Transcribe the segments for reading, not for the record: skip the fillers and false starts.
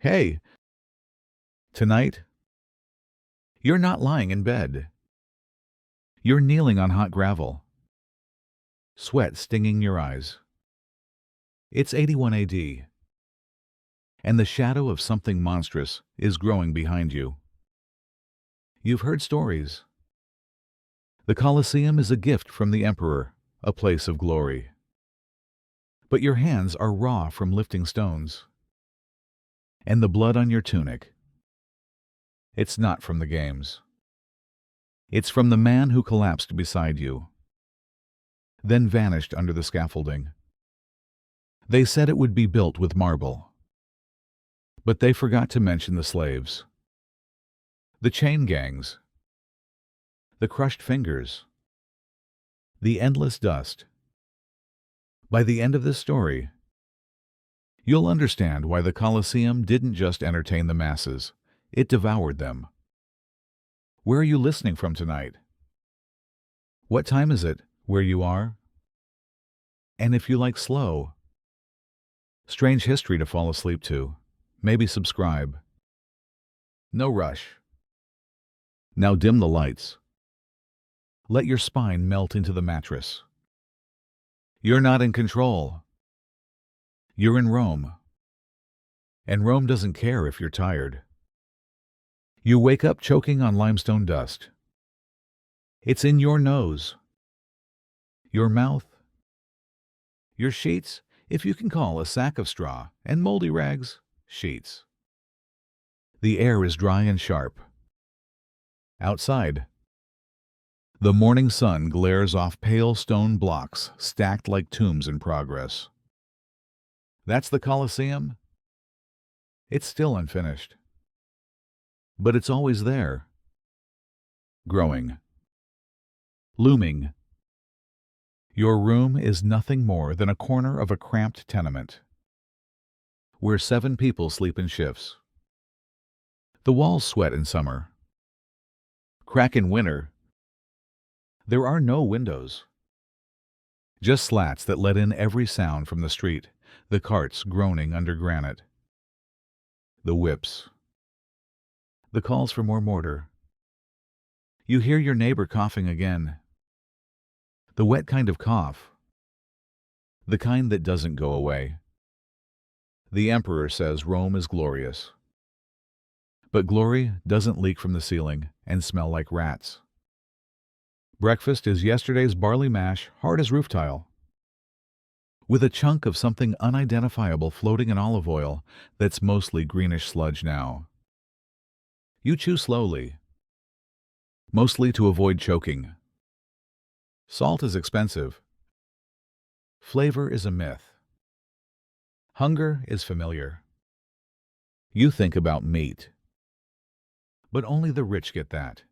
Hey, tonight, you're not lying in bed. You're kneeling on hot gravel, sweat stinging your eyes. It's 81 AD, and the shadow of something monstrous is growing behind you. You've heard stories. The Colosseum is a gift from the emperor, a place of glory. But your hands are raw from lifting stones. And the blood on your tunic, it's not from the games. It's from the man who collapsed beside you, then vanished under the scaffolding. They said it would be built with marble. But they forgot to mention the slaves, the chain gangs, the crushed fingers, the endless dust. By the end of this story, you'll understand why the Colosseum didn't just entertain the masses, it devoured them. Where are you listening from tonight? What time is it where you are? And if you like slow, strange history to fall asleep to, maybe subscribe. No rush. Now dim the lights. Let your spine melt into the mattress. You're not in control. You're in Rome. And Rome doesn't care if you're tired. You wake up choking on limestone dust. It's in your nose, your mouth, your sheets, if you can call a sack of straw and moldy rags sheets. The air is dry and sharp. Outside, the morning sun glares off pale stone blocks stacked like tombs in progress. That's the Colosseum. It's still unfinished. But it's always there. Growing. Looming. Your room is nothing more than a corner of a cramped tenement, where 7 people sleep in shifts. The walls sweat in summer, crack in winter. There are no windows, just slats that let in every sound from the street, the carts groaning under granite, the whips, the calls for more mortar. You hear your neighbor coughing again. The wet kind of cough. The kind that doesn't go away. The emperor says Rome is glorious. But glory doesn't leak from the ceiling and smell like rats. Breakfast is yesterday's barley mash, hard as roof tile, with a chunk of something unidentifiable floating in olive oil that's mostly greenish sludge now. You chew slowly, mostly to avoid choking. Salt is expensive. Flavor is a myth. Hunger is familiar. You think about meat. But only the rich get that.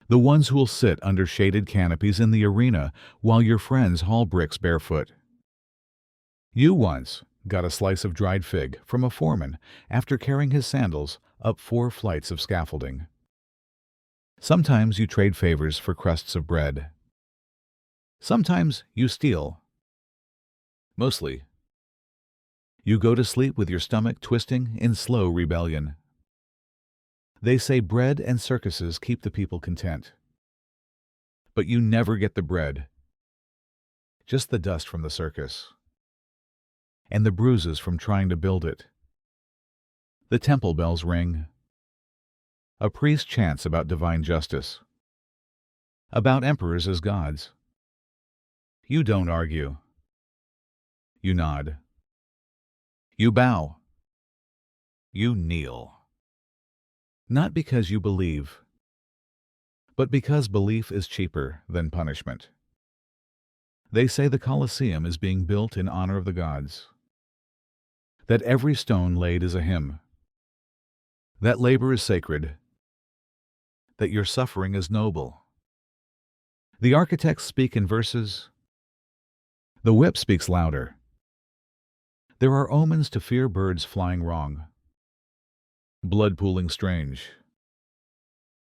The ones who'll sit under shaded canopies in the arena while your friends haul bricks barefoot. You once got a slice of dried fig from a foreman after carrying his sandals up 4 flights of scaffolding. Sometimes you trade favors for crusts of bread. Sometimes you steal. Mostly, you go to sleep with your stomach twisting in slow rebellion. They say bread and circuses keep the people content. But you never get the bread, just the dust from the circus, and the bruises from trying to build it. The temple bells ring. A priest chants about divine justice, about emperors as gods. You don't argue. You nod. You bow. You kneel. Not because you believe, but because belief is cheaper than punishment. They say the Colosseum is being built in honor of the gods, that every stone laid is a hymn, that labor is sacred, that your suffering is noble. The architects speak in verses. The whip speaks louder. There are omens to fear birds flying wrong, blood pooling strange.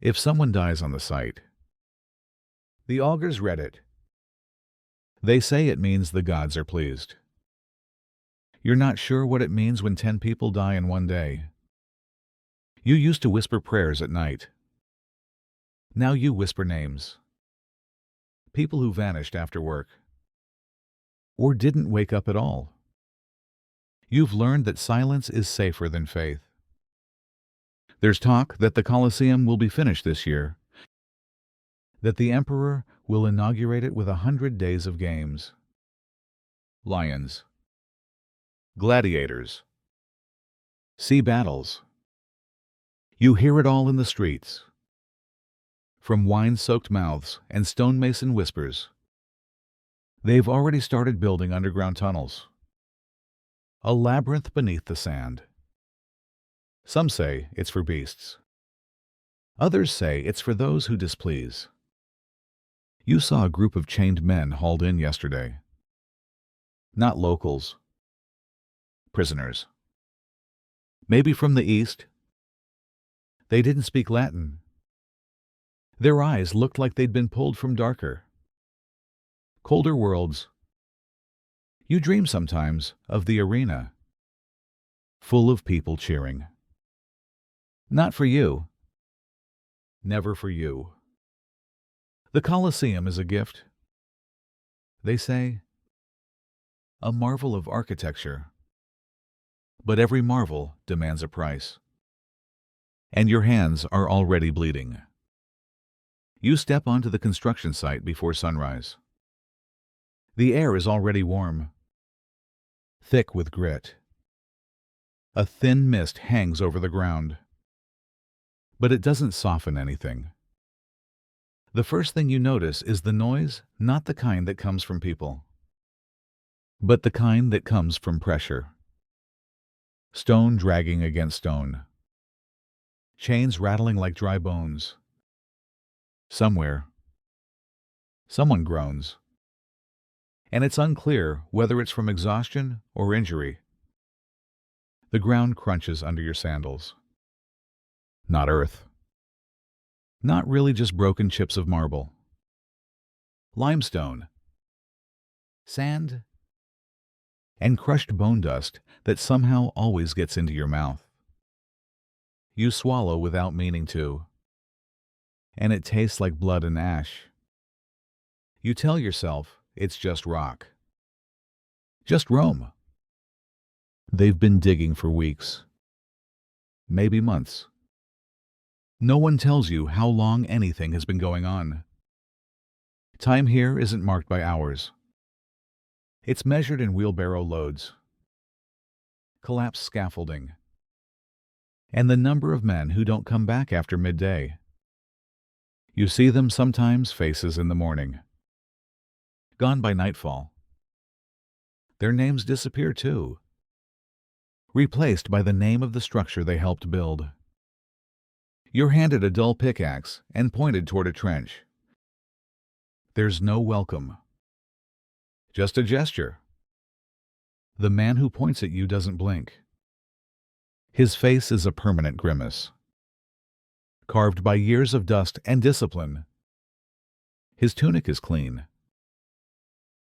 If someone dies on the site, the augurs read it. They say it means the gods are pleased. You're not sure what it means when 10 people die in one day. You used to whisper prayers at night. Now you whisper names. People who vanished after work. Or didn't wake up at all. You've learned that silence is safer than faith. There's talk that the Colosseum will be finished this year, that the Emperor will inaugurate it with 100 days of games. Lions. Gladiators. Sea battles. You hear it all in the streets. From wine-soaked mouths and stonemason whispers. They've already started building underground tunnels. A labyrinth beneath the sand. Some say it's for beasts. Others say it's for those who displease. You saw a group of chained men hauled in yesterday. Not locals. Prisoners. Maybe from the east. They didn't speak Latin. Their eyes looked like they'd been pulled from darker, colder worlds. You dream sometimes of the arena, full of people cheering. Not for you. Never for you. The Colosseum is a gift. They say, a marvel of architecture. But every marvel demands a price. And your hands are already bleeding. You step onto the construction site before sunrise. The air is already warm, thick with grit. A thin mist hangs over the ground. But it doesn't soften anything. The first thing you notice is the noise, not the kind that comes from people, but the kind that comes from pressure. Stone dragging against stone. Chains rattling like dry bones. Somewhere, someone groans. And it's unclear whether it's from exhaustion or injury. The ground crunches under your sandals. Not earth. Not really just broken chips of marble. Limestone. Sand. And crushed bone dust that somehow always gets into your mouth. You swallow without meaning to. And it tastes like blood and ash. You tell yourself it's just rock. Just Rome. They've been digging for weeks. Maybe months. No one tells you how long anything has been going on. Time here isn't marked by hours. It's measured in wheelbarrow loads, collapsed scaffolding, and the number of men who don't come back after midday. You see them sometimes faces in the morning, gone by nightfall. Their names disappear too, replaced by the name of the structure they helped build. You're handed a dull pickaxe and pointed toward a trench. There's no welcome. Just a gesture. The man who points at you doesn't blink. His face is a permanent grimace, carved by years of dust and discipline. His tunic is clean.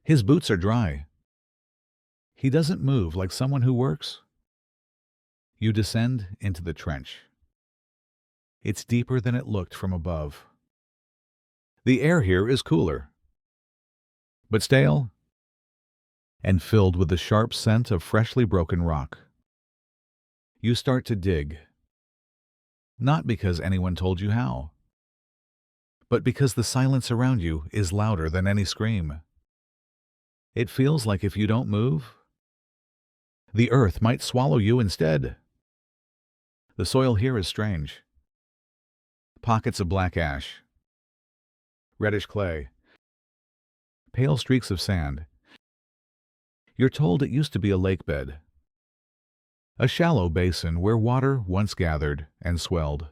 His boots are dry. He doesn't move like someone who works. You descend into the trench. It's deeper than it looked from above. The air here is cooler, but stale, and filled with the sharp scent of freshly broken rock. You start to dig, not because anyone told you how, but because the silence around you is louder than any scream. It feels like if you don't move, the earth might swallow you instead. The soil here is strange. Pockets of black ash, reddish clay, pale streaks of sand. You're told it used to be a lake bed, a shallow basin where water once gathered and swelled.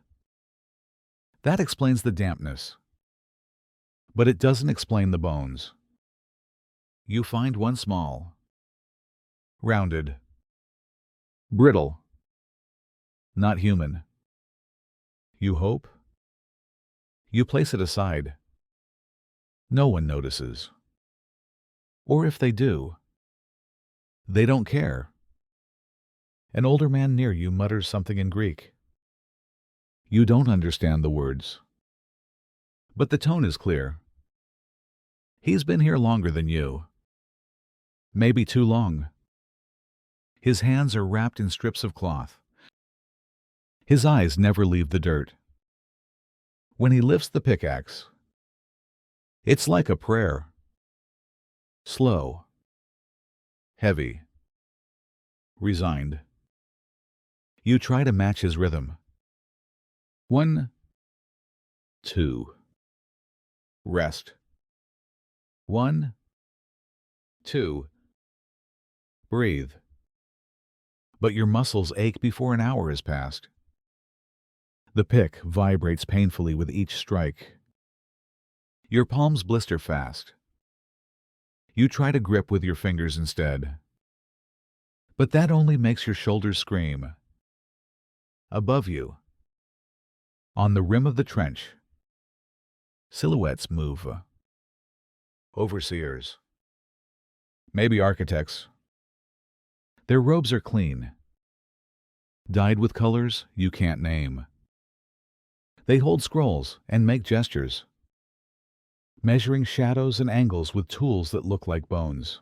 That explains the dampness, but it doesn't explain the bones. You find one small, rounded, brittle, not human. You hope. You place it aside. No one notices. Or if they do, they don't care. An older man near you mutters something in Greek. You don't understand the words, but the tone is clear. He's been here longer than you. Maybe too long. His hands are wrapped in strips of cloth. His eyes never leave the dirt. When he lifts the pickaxe, it's like a prayer. Slow, heavy, resigned. You try to match his rhythm. 1, 2. Rest. 1, 2. Breathe. But your muscles ache before an hour has passed. The pick vibrates painfully with each strike. Your palms blister fast. You try to grip with your fingers instead. But that only makes your shoulders scream. Above you, on the rim of the trench, silhouettes move. Overseers. Maybe architects. Their robes are clean, dyed with colors you can't name. They hold scrolls and make gestures, measuring shadows and angles with tools that look like bones.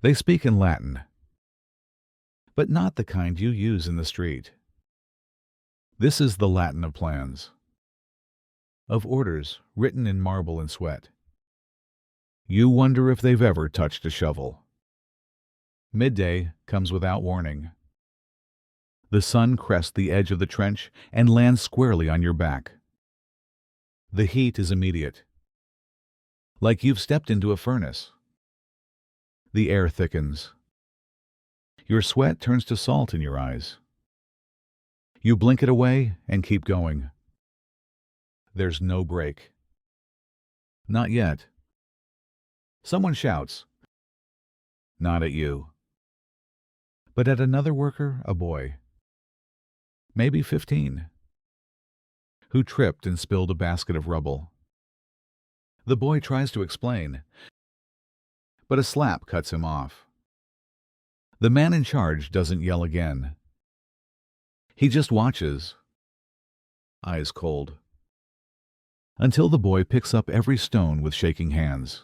They speak in Latin, but not the kind you use in the street. This is the Latin of plans, of orders written in marble and sweat. You wonder if they've ever touched a shovel. Midday comes without warning. The sun crests the edge of the trench and lands squarely on your back. The heat is immediate, like you've stepped into a furnace. The air thickens. Your sweat turns to salt in your eyes. You blink it away and keep going. There's no break. Not yet. Someone shouts. Not at you, but at another worker, a boy, maybe 15, who tripped and spilled a basket of rubble. The boy tries to explain, but a slap cuts him off. The man in charge doesn't yell again. He just watches, eyes cold, until the boy picks up every stone with shaking hands.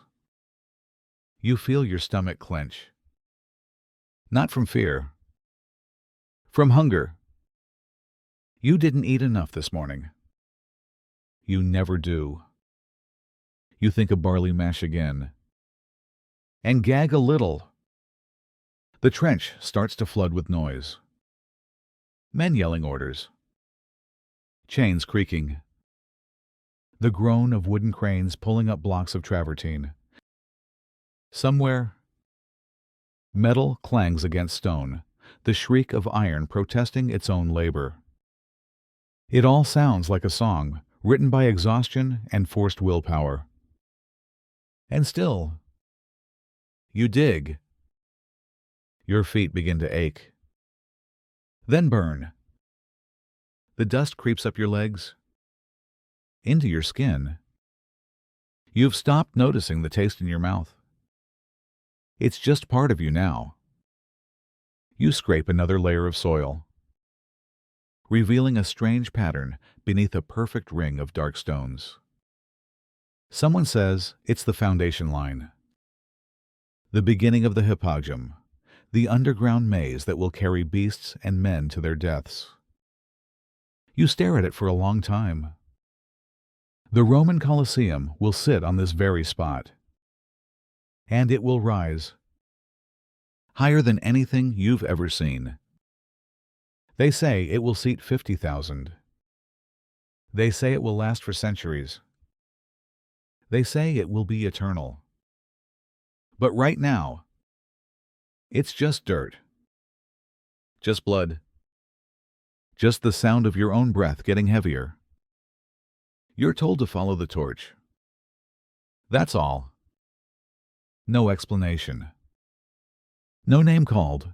You feel your stomach clench. Not from fear, from hunger. You didn't eat enough this morning. You never do. You think of barley mash again, and gag a little. The trench starts to flood with noise. Men yelling orders. Chains creaking. The groan of wooden cranes pulling up blocks of travertine. Somewhere, metal clangs against stone, the shriek of iron protesting its own labor. It all sounds like a song, written by exhaustion and forced willpower. And still, you dig. Your feet begin to ache. Then burn. The dust creeps up your legs, into your skin. You've stopped noticing the taste in your mouth. It's just part of you now. You scrape another layer of soil, revealing a strange pattern beneath a perfect ring of dark stones. Someone says it's the foundation line, the beginning of the hypogum, the underground maze that will carry beasts and men to their deaths. You stare at it for a long time. The Roman Colosseum will sit on this very spot, and it will rise, higher than anything you've ever seen. They say it will seat 50,000. They say it will last for centuries. They say it will be eternal. But right now, it's just dirt. Just blood. Just the sound of your own breath getting heavier. You're told to follow the torch. That's all. No explanation. No name called.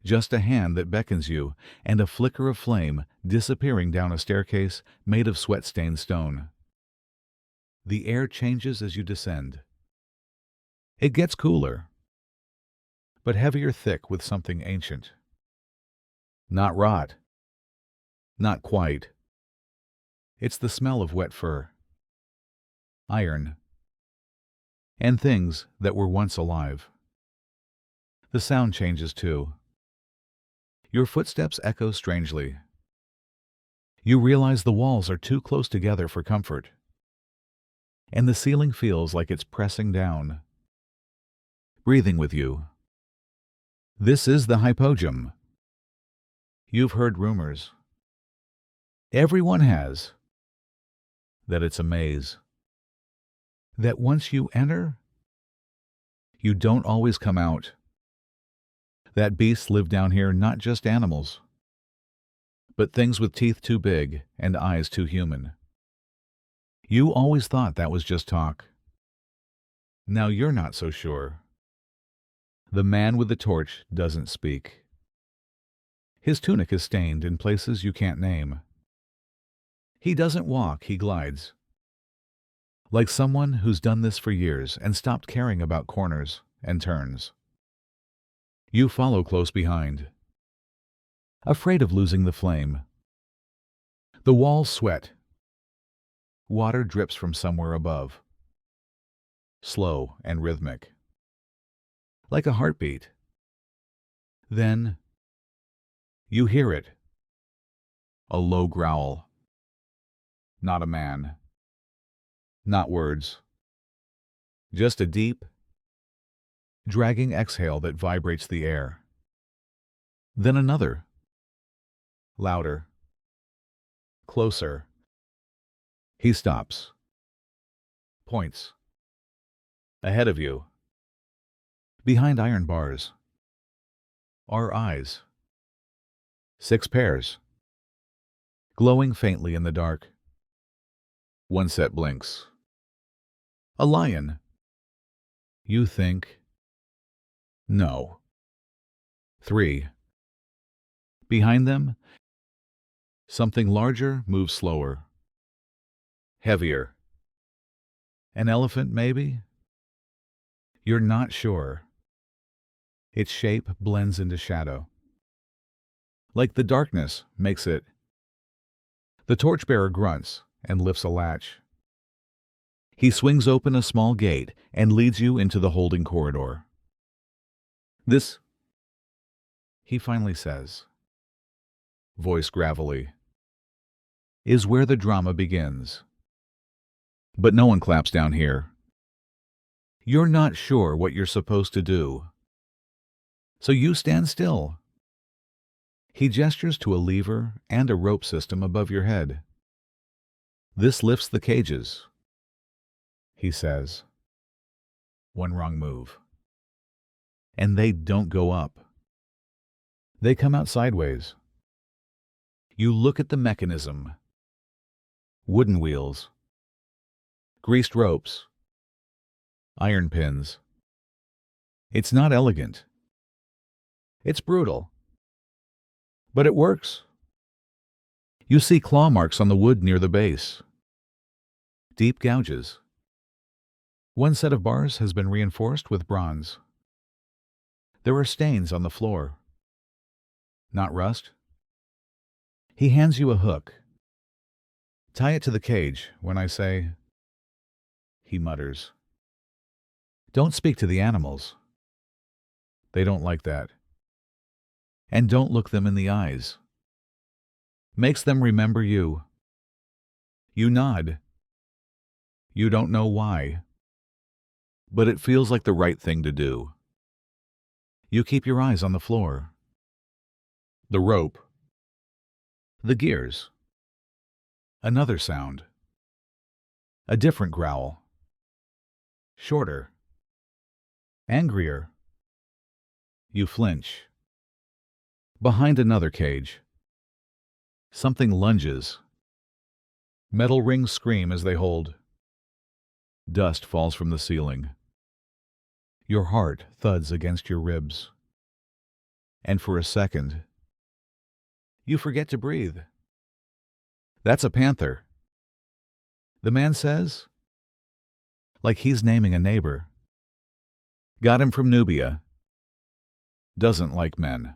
Just a hand that beckons you and a flicker of flame disappearing down a staircase made of sweat-stained stone. The air changes as you descend. It gets cooler. but heavier thick with something ancient. Not rot. Not quite. It's the smell of wet fur, iron, and things that were once alive. The sound changes too. Your footsteps echo strangely. You realize the walls are too close together for comfort, and the ceiling feels like it's pressing down, breathing with you. This is the hypogem. You've heard rumors. Everyone has. That it's a maze. That once you enter, you don't always come out. That beasts live down here, not just animals, but things with teeth too big and eyes too human. You always thought that was just talk. Now you're not so sure. The man with the torch doesn't speak. His tunic is stained in places you can't name. He doesn't walk, he glides. Like someone who's done this for years and stopped caring about corners and turns. You follow close behind, afraid of losing the flame. The walls sweat. Water drips from somewhere above, slow and rhythmic, like a heartbeat. Then you hear it, a low growl. Not a man, not words, just a deep, dragging exhale that vibrates the air. Then another, louder, closer. He stops, points. Ahead of you, behind iron bars, are eyes. 6 pairs, glowing faintly in the dark. One set blinks. A lion. You think, no. 3. Behind them, something larger moves slower. Heavier. An elephant, maybe? You're not sure. Its shape blends into shadow. Like the darkness makes it. The torchbearer grunts and lifts a latch. He swings open a small gate and leads you into the holding corridor. This, he finally says, voice gravelly, is where the drama begins. But no one claps down here. You're not sure what you're supposed to do. So you stand still. He gestures to a lever and a rope system above your head. This lifts the cages, he says. One wrong move, and they don't go up. They come out sideways. You look at the mechanism. Wooden wheels, greased ropes, iron pins. It's not elegant. It's brutal. But it works. You see claw marks on the wood near the base. Deep gouges. One set of bars has been reinforced with bronze. There are stains on the floor. Not rust. He hands you a hook. Tie it to the cage when I say, he mutters. Don't speak to the animals. They don't like that. And don't look them in the eyes. Makes them remember you. You nod. You don't know why, but it feels like the right thing to do. You keep your eyes on the floor. The rope. The gears. Another sound. A different growl. Shorter. Angrier. You flinch. Behind another cage. Something lunges. Metal rings scream as they hold. Dust falls from the ceiling. Your heart thuds against your ribs. And for a second, you forget to breathe. That's a panther. The man says, like he's naming a neighbor. Got him from Nubia. doesn't like men.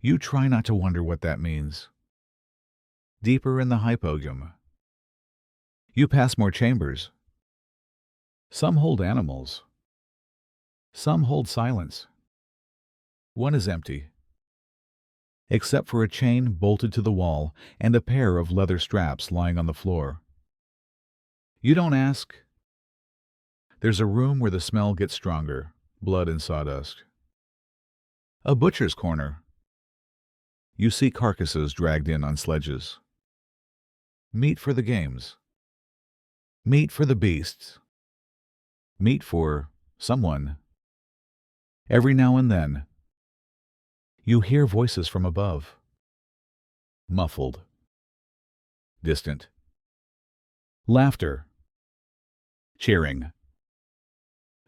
You try not to wonder what that means. Deeper in the hypogam, you pass more chambers. Some hold animals. Some hold silence. One is empty, except for a chain bolted to the wall and a pair of leather straps lying on the floor. You don't ask. There's a room where the smell gets stronger, blood and sawdust. A butcher's corner. You see carcasses dragged in on sledges. Meat for the games. Meat for the beasts. Meat for someone. Every now and then, you hear voices from above. Muffled. Distant. Laughter. Cheering.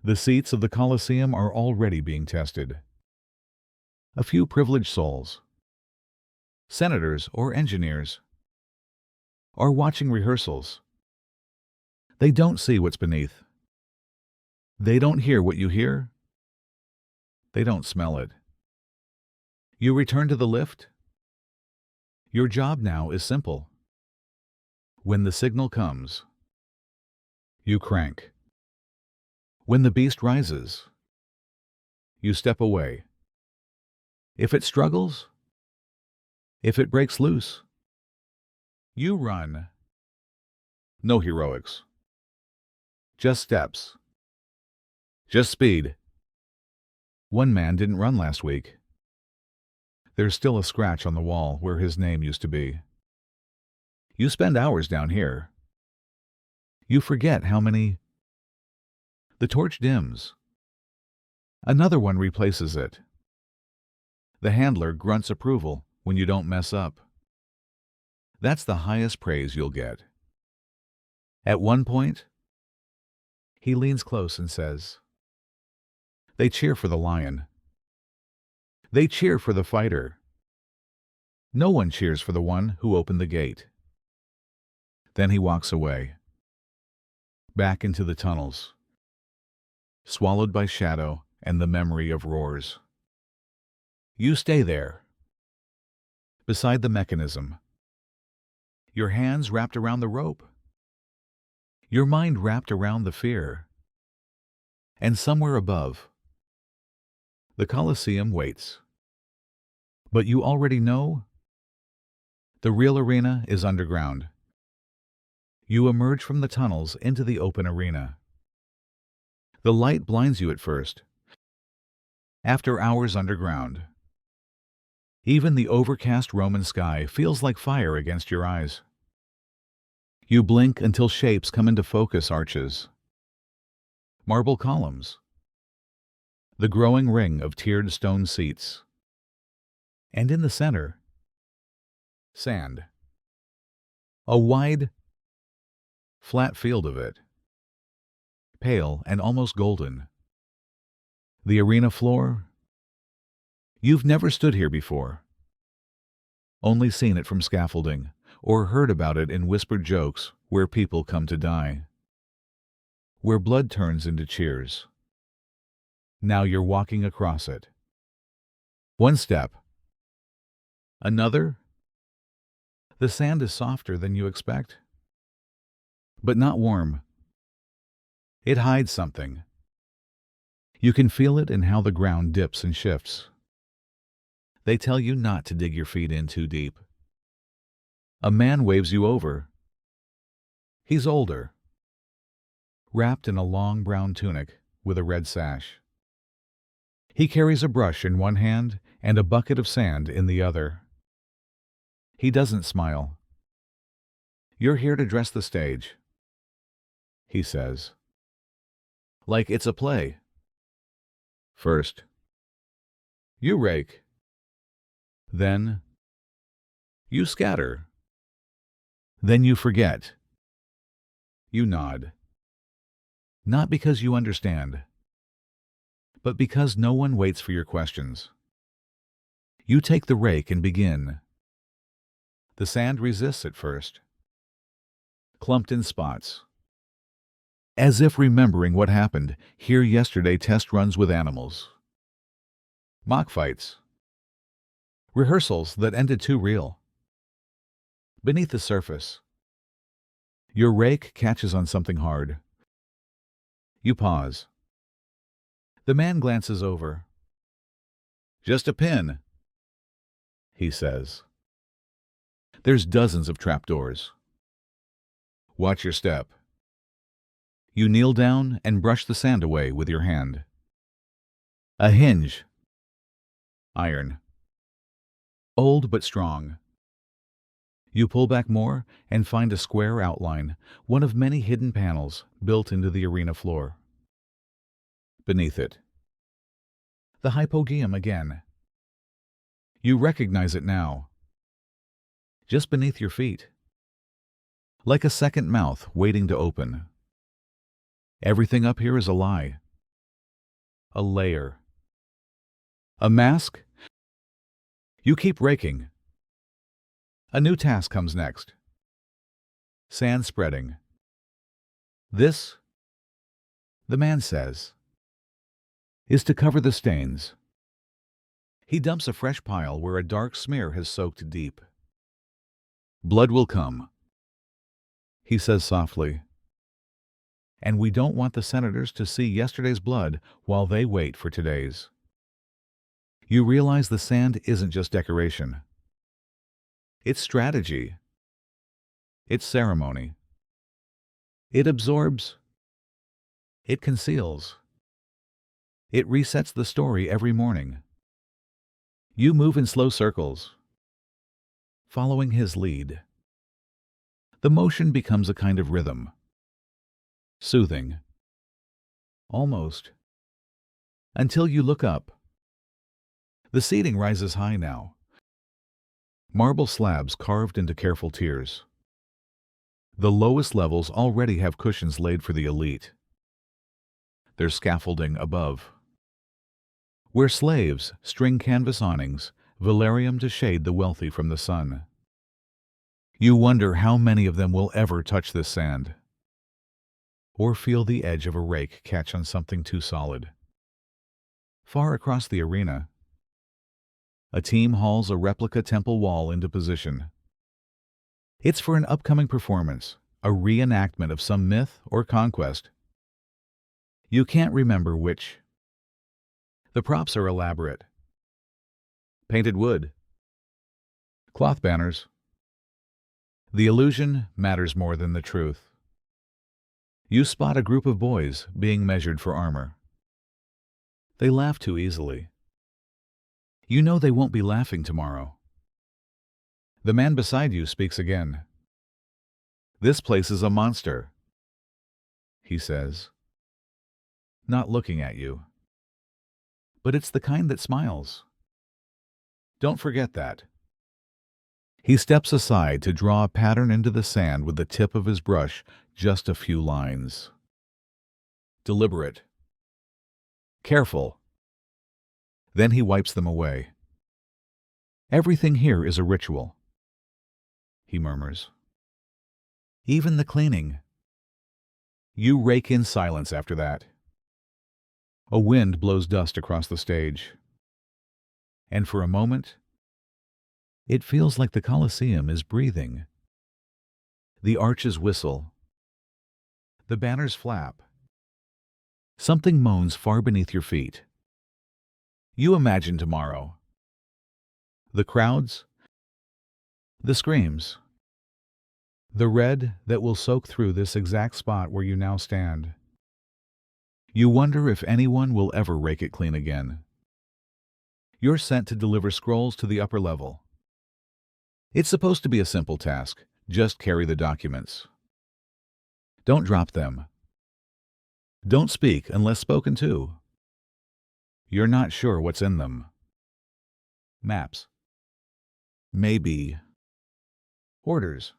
The seats of the Colosseum are already being tested. A few privileged souls, senators or engineers, are watching rehearsals. They don't see what's beneath. They don't hear what you hear. They don't smell it. You return to the lift. Your job now is simple. When the signal comes, you crank. When the beast rises, you step away. If it struggles, if it breaks loose, you run. No heroics. Just steps. Just speed. One man didn't run last week. There's still a scratch on the wall where his name used to be. You spend hours down here. You forget how many. The torch dims. Another one replaces it. The handler grunts approval when you don't mess up. That's the highest praise you'll get. At one point, he leans close and says, "They cheer for the lion. They cheer for the fighter. No one cheers for the one who opened the gate." Then he walks away, back into the tunnels, swallowed by shadow and the memory of roars. You stay there, beside the mechanism, your hands wrapped around the rope, your mind wrapped around the fear. And somewhere above, the Colosseum waits. But you already know the real arena is underground. You emerge from the tunnels into the open arena. The light blinds you at first. After hours underground, even the overcast Roman sky feels like fire against your eyes. You blink until shapes come into focus: arches, marble columns, the growing ring of tiered stone seats. And in the center, sand. A wide, flat field of it, pale and almost golden. The arena floor. You've never stood here before, only seen it from scaffolding, or heard about it in whispered jokes where people come to die, where blood turns into cheers. Now you're walking across it. One step. Another. The sand is softer than you expect, but not warm. It hides something. You can feel it in how the ground dips and shifts. They tell you not to dig your feet in too deep. A man waves you over. He's older, wrapped in a long brown tunic with a red sash. He carries a brush in one hand and a bucket of sand in the other. He doesn't smile. "You're here to dress the stage," he says. "Like it's a play. First, you rake. Then, you scatter. Then you forget. You nod. Not because you understand, but because no one waits for your questions. You take the rake and begin. The sand resists at first, clumped in spots, as if remembering what happened here yesterday. Test runs with animals. Mock fights. Rehearsals that ended too real. Beneath the surface. Your rake catches on something hard. You pause. The man glances over. "Just a pin," he says. There's dozens of trapdoors. Watch your step. You kneel down and brush the sand away with your hand. A hinge. Iron. Old but strong. You pull back more and find a square outline, one of many hidden panels built into the arena floor. Beneath it. The hypogeum again. You recognize it now. Just beneath your feet. Like a second mouth waiting to open. Everything up here is a lie. A layer. A mask? You keep raking. A new task comes next. Sand spreading. This, the man says, is to cover the stains. He dumps a fresh pile where a dark smear has soaked deep. Blood will come, he says softly. And we don't want the senators to see yesterday's blood while they wait for today's. You realize the sand isn't just decoration. It's strategy. It's ceremony. It absorbs. It conceals. It resets the story every morning. You move in slow circles, following his lead. The motion becomes a kind of rhythm. Soothing. Almost. Until you look up. The seating rises high now. Marble slabs carved into careful tiers. The lowest levels already have cushions laid for the elite. There's scaffolding above, where slaves string canvas awnings, velarium to shade the wealthy from the sun. You wonder how many of them will ever touch this sand, or feel the edge of a rake catch on something too solid. Far across the arena, a team hauls a replica temple wall into position. It's for an upcoming performance, a reenactment of some myth or conquest. You can't remember which. The props are elaborate. Painted wood. Cloth banners. The illusion matters more than the truth. You spot a group of boys being measured for armor. They laugh too easily. You know they won't be laughing tomorrow. The man beside you speaks again. "This place is a monster," he says, not looking at you. But it's the kind that smiles. Don't forget that. He steps aside to draw a pattern into the sand with the tip of his brush, just a few lines. Deliberate. Careful. Then he wipes them away. "Everything here is a ritual," he murmurs. "Even the cleaning." You rake in silence after that. A wind blows dust across the stage. And for a moment, it feels like the Colosseum is breathing. The arches whistle. The banners flap. Something moans far beneath your feet. You imagine tomorrow. The crowds. The screams. The red that will soak through this exact spot where you now stand. You wonder if anyone will ever rake it clean again. You're sent to deliver scrolls to the upper level. It's supposed to be a simple task. Just carry the documents. Don't drop them. Don't speak unless spoken to. You're not sure what's in them. Maps. Maybe. Orders.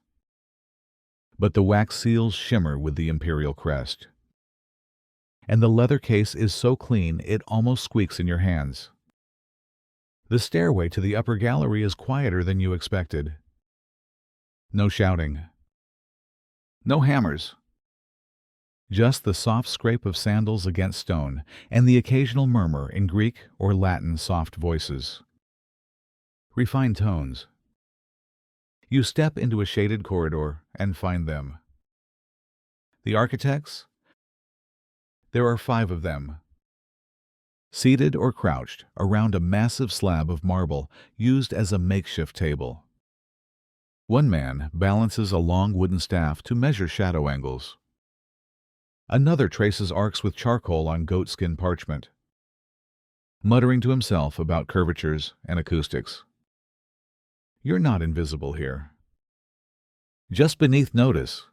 But the wax seals shimmer with the imperial crest. And the leather case is so clean it almost squeaks in your hands. The stairway to the upper gallery is quieter than you expected. No shouting. No hammers. Just the soft scrape of sandals against stone and the occasional murmur in Greek or Latin soft voices. Refined tones. You step into a shaded corridor and find them. The architects? There are 5 of them, seated or crouched around a massive slab of marble used as a makeshift table. One man balances a long wooden staff to measure shadow angles. Another traces arcs with charcoal on goatskin parchment, muttering to himself about curvatures and acoustics. You're not invisible here. Just beneath notice.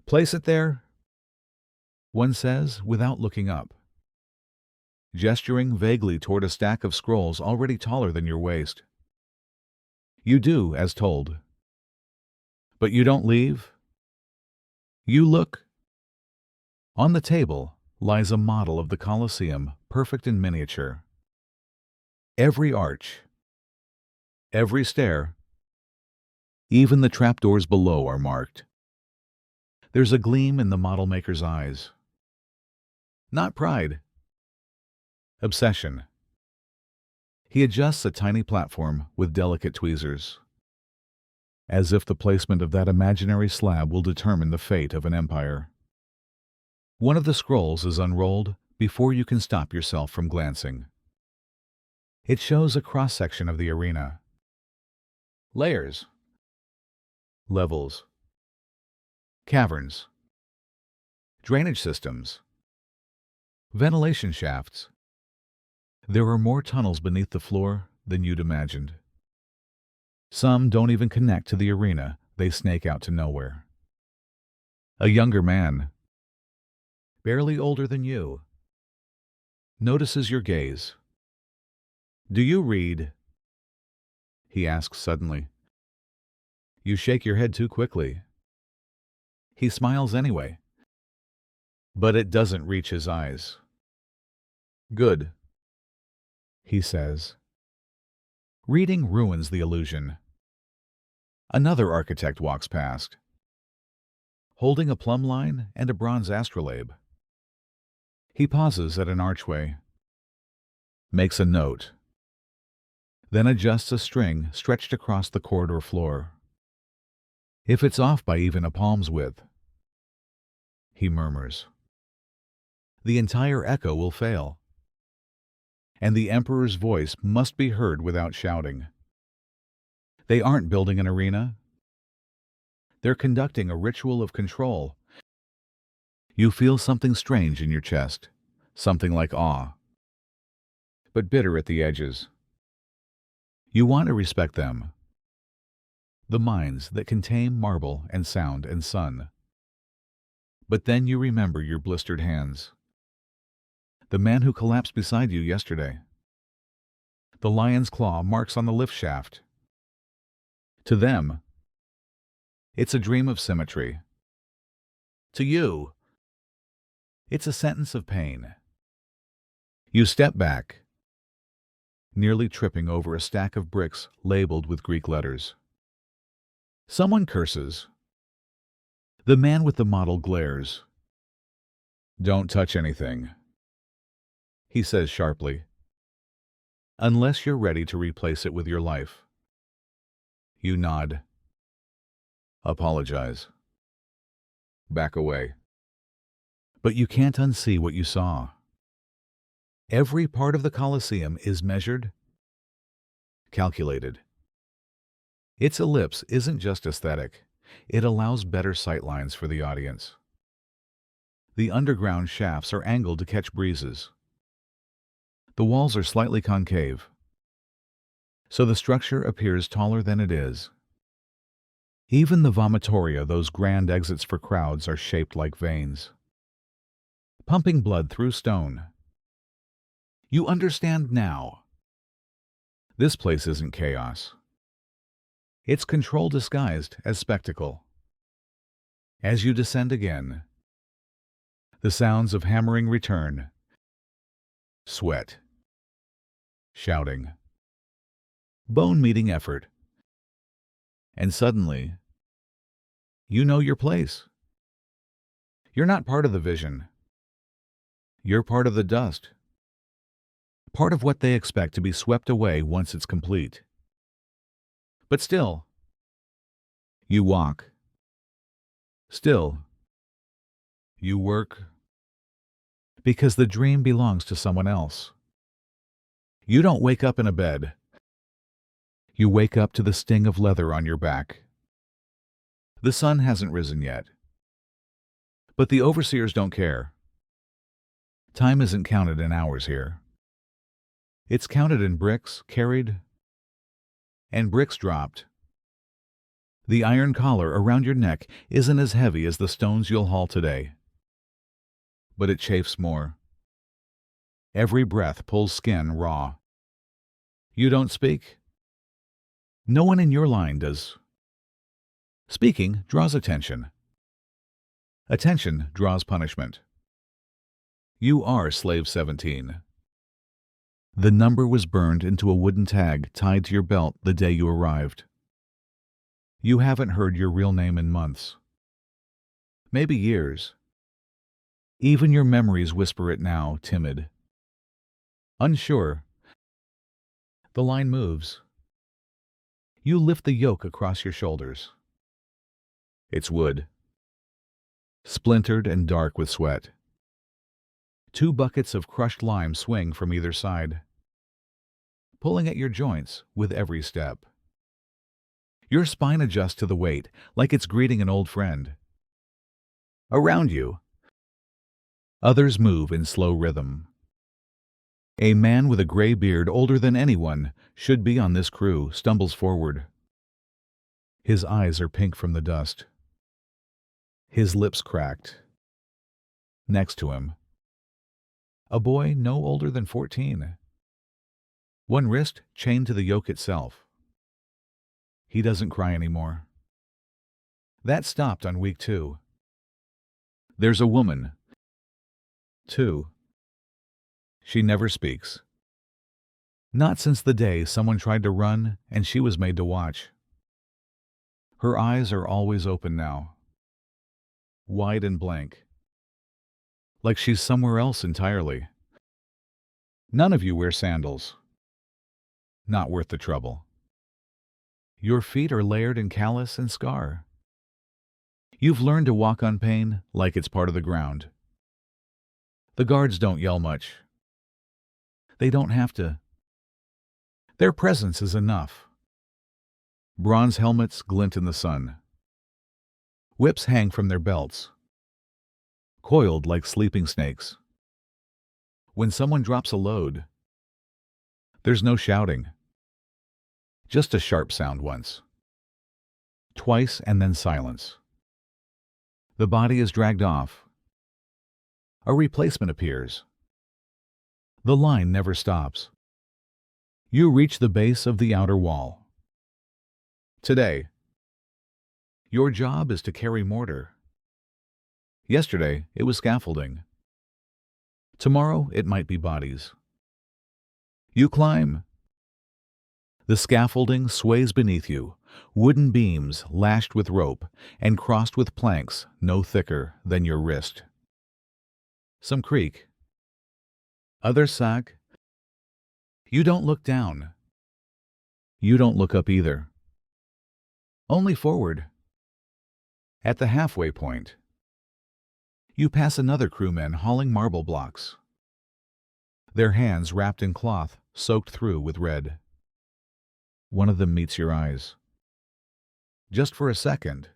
Place it there, one says without looking up, gesturing vaguely toward a stack of scrolls already taller than your waist. You do as told. But you don't leave. You look. On the table lies a model of the Colosseum, perfect in miniature. Every arch, every stair, even the trapdoors below are marked. There's a gleam in the model maker's eyes. Not pride. Obsession. He adjusts a tiny platform with delicate tweezers, as if the placement of that imaginary slab will determine the fate of an empire. One of the scrolls is unrolled before you can stop yourself from glancing. It shows a cross-section of the arena. Layers. Levels. Caverns. Drainage systems. Ventilation shafts. There are more tunnels beneath the floor than you'd imagined. Some don't even connect to the arena, they snake out to nowhere. A younger man, barely older than you, notices your gaze. Do you read? He asks suddenly. You shake your head too quickly. He smiles anyway, but it doesn't reach his eyes. Good, he says. Reading ruins the illusion. Another architect walks past, holding a plumb line and a bronze astrolabe. He pauses at an archway, makes a note, then adjusts a string stretched across the corridor floor. If it's off by even a palm's width, he murmurs, the entire echo will fail, and the emperor's voice must be heard without shouting. They aren't building an arena. They're conducting a ritual of control. You feel something strange in your chest, something like awe, but bitter at the edges. You want to respect them, the minds that can tame marble and sound and sun. But then you remember your blistered hands, the man who collapsed beside you yesterday, the lion's claw marks on the lift shaft. To them, it's a dream of symmetry. To you, it's a sentence of pain. You step back, nearly tripping over a stack of bricks labeled with Greek letters. Someone curses. The man with the model glares. Don't touch anything, he says sharply, unless you're ready to replace it with your life. You nod. Apologize. Back away. But you can't unsee what you saw. Every part of the Colosseum is measured, calculated. Its ellipse isn't just aesthetic. It allows better sightlines for the audience. The underground shafts are angled to catch breezes. The walls are slightly concave, so the structure appears taller than it is. Even the vomitoria, those grand exits for crowds, are shaped like veins, pumping blood through stone. You understand now. This place isn't chaos. It's control disguised as spectacle. As you descend again, the sounds of hammering return. Sweat. Shouting. Bone-meeting effort. And suddenly, you know your place. You're not part of the vision. You're part of the dust. Part of what they expect to be swept away once it's complete. But still, you walk. Still, you work. Because the dream belongs to someone else. You don't wake up in a bed. You wake up to the sting of leather on your back. The sun hasn't risen yet. But the overseers don't care. Time isn't counted in hours here. It's counted in bricks carried and bricks dropped. The iron collar around your neck isn't as heavy as the stones you'll haul today. But it chafes more. Every breath pulls skin raw. You don't speak. No one in your line does. Speaking draws attention. Attention draws punishment. You are Slave 17. The number was burned into a wooden tag tied to your belt the day you arrived. You haven't heard your real name in months. Maybe years. Even your memories whisper it now, timid. Unsure. The line moves. You lift the yoke across your shoulders. It's wood. Splintered and dark with sweat. 2 buckets of crushed lime swing from either side, pulling at your joints with every step. Your spine adjusts to the weight, like it's greeting an old friend. Around you, others move in slow rhythm. A man with a gray beard older than anyone should be on this crew stumbles forward. His eyes are pink from the dust. His lips cracked. Next to him, a boy no older than 14. One wrist chained to the yoke itself. He doesn't cry anymore. That stopped on week 2. There's a woman. 2. She never speaks. Not since the day someone tried to run and she was made to watch. Her eyes are always open now. Wide and blank. Like she's somewhere else entirely. None of you wear sandals. Not worth the trouble. Your feet are layered in callus and scar. You've learned to walk on pain like it's part of the ground. The guards don't yell much. They don't have to. Their presence is enough. Bronze helmets glint in the sun. Whips hang from their belts, coiled like sleeping snakes. When someone drops a load, there's no shouting. Just a sharp sound once. Twice and then silence. The body is dragged off. A replacement appears. The line never stops. You reach the base of the outer wall. Today, your job is to carry mortar. Yesterday, it was scaffolding. Tomorrow, it might be bodies. You climb. The scaffolding sways beneath you, wooden beams lashed with rope and crossed with planks no thicker than your wrist. Some creak. Others sag. You don't look down. You don't look up either. Only forward. At the halfway point, you pass another crewman hauling marble blocks. Their hands wrapped in cloth soaked through with red. One of them meets your eyes. Just for a second.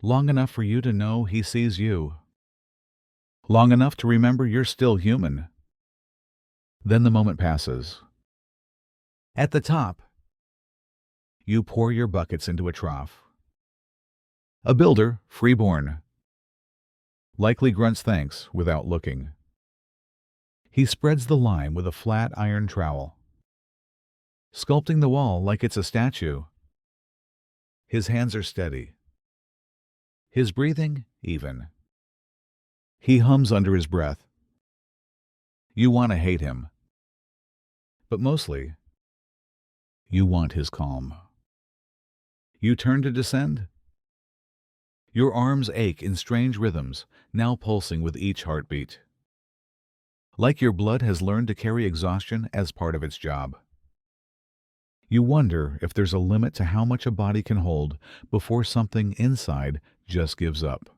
Long enough for you to know he sees you. Long enough to remember you're still human. Then the moment passes. At the top, you pour your buckets into a trough. A builder, freeborn, likely grunts thanks without looking. He spreads the lime with a flat iron trowel, sculpting the wall like it's a statue. His hands are steady. His breathing even. He hums under his breath. You want to hate him. But mostly, you want his calm. You turn to descend. Your arms ache in strange rhythms, now pulsing with each heartbeat. Like your blood has learned to carry exhaustion as part of its job. You wonder if there's a limit to how much a body can hold before something inside just gives up.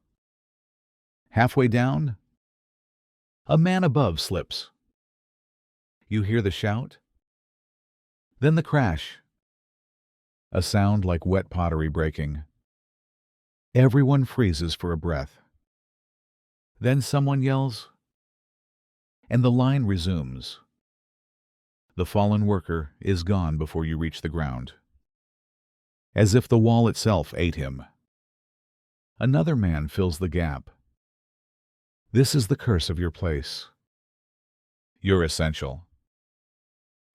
Halfway down, a man above slips. You hear the shout, then the crash, a sound like wet pottery breaking. Everyone freezes for a breath. Then someone yells, and the line resumes. The fallen worker is gone before you reach the ground, as if the wall itself ate him. Another man fills the gap. This is the curse of your place. You're essential,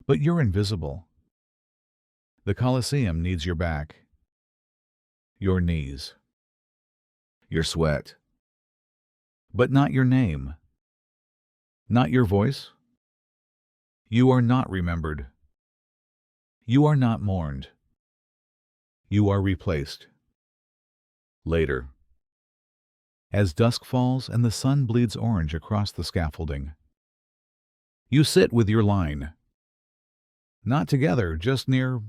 but you're invisible. The Colosseum needs your back, your knees, your sweat, but not your name, not your voice. You are not remembered. You are not mourned. You are replaced. Later, as dusk falls and the sun bleeds orange across the scaffolding, you sit with your line. Not together, just near.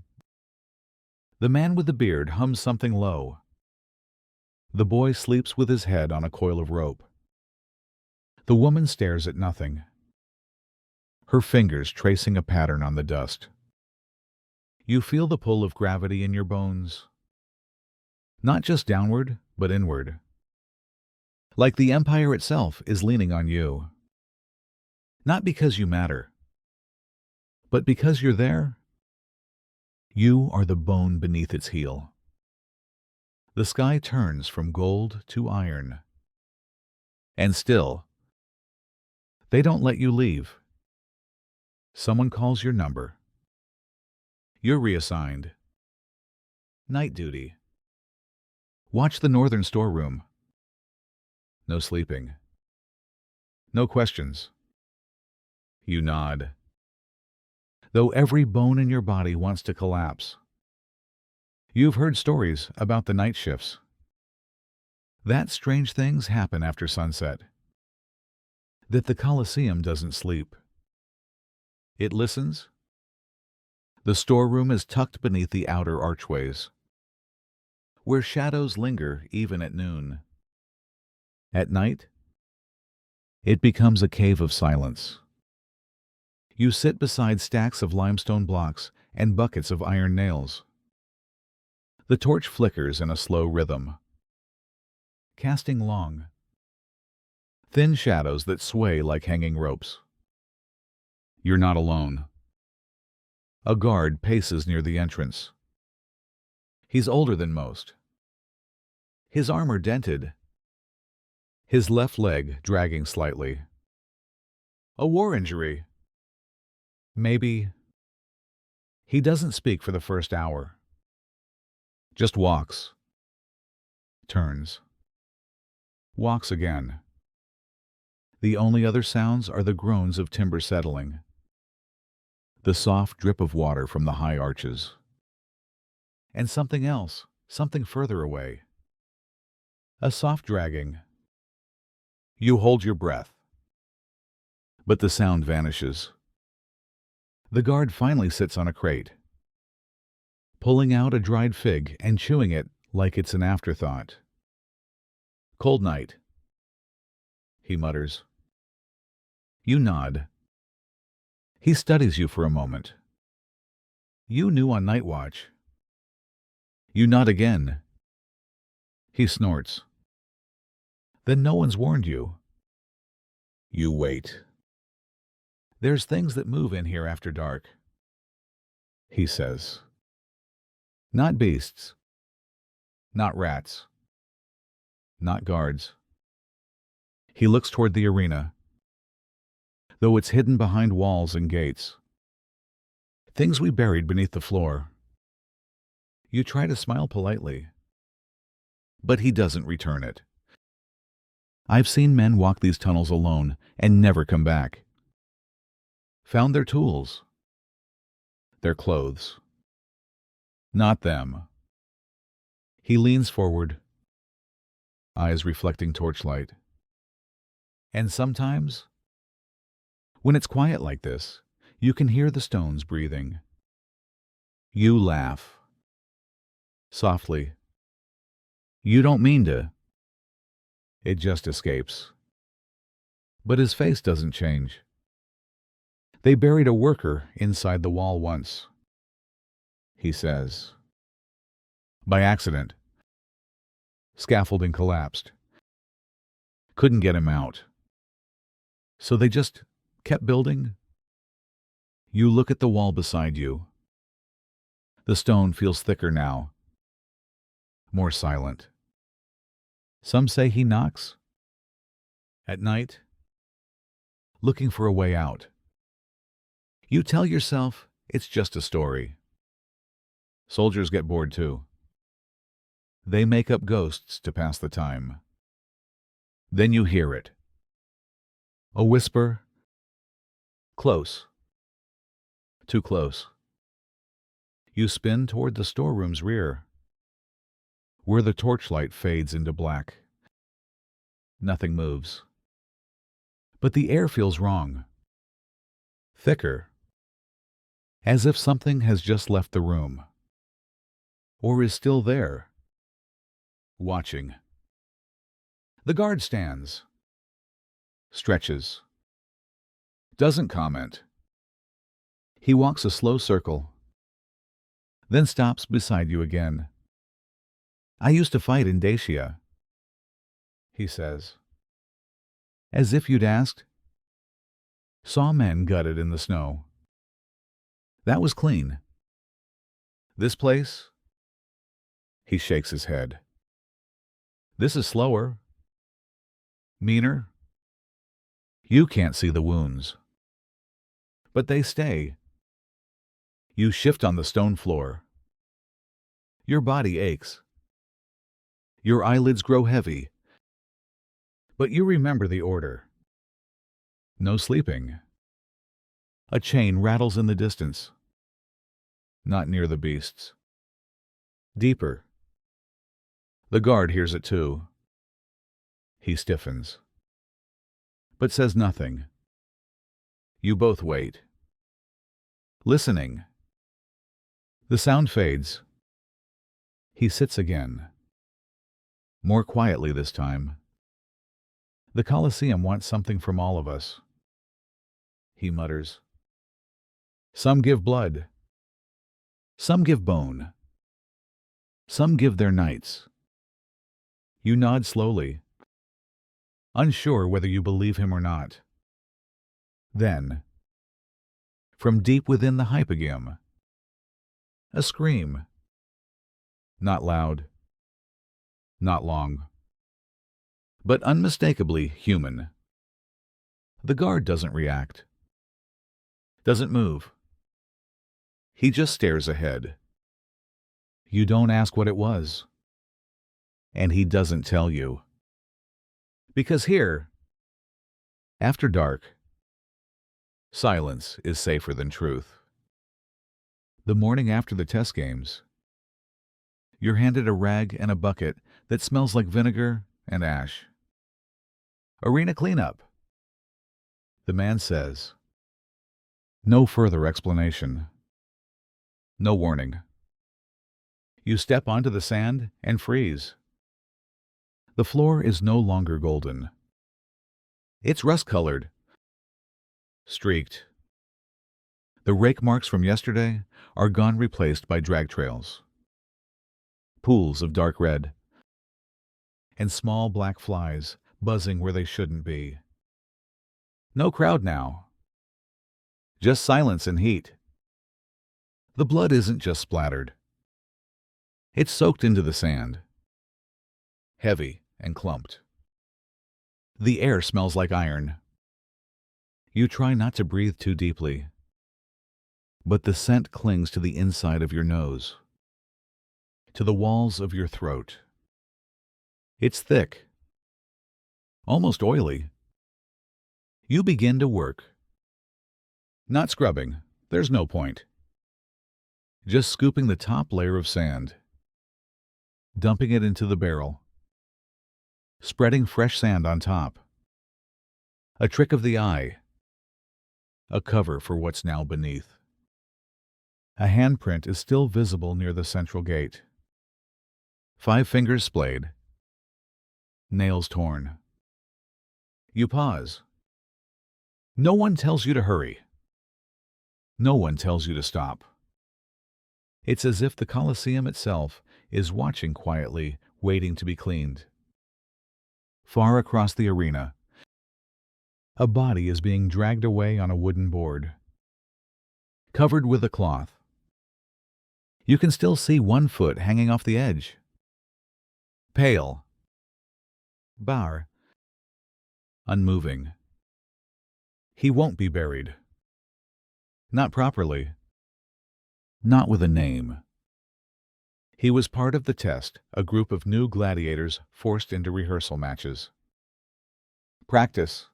The man with the beard hums something low. The boy sleeps with his head on a coil of rope. The woman stares at nothing, her fingers tracing a pattern on the dust. You feel the pull of gravity in your bones, not just downward, but inward. Like the empire itself is leaning on you. Not because you matter, but because you're there. You are the bone beneath its heel. The sky turns from gold to iron. And still, they don't let you leave. Someone calls your number. You're reassigned. Night duty. Watch the northern storeroom. No sleeping. No questions. You nod, though every bone in your body wants to collapse. You've heard stories about the night shifts. That strange things happen after sunset. That the Colosseum doesn't sleep. It listens. The storeroom is tucked beneath the outer archways, where shadows linger even at noon. At night, it becomes a cave of silence. You sit beside stacks of limestone blocks and buckets of iron nails. The torch flickers in a slow rhythm, casting long, thin shadows that sway like hanging ropes. You're not alone. A guard paces near the entrance. He's older than most. His armor dented, his left leg dragging slightly. A war injury. Maybe. He doesn't speak for the first hour. Just walks. Turns. Walks again. The only other sounds are the groans of timber settling, the soft drip of water from the high arches, and something else, something further away. A soft dragging. You hold your breath, but the sound vanishes. The guard finally sits on a crate, pulling out a dried fig and chewing it like it's an afterthought. Cold night, he mutters. You nod. He studies you for a moment. You new on night watch. You nod again. He snorts. Then no one's warned you. You wait. There's things that move in here after dark, he says. Not beasts. Not rats. Not guards. He looks toward the arena, though it's hidden behind walls and gates. Things we buried beneath the floor. You try to smile politely, but he doesn't return it. I've seen men walk these tunnels alone and never come back. Found their tools, their clothes. Not them. He leans forward, eyes reflecting torchlight. And sometimes, when it's quiet like this, you can hear the stones breathing. You laugh. Softly. You don't mean to. It just escapes. But his face doesn't change. They buried a worker inside the wall once, he says. By accident. Scaffolding collapsed. Couldn't get him out. So they just kept building. You look at the wall beside you. The stone feels thicker now, more silent. Some say he knocks. At night, looking for a way out. You tell yourself it's just a story. Soldiers get bored too. They make up ghosts to pass the time. Then you hear it. A whisper. Close. Too close. You spin toward the storeroom's rear, where the torchlight fades into black. Nothing moves. But the air feels wrong. Thicker. As if something has just left the room. Or is still there. Watching. The guard stands. Stretches. Doesn't comment. He walks a slow circle. Then stops beside you again. I used to fight in Dacia, he says. As if you'd asked. Saw men gutted in the snow. That was clean. This place? He shakes his head. This is slower. Meaner. You can't see the wounds. But they stay. You shift on the stone floor. Your body aches. Your eyelids grow heavy. But you remember the order. No sleeping. A chain rattles in the distance. Not near the beasts. Deeper. The guard hears it too. He stiffens. But says nothing. You both wait. Listening. The sound fades. He sits again. More quietly this time. The Colosseum wants something from all of us. He mutters. Some give blood. Some give bone. Some give their nights. You nod slowly, unsure whether you believe him or not. Then, from deep within the hypogam, a scream. Not loud, not long, but unmistakably human. The guard doesn't react, doesn't move. He just stares ahead. You don't ask what it was, and he doesn't tell you. Because here, after dark, silence is safer than truth. The morning after the test games, you're handed a rag and a bucket that smells like vinegar and ash. Arena cleanup. The man says. No further explanation. No warning. You step onto the sand and freeze. The floor is no longer golden. It's rust-colored. Streaked. The rake marks from yesterday are gone, replaced by drag trails. Pools of dark red. And small black flies buzzing where they shouldn't be. No crowd now. Just silence and heat. The blood isn't just splattered. It's soaked into the sand. Heavy and clumped. The air smells like iron. You try not to breathe too deeply, but the scent clings to the inside of your nose, to the walls of your throat. It's thick, almost oily. You begin to work. Not scrubbing, there's no point. Just scooping the top layer of sand, dumping it into the barrel. spreading fresh sand on top. A trick of the eye, a cover for what's now beneath. A handprint is still visible near the central gate. 5 fingers splayed, nails torn. You pause. No one tells you to hurry. No one tells you to stop. It's as if the Colosseum itself is watching quietly, waiting to be cleaned. Far across the arena, a body is being dragged away on a wooden board, covered with a cloth. You can still see one foot hanging off the edge. Pale, bare, unmoving. He won't be buried. Not properly. Not with a name. He was part of the test, a group of new gladiators forced into rehearsal matches. Practice,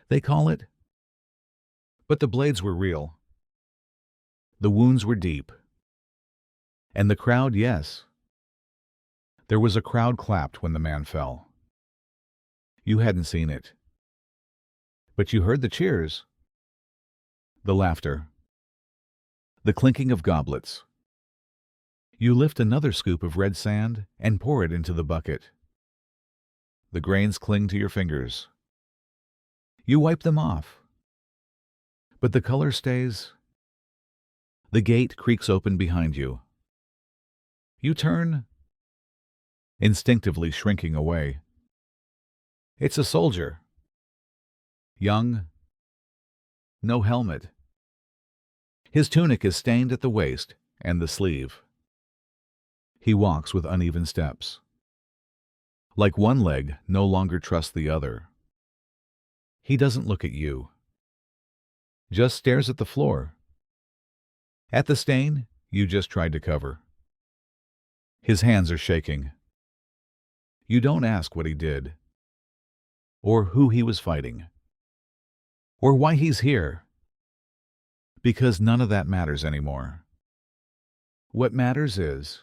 they call it. But the blades were real. The wounds were deep. And the crowd, yes. There was a crowd clapped when the man fell. You hadn't seen it. But you heard the cheers, the laughter, the clinking of goblets. You lift another scoop of red sand and pour it into the bucket. The grains cling to your fingers. You wipe them off. But the color stays. The gate creaks open behind you. You turn, instinctively shrinking away. It's a soldier. Young. No helmet. His tunic is stained at the waist and the sleeve. He walks with uneven steps. Like one leg no longer trusts the other. He doesn't look at you. Just stares at the floor. At the stain you just tried to cover. His hands are shaking. You don't ask what he did, or who he was fighting, or why he's here, because none of that matters anymore. What matters is,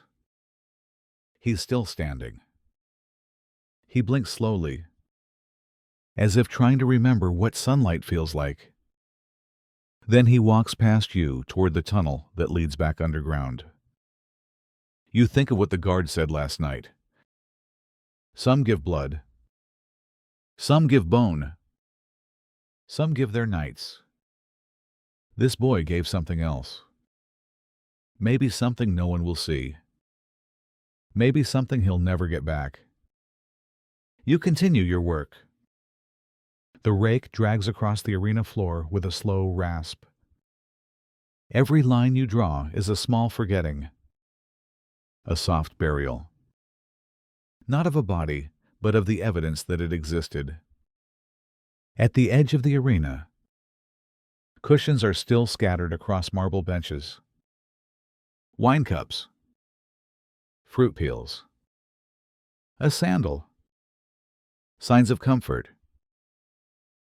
he's still standing. He blinks slowly, as if trying to remember what sunlight feels like. Then he walks past you toward the tunnel that leads back underground. You think of what the guard said last night. Some give blood. Some give bone. Some give their nights. This boy gave something else. Maybe something no one will see. Maybe something he'll never get back. You continue your work. The rake drags across the arena floor with a slow rasp. Every line you draw is a small forgetting. A soft burial. Not of a body, but of the evidence that it existed. At the edge of the arena, cushions are still scattered across marble benches. Wine cups. Fruit peels. A sandal. Signs of comfort.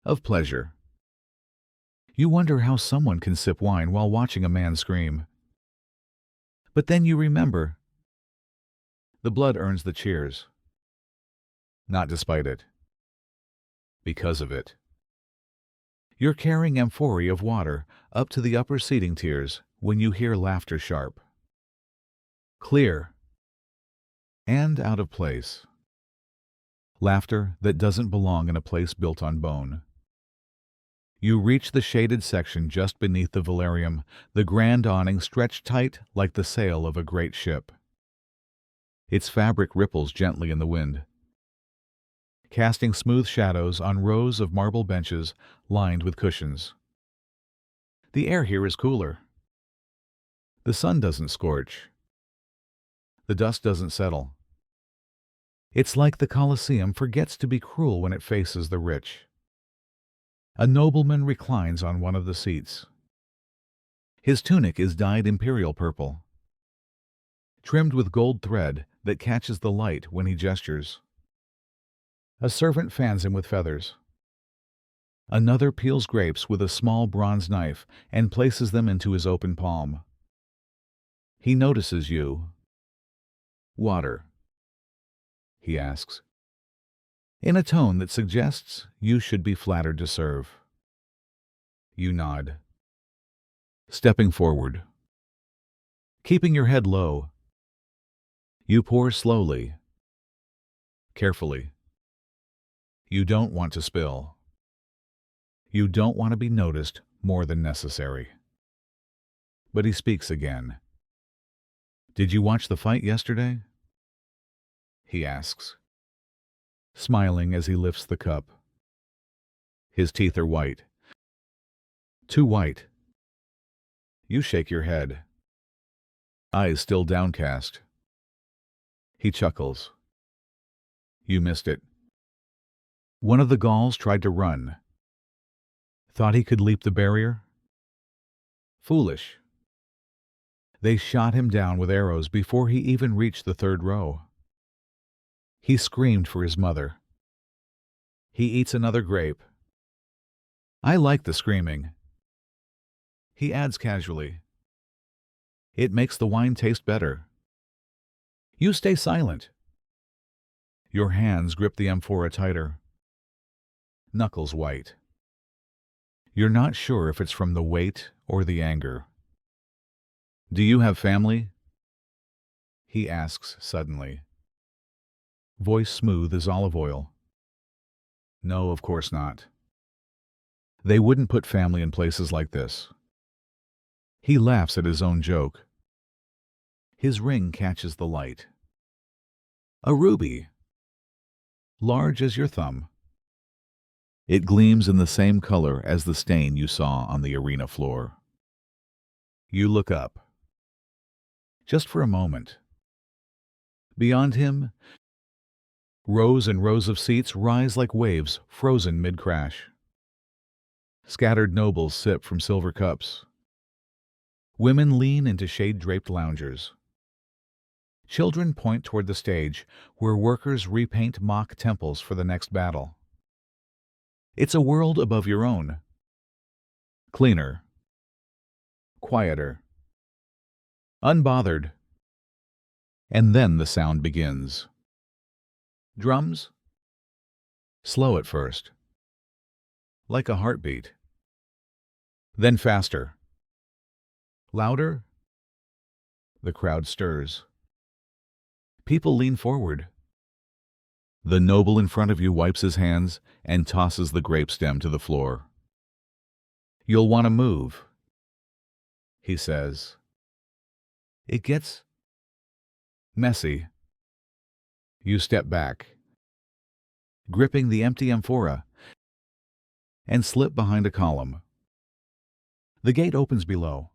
Of pleasure. You wonder how someone can sip wine while watching a man scream. But then you remember. The blood earns the cheers. Not despite it. Because of it. You're carrying amphorae of water up to the upper seating tiers when you hear laughter sharp. Clear. And out of place. Laughter that doesn't belong in a place built on bone. You reach the shaded section just beneath the velarium, the grand awning stretched tight like the sail of a great ship. Its fabric ripples gently in the wind, casting smooth shadows on rows of marble benches lined with cushions. The air here is cooler. The sun doesn't scorch. The dust doesn't settle. It's like the Colosseum forgets to be cruel when it faces the rich. A nobleman reclines on one of the seats. His tunic is dyed imperial purple, trimmed with gold thread that catches the light when he gestures. A servant fans him with feathers. Another peels grapes with a small bronze knife and places them into his open palm. He notices you. Water, he asks. in a tone that suggests you should be flattered to serve. You nod, stepping forward. Keeping your head low, you pour slowly, carefully. You don't want to spill. You don't want to be noticed more than necessary. But he speaks again. "Did you watch the fight yesterday?" he asks, smiling as he lifts the cup. His teeth are white. Too white. You shake your head, eyes still downcast. He chuckles. You missed it. One of the Gauls tried to run. Thought he could leap the barrier? Foolish. They shot him down with arrows before he even reached the third row. He screamed for his mother. He eats another grape. I like the screaming. He adds casually, "It makes the wine taste better." You stay silent. Your hands grip the amphora tighter. Knuckles white. You're not sure if it's from the weight or the anger. "Do you have family?" he asks suddenly. Voice smooth as olive oil. No, of course not. They wouldn't put family in places like this. He laughs at his own joke. His ring catches the light. A ruby, large as your thumb. It gleams in the same color as the stain you saw on the arena floor. You look up. Just for a moment. Beyond him, rows and rows of seats rise like waves frozen mid-crash. Scattered nobles sip from silver cups. Women lean into shade-draped loungers. Children point toward the stage, where workers repaint mock temples for the next battle. It's a world above your own. Cleaner. Quieter. Unbothered. And then the sound begins. Drums? Slow at first. Like a heartbeat. Then faster. Louder? The crowd stirs. People lean forward. The noble in front of you wipes his hands and tosses the grape stem to the floor. "You'll want to move," he says. It gets messy. You step back, gripping the empty amphora, and slip behind a column. The gate opens below.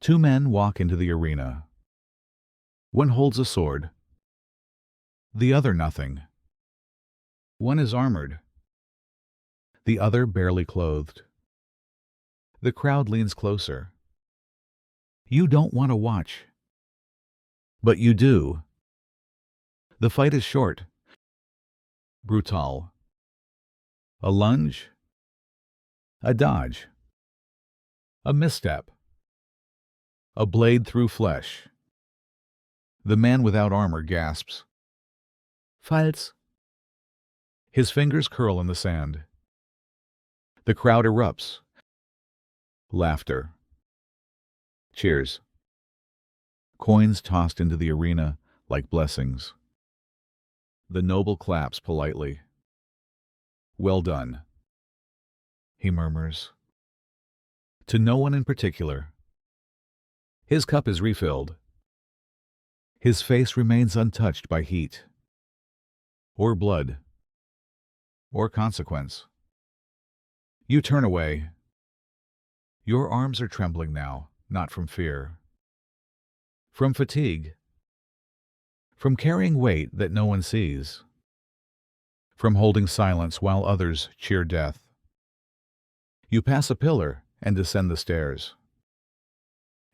Two men walk into the arena. One holds a sword. The other nothing. One is armored. The other barely clothed. The crowd leans closer. You don't want to watch. But you do. The fight is short. Brutal. A lunge. A dodge. A misstep. A blade through flesh. The man without armor gasps. Falls. His fingers curl in the sand. The crowd erupts. Laughter. Cheers. Coins tossed into the arena like blessings. The noble claps politely. Well done, he murmurs. To no one in particular. His cup is refilled. His face remains untouched by heat, or blood, or consequence. You turn away. Your arms are trembling now, not from fear. From fatigue. From carrying weight that no one sees. From holding silence while others cheer death. You pass a pillar and descend the stairs.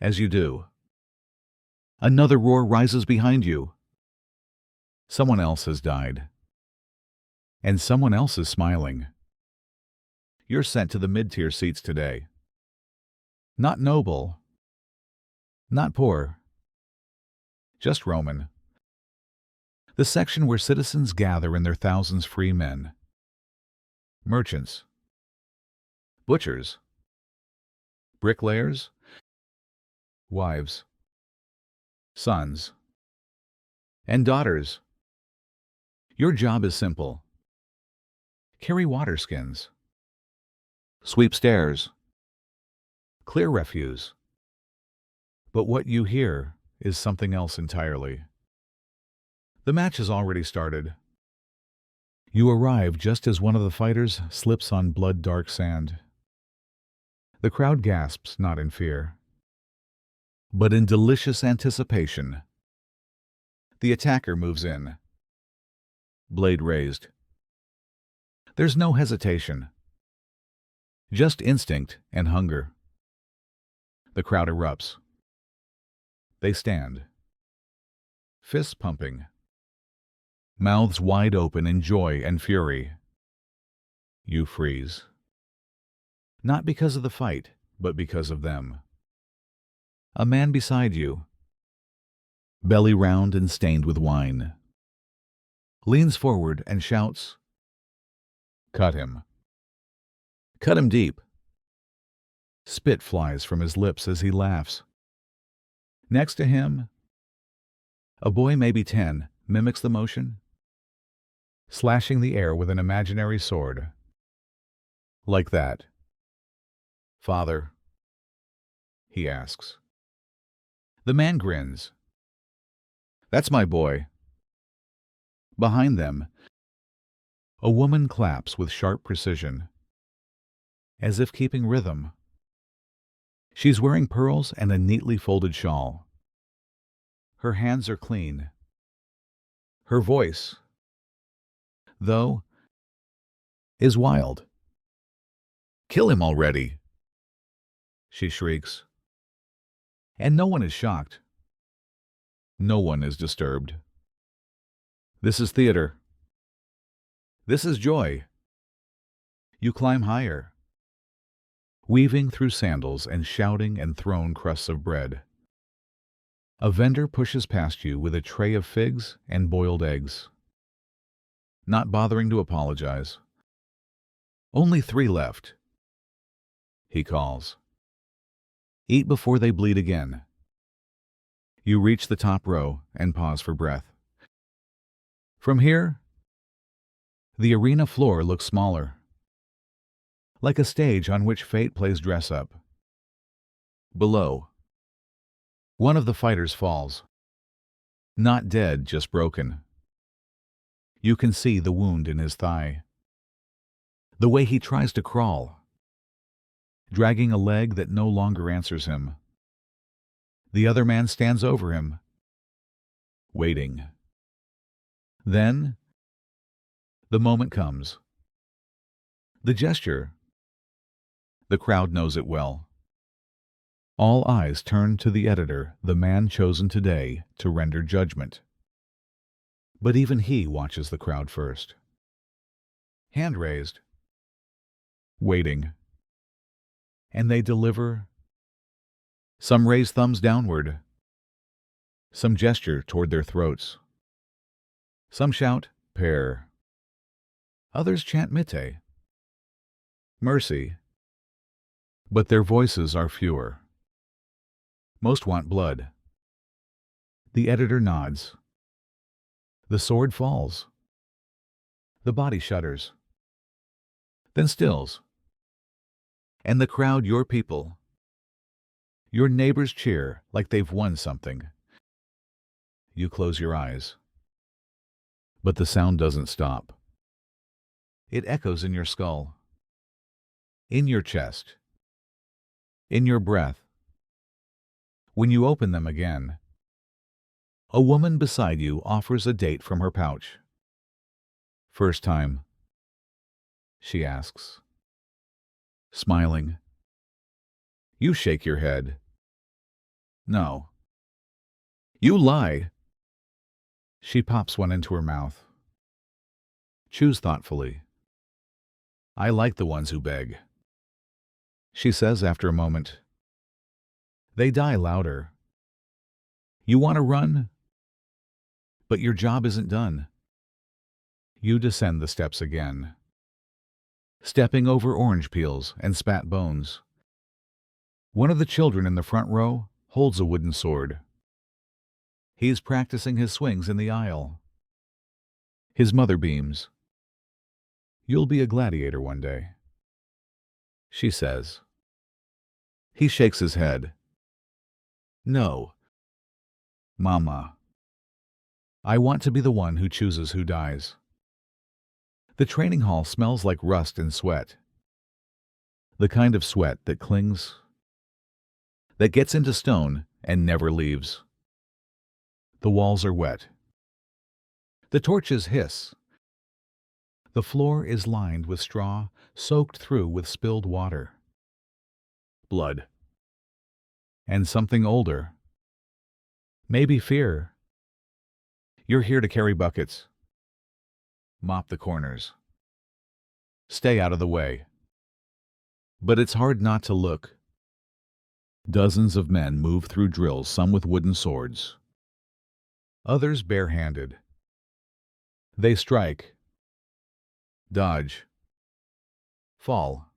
As you do, another roar rises behind you. Someone else has died. And someone else is smiling. You're sent to the mid-tier seats today. Not noble. Not poor. Just Roman. The section where citizens gather in their thousands, free men, merchants, butchers, bricklayers, wives, sons, and daughters. Your job is simple. Carry water skins, sweep stairs, clear refuse. But what you hear is something else entirely. The match has already started. You arrive just as one of the fighters slips on blood-dark sand. The crowd gasps, not in fear, but in delicious anticipation. The attacker moves in, blade raised. There's no hesitation, just instinct and hunger. The crowd erupts. They stand, fists pumping, mouths wide open in joy and fury. You freeze. Not because of the fight, but because of them. A man beside you, belly round and stained with wine, leans forward and shouts, "Cut him. Cut him deep." Spit flies from his lips as he laughs. Next to him, a boy maybe 10 mimics the motion, slashing the air with an imaginary sword. Like that. "Father?" he asks. The man grins. "That's my boy." Behind them, a woman claps with sharp precision, as if keeping rhythm. She's wearing pearls and a neatly folded shawl. Her hands are clean. Her voice, though, is wild. "Kill him already!" she shrieks. And no one is shocked. No one is disturbed. This is theater. This is joy. You climb higher, weaving through sandals and shouting and thrown crusts of bread. A vendor pushes past you with a tray of figs and boiled eggs, not bothering to apologize. "Only 3 left," he calls. "Eat before they bleed again." You reach the top row and pause for breath. From here, the arena floor looks smaller, like a stage on which fate plays dress-up. Below, one of the fighters falls. Not dead, just broken. You can see the wound in his thigh, the way he tries to crawl, dragging a leg that no longer answers him. The other man stands over him, waiting. Then, the moment comes. The gesture. The crowd knows it well. All eyes turn to the editor, the man chosen today to render judgment. But even he watches the crowd first. Hand raised. Waiting. And they deliver. Some raise thumbs downward. Some gesture toward their throats. Some shout, "Pair." Others chant Mitte, mercy. But their voices are fewer. Most want blood. The editor nods. The sword falls. The body shudders. Then stills. And the crowd, your people, your neighbors cheer like they've won something. You close your eyes. But the sound doesn't stop. It echoes in your skull, in your chest, in your breath. When you open them again, a woman beside you offers a date from her pouch. "First time?" she asks, smiling. You shake your head. "No." "You lie." She pops one into her mouth. Choose thoughtfully. "I like the ones who beg," she says after a moment. They die louder. "You want to run?" But your job isn't done. You descend the steps again, stepping over orange peels and spat bones. One of the children in the front row holds a wooden sword. He's practicing his swings in the aisle. His mother beams. "You'll be a gladiator one day," she says. He shakes his head. "No, Mama. I want to be the one who chooses who dies." The training hall smells like rust and sweat. The kind of sweat that clings, that gets into stone and never leaves. The walls are wet. The torches hiss. The floor is lined with straw, soaked through with spilled water. Blood. And something older. Maybe fear. You're here to carry buckets. Mop the corners. Stay out of the way. But it's hard not to look. Dozens of men move through drills, some with wooden swords, others barehanded. They strike, dodge, fall,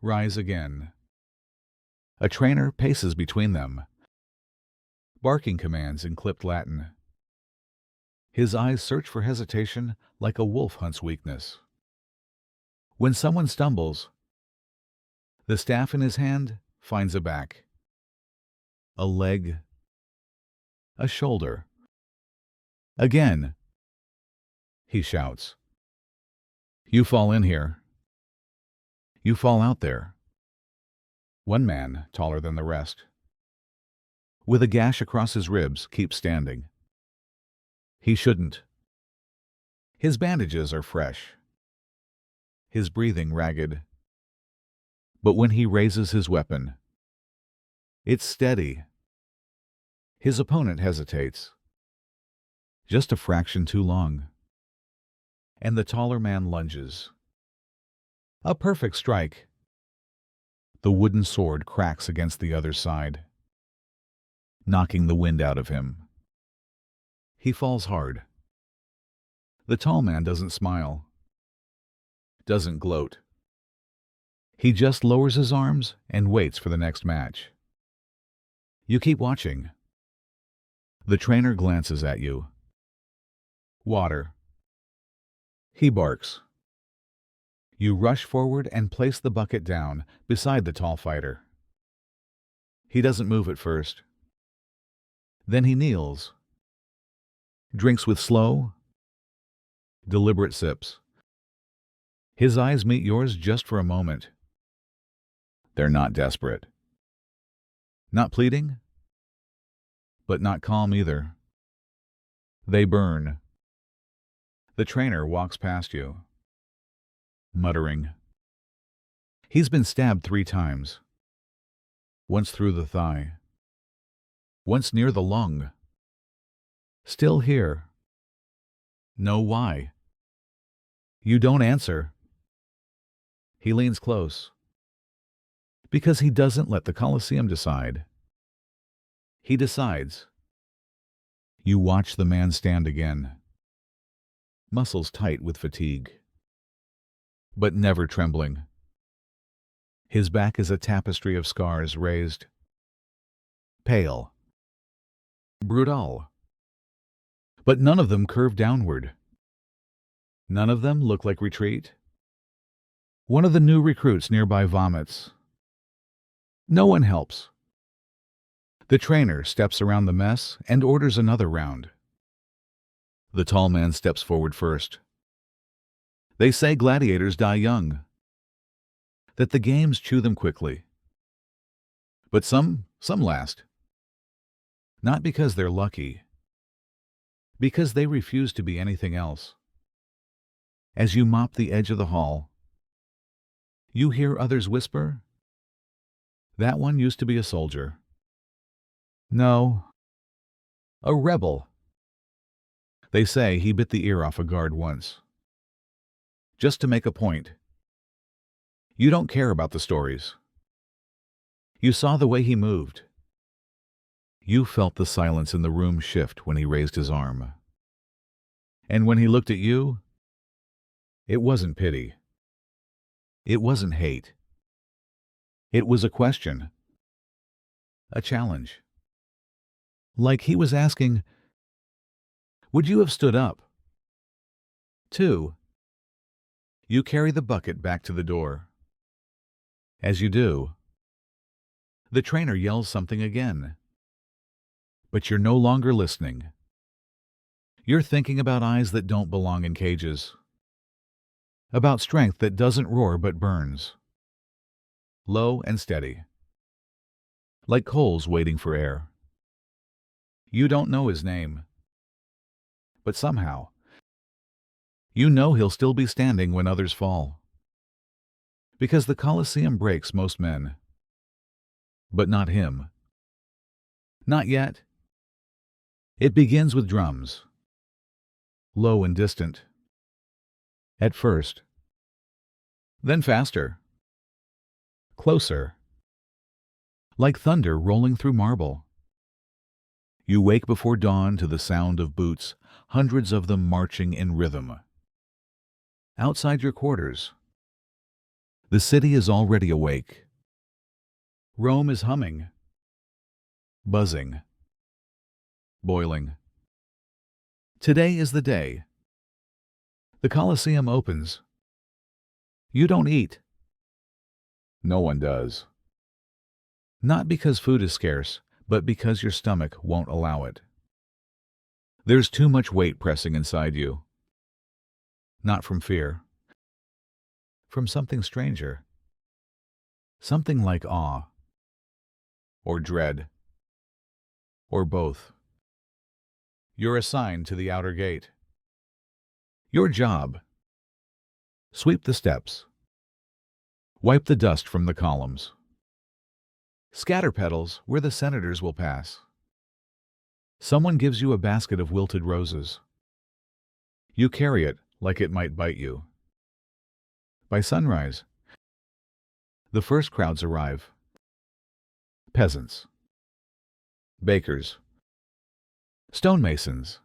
rise again. A trainer paces between them, barking commands in clipped Latin. His eyes search for hesitation like a wolf hunts weakness. When someone stumbles, the staff in his hand finds a back, a leg, a shoulder. Again, he shouts. You fall in here. You fall out there. One man, taller than the rest, with a gash across his ribs, keeps standing. He shouldn't. His bandages are fresh, his breathing ragged. But when he raises his weapon, it's steady. His opponent hesitates, just a fraction too long, and the taller man lunges. A perfect strike. The wooden sword cracks against the other side, knocking the wind out of him. He falls hard. The tall man doesn't smile, doesn't gloat. He just lowers his arms and waits for the next match. You keep watching. The trainer glances at you. Water. He barks. You rush forward and place the bucket down beside the tall fighter. He doesn't move at first. Then he kneels, drinks with slow, deliberate sips. His eyes meet yours just for a moment. They're not desperate. Not pleading, but not calm either. They burn. The trainer walks past you, muttering. He's been stabbed 3 times. Once through the thigh. Once near the lung. Still here. Know why? You don't answer. He leans close. Because he doesn't let the Colosseum decide. He decides. You watch the man stand again. Muscles tight with fatigue, but never trembling. His back is a tapestry of scars raised. Pale. Brutal. But none of them curve downward. None of them look like retreat. One of the new recruits nearby vomits. No one helps. The trainer steps around the mess and orders another round. The tall man steps forward first. They say gladiators die young, that the games chew them quickly. But some last. Not because they're lucky, because they refuse to be anything else. As you mop the edge of the hall, you hear others whisper, "That one used to be a soldier." No, a rebel. They say he bit the ear off a guard once. Just to make a point. You don't care about the stories. You saw the way he moved. You felt the silence in the room shift when he raised his arm. And when he looked at you, it wasn't pity. It wasn't hate. It was a question, a challenge. Like he was asking, would you have stood up? 2. You carry the bucket back to the door. As you do, the trainer yells something again. But you're no longer listening. You're thinking about eyes that don't belong in cages. About strength that doesn't roar but burns. Low and steady. Like coals waiting for air. You don't know his name. But somehow, you know he'll still be standing when others fall. Because the Colosseum breaks most men. But not him. Not yet. It begins with drums. Low and distant. At first. Then faster. Closer. Like thunder rolling through marble. You wake before dawn to the sound of boots, hundreds of them marching in rhythm. Outside your quarters, the city is already awake. Rome is humming, buzzing, boiling. Today is the day. The Colosseum opens. You don't eat. No one does. Not because food is scarce, but because your stomach won't allow it. There's too much weight pressing inside you. Not from fear. From something stranger. Something like awe. Or dread. Or both. You're assigned to the outer gate. Your job. Sweep the steps. Wipe the dust from the columns. Scatter petals where the senators will pass. Someone gives you a basket of wilted roses. You carry it like it might bite you. By sunrise, the first crowds arrive. Peasants. Bakers. Stonemasons.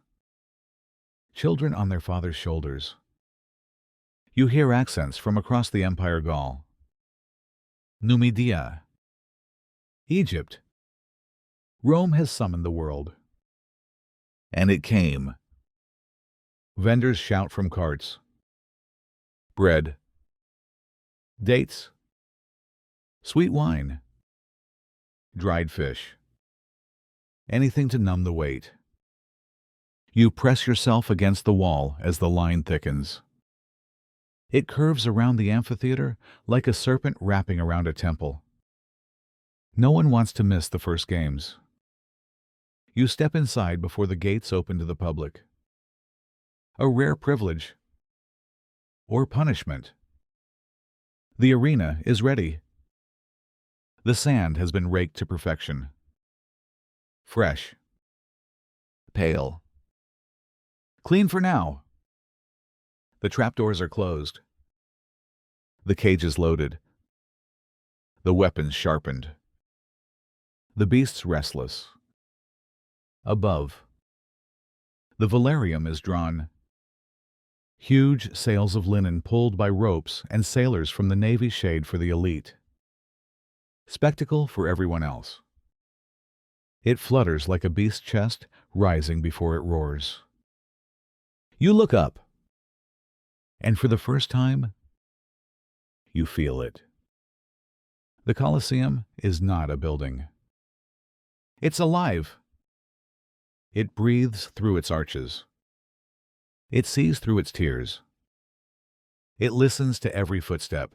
Children on their father's shoulders. You hear accents from across the Empire Gaul. Numidia. Egypt. Rome has summoned the world. And it came. Vendors shout from carts. Bread. Dates. Sweet wine. Dried fish. Anything to numb the weight. You press yourself against the wall as the line thickens. It curves around the amphitheater like a serpent wrapping around a temple. No one wants to miss the first games. You step inside before the gates open to the public. A rare privilege. Or punishment. The arena is ready. The sand has been raked to perfection. Fresh. Pale. Clean for now. The trapdoors are closed. The cages loaded. The weapons sharpened. The beasts restless. Above, the velarium is drawn. Huge sails of linen pulled by ropes and sailors from the navy shade for the elite. Spectacle for everyone else. It flutters like a beast's chest rising before it roars. You look up, and for the first time, you feel it. The Colosseum is not a building. It's alive. It breathes through its arches. It sees through its tears. It listens to every footstep,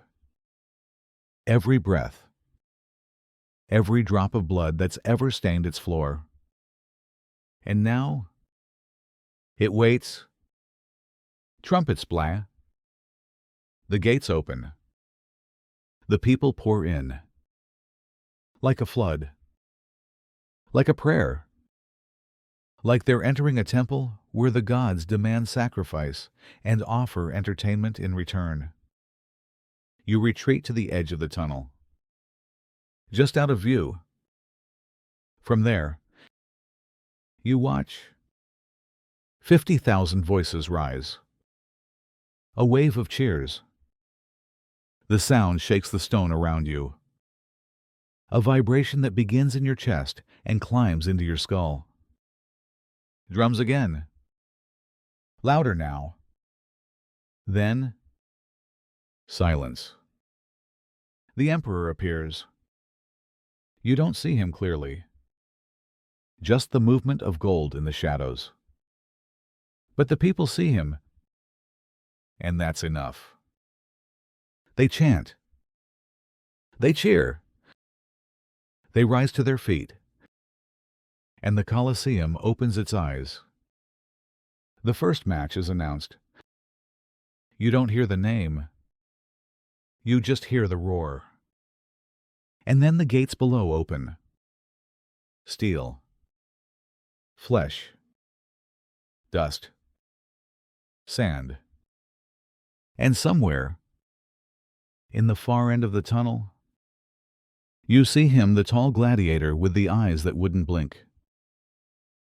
every breath, every drop of blood that's ever stained its floor. And now, it waits. Trumpets blare. The gates open. The people pour in. Like a flood. Like a prayer. Like they're entering a temple where the gods demand sacrifice and offer entertainment in return. You retreat to the edge of the tunnel. Just out of view. From there, You watch. 50,000 voices rise. A wave of cheers. The sound shakes the stone around you. A vibration that begins in your chest and climbs into your skull. Drums again. Louder now. Then, silence. The Emperor appears. You don't see him clearly. Just the movement of gold in the shadows. But the people see him, and that's enough. They chant. They cheer. They rise to their feet, and the Colosseum opens its eyes. The first match is announced. You don't hear the name. You just hear the roar. And then the gates below open. Steel. Flesh. Dust. Sand. And somewhere, in the far end of the tunnel, you see him, the tall gladiator with the eyes that wouldn't blink.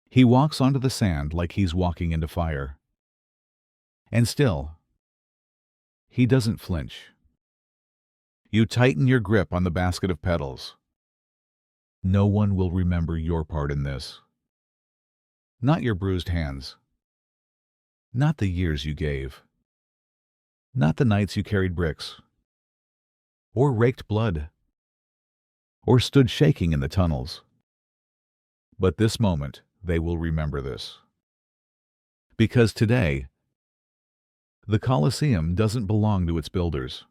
He walks onto the sand like he's walking into fire. And still, he doesn't flinch. You tighten your grip on the basket of petals. No one will remember your part in this. Not your bruised hands. Not the years you gave. Not the nights you carried bricks. Or raked blood. Or stood shaking in the tunnels. But this moment, they will remember this. Because today, the Colosseum doesn't belong to its builders.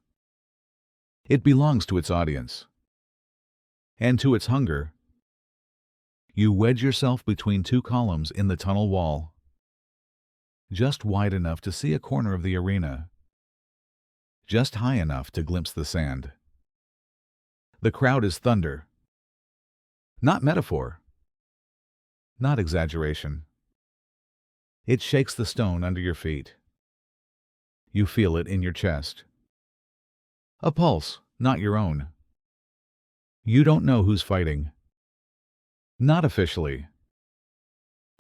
It belongs to its audience. And to its hunger. You wedge yourself between two columns in the tunnel wall. Just wide enough to see a corner of the arena. Just high enough to glimpse the sand. The crowd is thunder. Not metaphor. Not exaggeration. It shakes the stone under your feet. You feel it in your chest. A pulse, not your own. You don't know who's fighting. Not officially.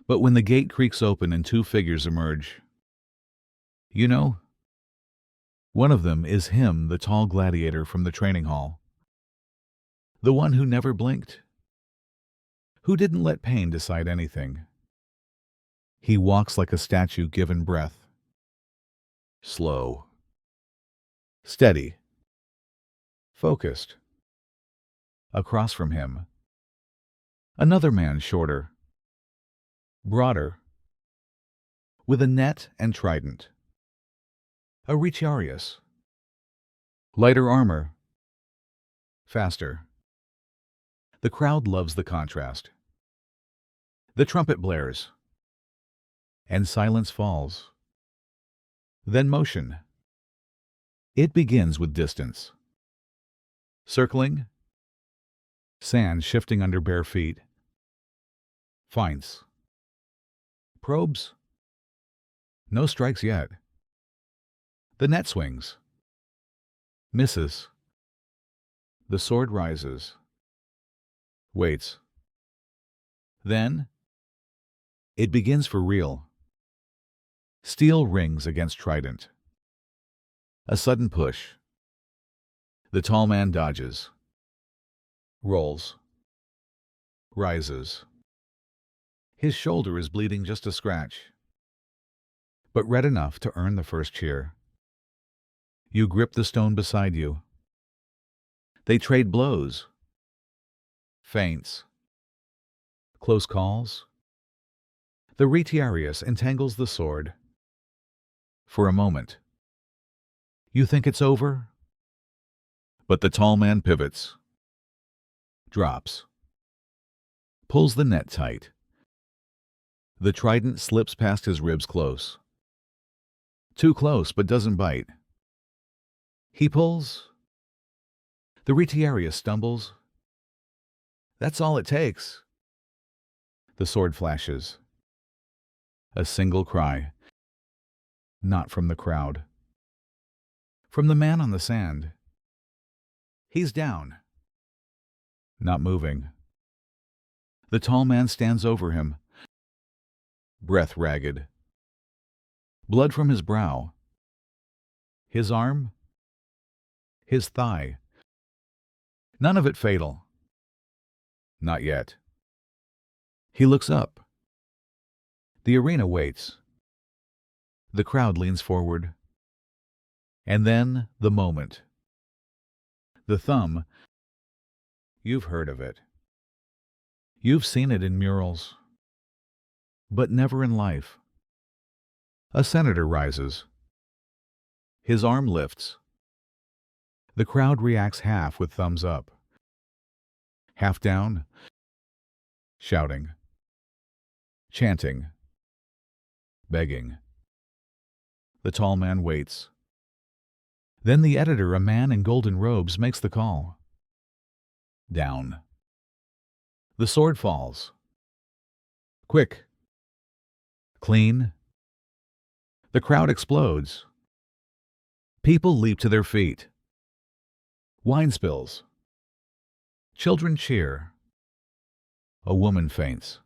But when the gate creaks open and two figures emerge, you know, one of them is him, the tall gladiator from the training hall. The one who never blinked. Who didn't let pain decide anything. He walks like a statue given breath. Slow. Steady. Focused. Across from him, another man shorter, broader, with a net and trident. A Retiarius. Lighter armor. Faster. The crowd loves the contrast. The trumpet blares. And silence falls. Then motion. It begins with distance. Circling. Sand shifting under bare feet. Feints. Probes. No strikes yet. The net swings. Misses. The sword rises. Waits. Then, it begins for real. Steel rings against trident. A sudden push. The tall man dodges. Rolls. Rises. His shoulder is bleeding just a scratch, but red enough to earn the first cheer. You grip the stone beside you. They trade blows. Feints. Close calls. The Retiarius entangles the sword. For a moment, you think it's over, but the tall man pivots. Drops. Pulls the net tight. The trident slips past his ribs close. Too close, but doesn't bite. He pulls. The Retiarius stumbles. That's all it takes. The sword flashes. A single cry. Not from the crowd. From the man on the sand. He's down. Not moving. The tall man stands over him, breath ragged, blood from his brow, his arm, his thigh. None of it fatal. Not yet. He looks up. The arena waits. The crowd leans forward. And then the moment. The thumb. You've heard of it. You've seen it in murals. But never in life. A senator rises. His arm lifts. The crowd reacts half with thumbs up, half down, shouting, chanting, begging. The tall man waits. Then the editor, a man in golden robes, makes the call. Down. The sword falls. Quick. Clean. The crowd explodes. People leap to their feet. Wine spills. Children cheer. A woman faints.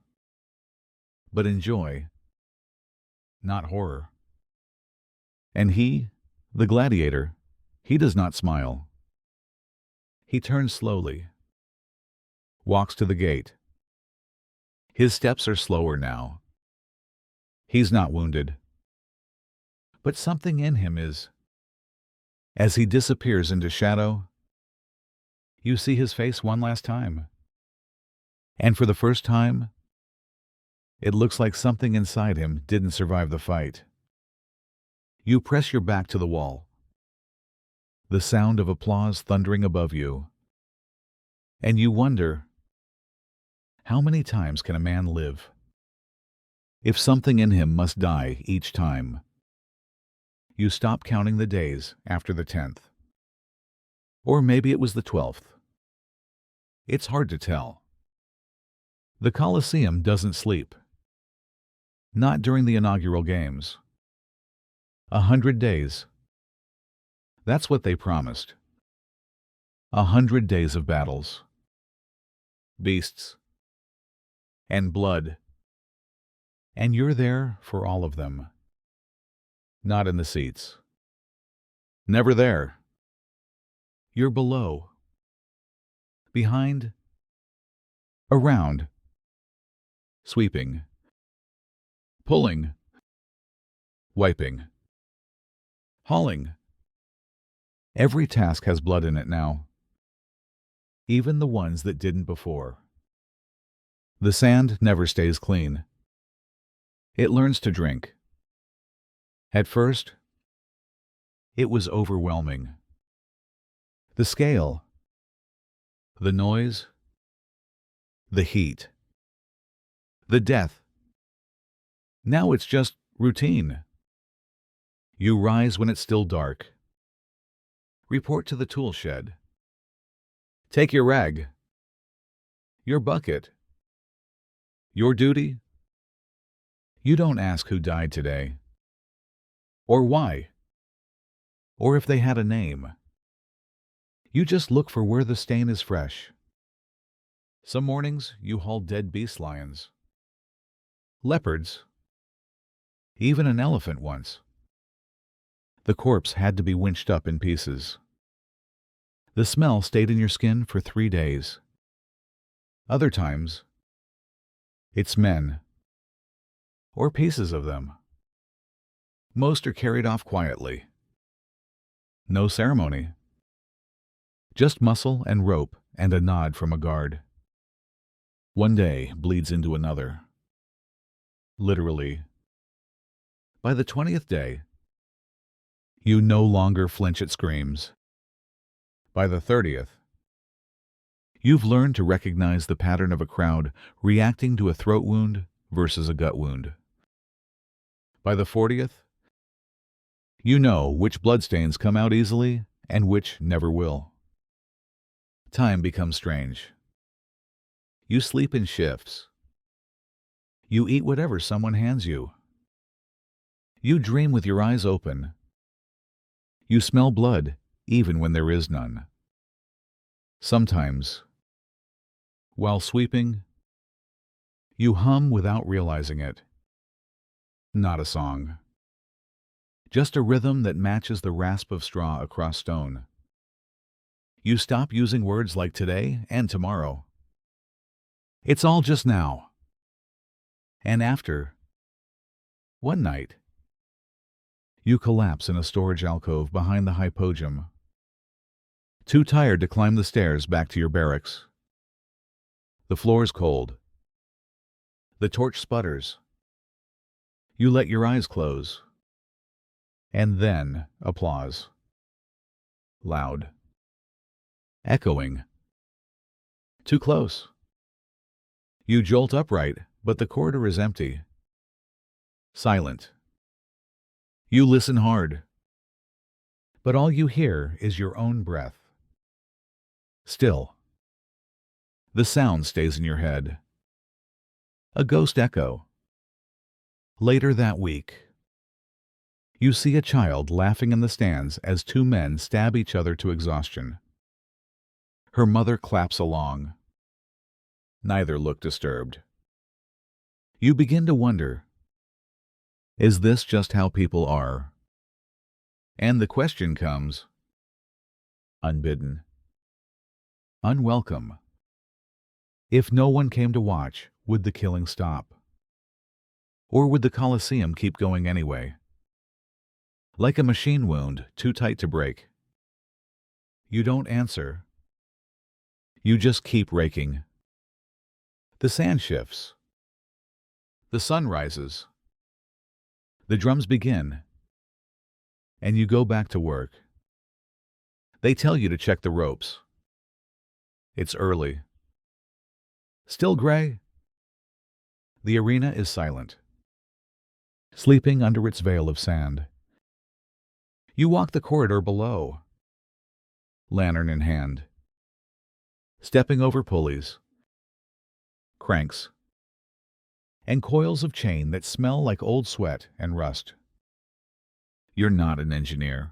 But in joy, not horror. And he, the gladiator, he does not smile. He turns slowly, walks to the gate. His steps are slower now. He's not wounded. But something in him is. As he disappears into shadow, you see his face one last time. And for the first time, it looks like something inside him didn't survive the fight. You press your back to the wall. The sound of applause thundering above you. And you wonder, how many times can a man live? If something in him must die each time. You stop counting the days after the 10th. Or maybe it was the 12th. It's hard to tell. The Colosseum doesn't sleep. Not during the inaugural games. 100 days. That's what they promised. 100 days of battles. Beasts. And blood. And you're there for all of them. Not in the seats. Never there. You're below. Behind. Around. Sweeping. Pulling. Wiping. Hauling. Every task has blood in it now. Even the ones that didn't before. The sand never stays clean. It learns to drink. At first, it was overwhelming. The scale, the noise, the heat, the death. Now it's just routine. You rise when it's still dark. Report to the tool shed. Take your rag, your bucket, your duty. You don't ask who died today, or why, or if they had a name. You just look for where the stain is fresh. Some mornings you haul dead beast lions, leopards, even an elephant once. The corpse had to be winched up in pieces. The smell stayed in your skin for 3 days. Other times, it's men, or pieces of them. Most are carried off quietly. No ceremony. Just muscle and rope and a nod from a guard. One day bleeds into another. Literally. By the 20th day, you no longer flinch at screams. By the 30th, you've learned to recognize the pattern of a crowd reacting to a throat wound versus a gut wound. By the 40th, you know which bloodstains come out easily and which never will. Time becomes strange. You sleep in shifts. You eat whatever someone hands you. You dream with your eyes open. You smell blood even when there is none. Sometimes, while sweeping, you hum without realizing it. Not a song. Just a rhythm that matches the rasp of straw across stone. You stop using words like today and tomorrow. It's all just now. And after, one night, you collapse in a storage alcove behind the hypogym, too tired to climb the stairs back to your barracks. The floor's cold. The torch sputters. You let your eyes close. And then applause. Loud. Echoing. Too close. You jolt upright, but the corridor is empty. Silent. You listen hard. But all you hear is your own breath. Still. The sound stays in your head. A ghost echo. Later that week, you see a child laughing in the stands as two men stab each other to exhaustion. Her mother claps along. Neither look disturbed. You begin to wonder, is this just how people are? And the question comes, unbidden, unwelcome. If no one came to watch, would the killing stop? Or would the Colosseum keep going anyway? Like a machine wound, too tight to break. You don't answer. You just keep raking. The sand shifts. The sun rises. The drums begin. And you go back to work. They tell you to check the ropes. It's early. Still gray. The arena is silent, sleeping under its veil of sand. You walk the corridor below, lantern in hand, stepping over pulleys, cranks, and coils of chain that smell like old sweat and rust. You're not an engineer,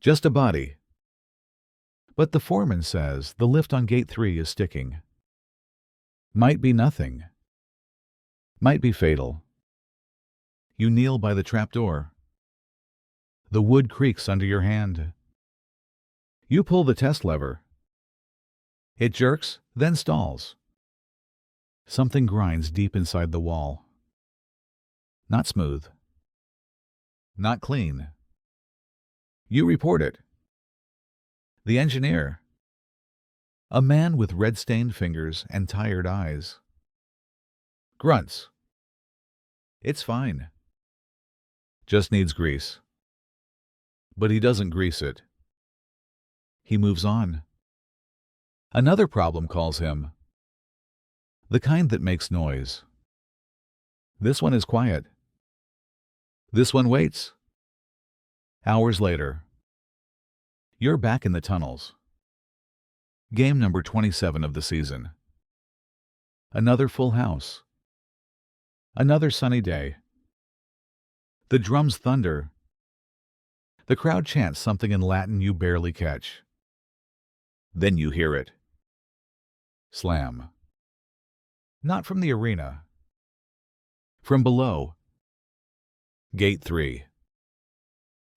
just a body. But the foreman says the lift on gate 3 is sticking. Might be nothing. Might be fatal. You kneel by the trapdoor. The wood creaks under your hand. You pull the test lever. It jerks, then stalls. Something grinds deep inside the wall. Not smooth. Not clean. You report it. The engineer. A man with red-stained fingers and tired eyes. Grunts. It's fine. Just needs grease. But he doesn't grease it. He moves on. Another problem calls him. The kind that makes noise. This one is quiet. This one waits. Hours later, you're back in the tunnels. Game number 27 of the season. Another full house. Another sunny day. The drums thunder. The crowd chants something in Latin you barely catch. Then you hear it. Slam. Not from the arena. From below. Gate 3.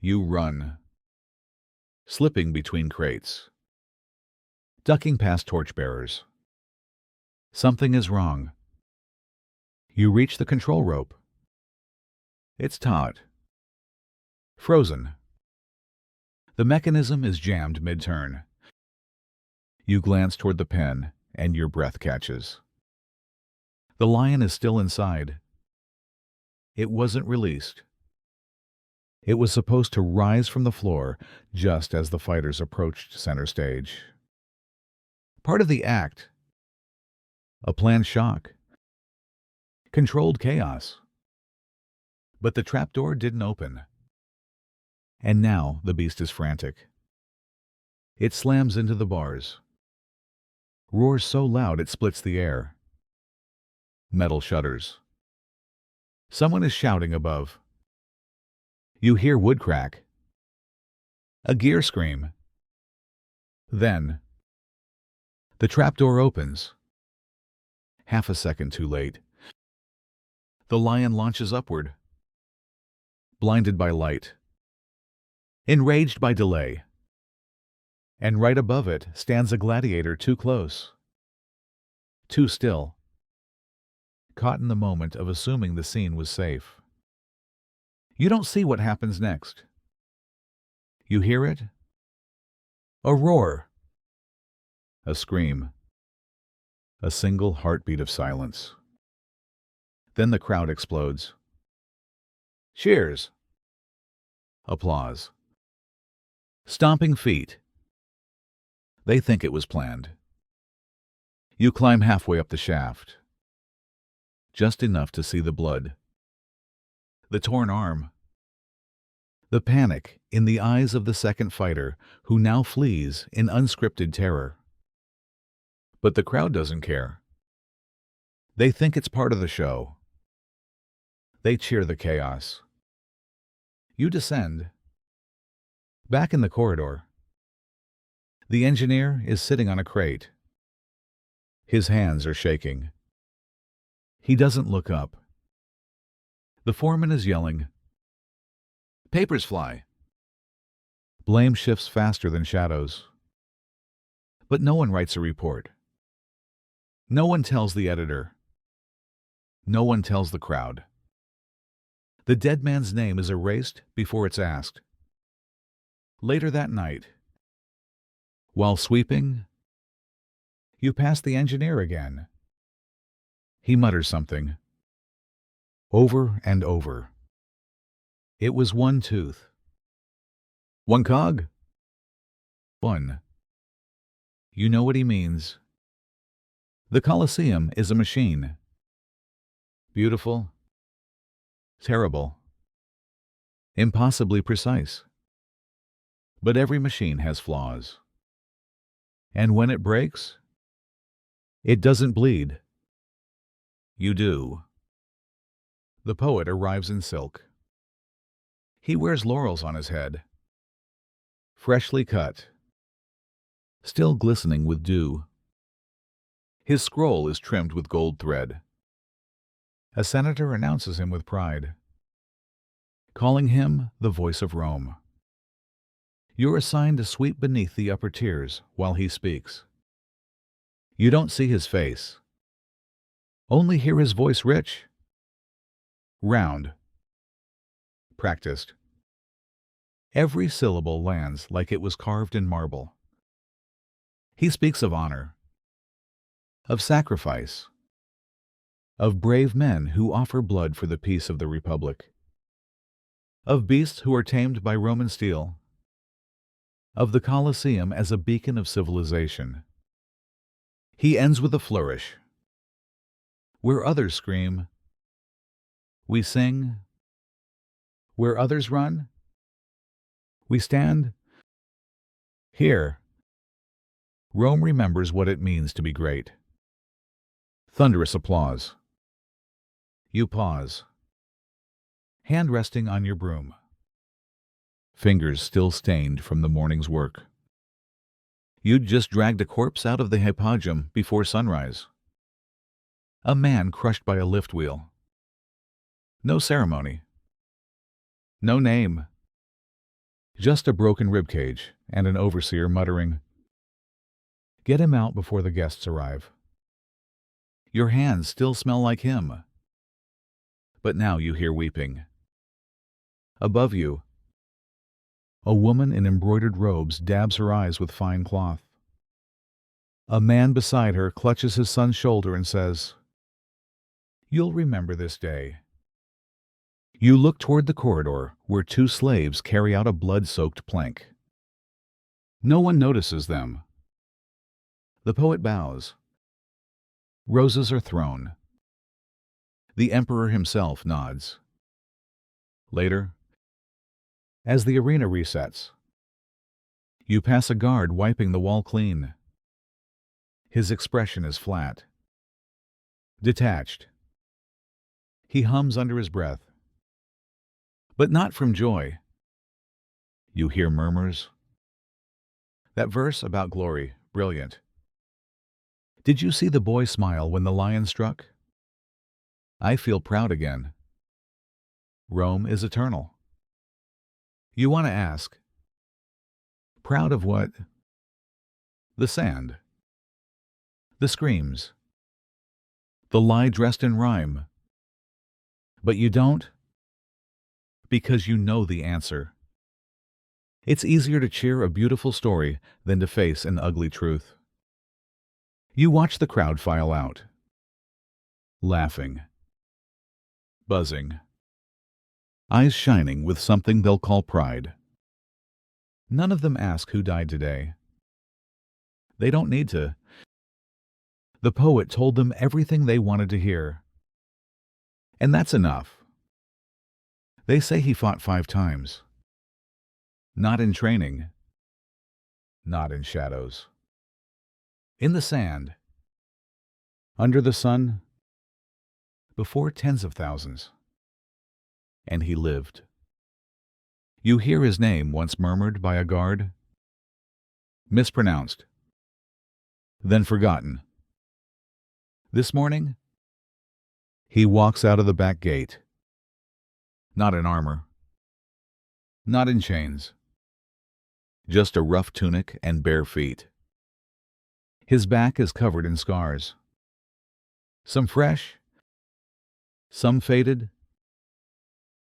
You run. Slipping between crates. Ducking past torchbearers. Something is wrong. You reach the control rope. It's taut. Frozen. The mechanism is jammed mid-turn. You glance toward the pen, and your breath catches. The lion is still inside. It wasn't released. It was supposed to rise from the floor just as the fighters approached center stage. Part of the act. A planned shock. Controlled chaos. But the trapdoor didn't open. And now the beast is frantic. It slams into the bars. Roars so loud it splits the air. Metal shudders. Someone is shouting above. You hear wood crack. A gear scream. Then, the trapdoor opens. Half a second too late. The lion launches upward, blinded by light, enraged by delay, and right above it stands a gladiator too close, too still, caught in the moment of assuming the scene was safe. You don't see what happens next. You hear it? A roar, a scream, a single heartbeat of silence. Then the crowd explodes. Cheers. Applause. Stomping feet. They think it was planned. You climb halfway up the shaft, just enough to see the blood, the torn arm, the panic in the eyes of the second fighter who now flees in unscripted terror. But the crowd doesn't care. They think it's part of the show. They cheer the chaos. You descend. Back in the corridor, the engineer is sitting on a crate. His hands are shaking. He doesn't look up. The foreman is yelling, "Papers fly!" Blame shifts faster than shadows. But no one writes a report. No one tells the editor. No one tells the crowd. The dead man's name is erased before it's asked. Later that night, while sweeping, you pass the engineer again. He mutters something, over and over. It was one tooth. One cog? One. You know what he means. The Colosseum is a machine. Beautiful, terrible, impossibly precise. But every machine has flaws. And when it breaks, it doesn't bleed. You do. The poet arrives in silk. He wears laurels on his head, freshly cut, still glistening with dew. His scroll is trimmed with gold thread. A senator announces him with pride, calling him the voice of Rome. You're assigned to sweep beneath the upper tiers while he speaks. You don't see his face, only hear his voice rich, round, practiced. Every syllable lands like it was carved in marble. He speaks of honor, of sacrifice, of brave men who offer blood for the peace of the Republic, of beasts who are tamed by Roman steel, of the Colosseum as a beacon of civilization. He ends with a flourish. Where others scream, we sing. Where others run, we stand. Here, Rome remembers what it means to be great. Thunderous applause. You pause, hand resting on your broom, fingers still stained from the morning's work. You'd just dragged a corpse out of the hypogum before sunrise. A man crushed by a lift wheel. No ceremony. No name. Just a broken ribcage and an overseer muttering, "Get him out before the guests arrive." Your hands still smell like him. But now you hear weeping. Above you, a woman in embroidered robes dabs her eyes with fine cloth. A man beside her clutches his son's shoulder and says, "You'll remember this day." You look toward the corridor where two slaves carry out a blood-soaked plank. No one notices them. The poet bows. Roses are thrown. The emperor himself nods. Later, as the arena resets, you pass a guard wiping the wall clean. His expression is flat, detached. He hums under his breath, but not from joy. You hear murmurs. That verse about glory, brilliant. Did you see the boy smile when the lion struck? I feel proud again. Rome is eternal. You want to ask, proud of what? The sand. The screams. The lie dressed in rhyme. But you don't? Because you know the answer. It's easier to cheer a beautiful story than to face an ugly truth. You watch the crowd file out. Laughing. Buzzing. Eyes shining with something they'll call pride. None of them ask who died today. They don't need to. The poet told them everything they wanted to hear. And that's enough. They say he fought 5 times. Not in training. Not in shadows. In the sand. Under the sun. Before tens of thousands. And he lived. You hear his name once murmured by a guard. Mispronounced. Then forgotten. This morning, he walks out of the back gate. Not in armor. Not in chains. Just a rough tunic and bare feet. His back is covered in scars. Some fresh, some faded.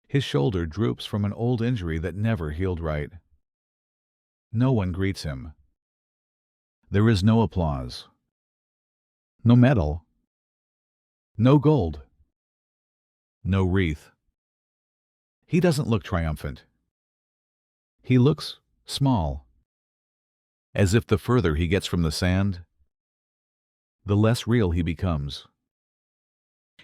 His shoulder droops from an old injury that never healed right. No one greets him. There is no applause. No medal. No gold. No wreath. He doesn't look triumphant. He looks small, as if the further he gets from the sand, the less real he becomes.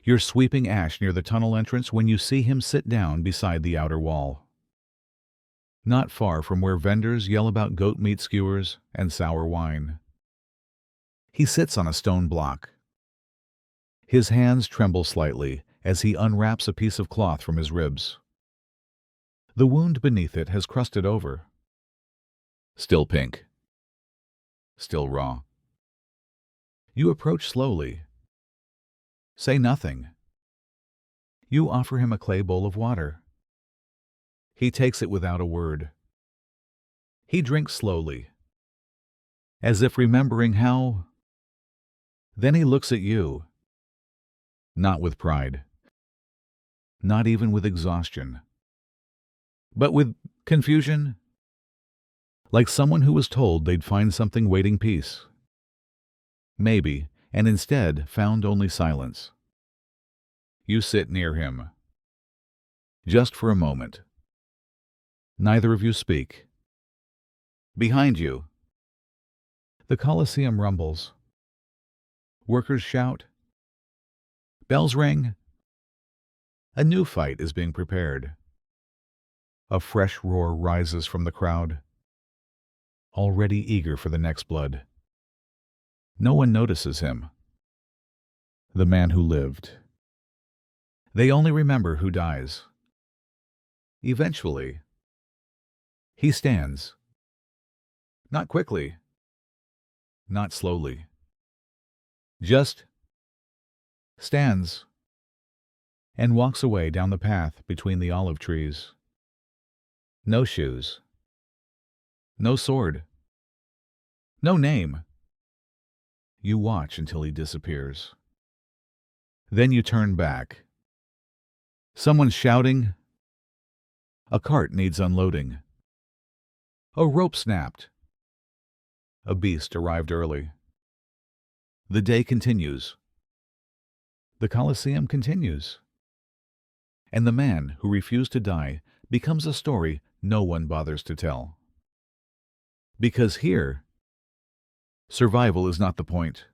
You're sweeping ash near the tunnel entrance when you see him sit down beside the outer wall. Not far from where vendors yell about goat meat skewers and sour wine. He sits on a stone block. His hands tremble slightly as he unwraps a piece of cloth from his ribs. The wound beneath it has crusted over. Still pink. Still raw. You approach slowly. Say nothing. You offer him a clay bowl of water. He takes it without a word. He drinks slowly, as if remembering how. Then he looks at you. Not with pride. Not even with exhaustion. But with confusion. Like someone who was told they'd find something waiting peace. Maybe, and instead found only silence. You sit near him. Just for a moment. Neither of you speak. Behind you, the Colosseum rumbles. Workers shout. Bells ring. A new fight is being prepared. A fresh roar rises from the crowd, already eager for the next blood. No one notices him. The man who lived. They only remember who dies. Eventually, he stands. Not quickly. Not slowly. Just stands and walks away down the path between the olive trees. No shoes. No sword. No name. You watch until he disappears. Then you turn back. Someone's shouting. A cart needs unloading. A rope snapped. A beast arrived early. The day continues. The Colosseum continues. And the man who refused to die becomes a story no one bothers to tell. Because here, survival is not the point.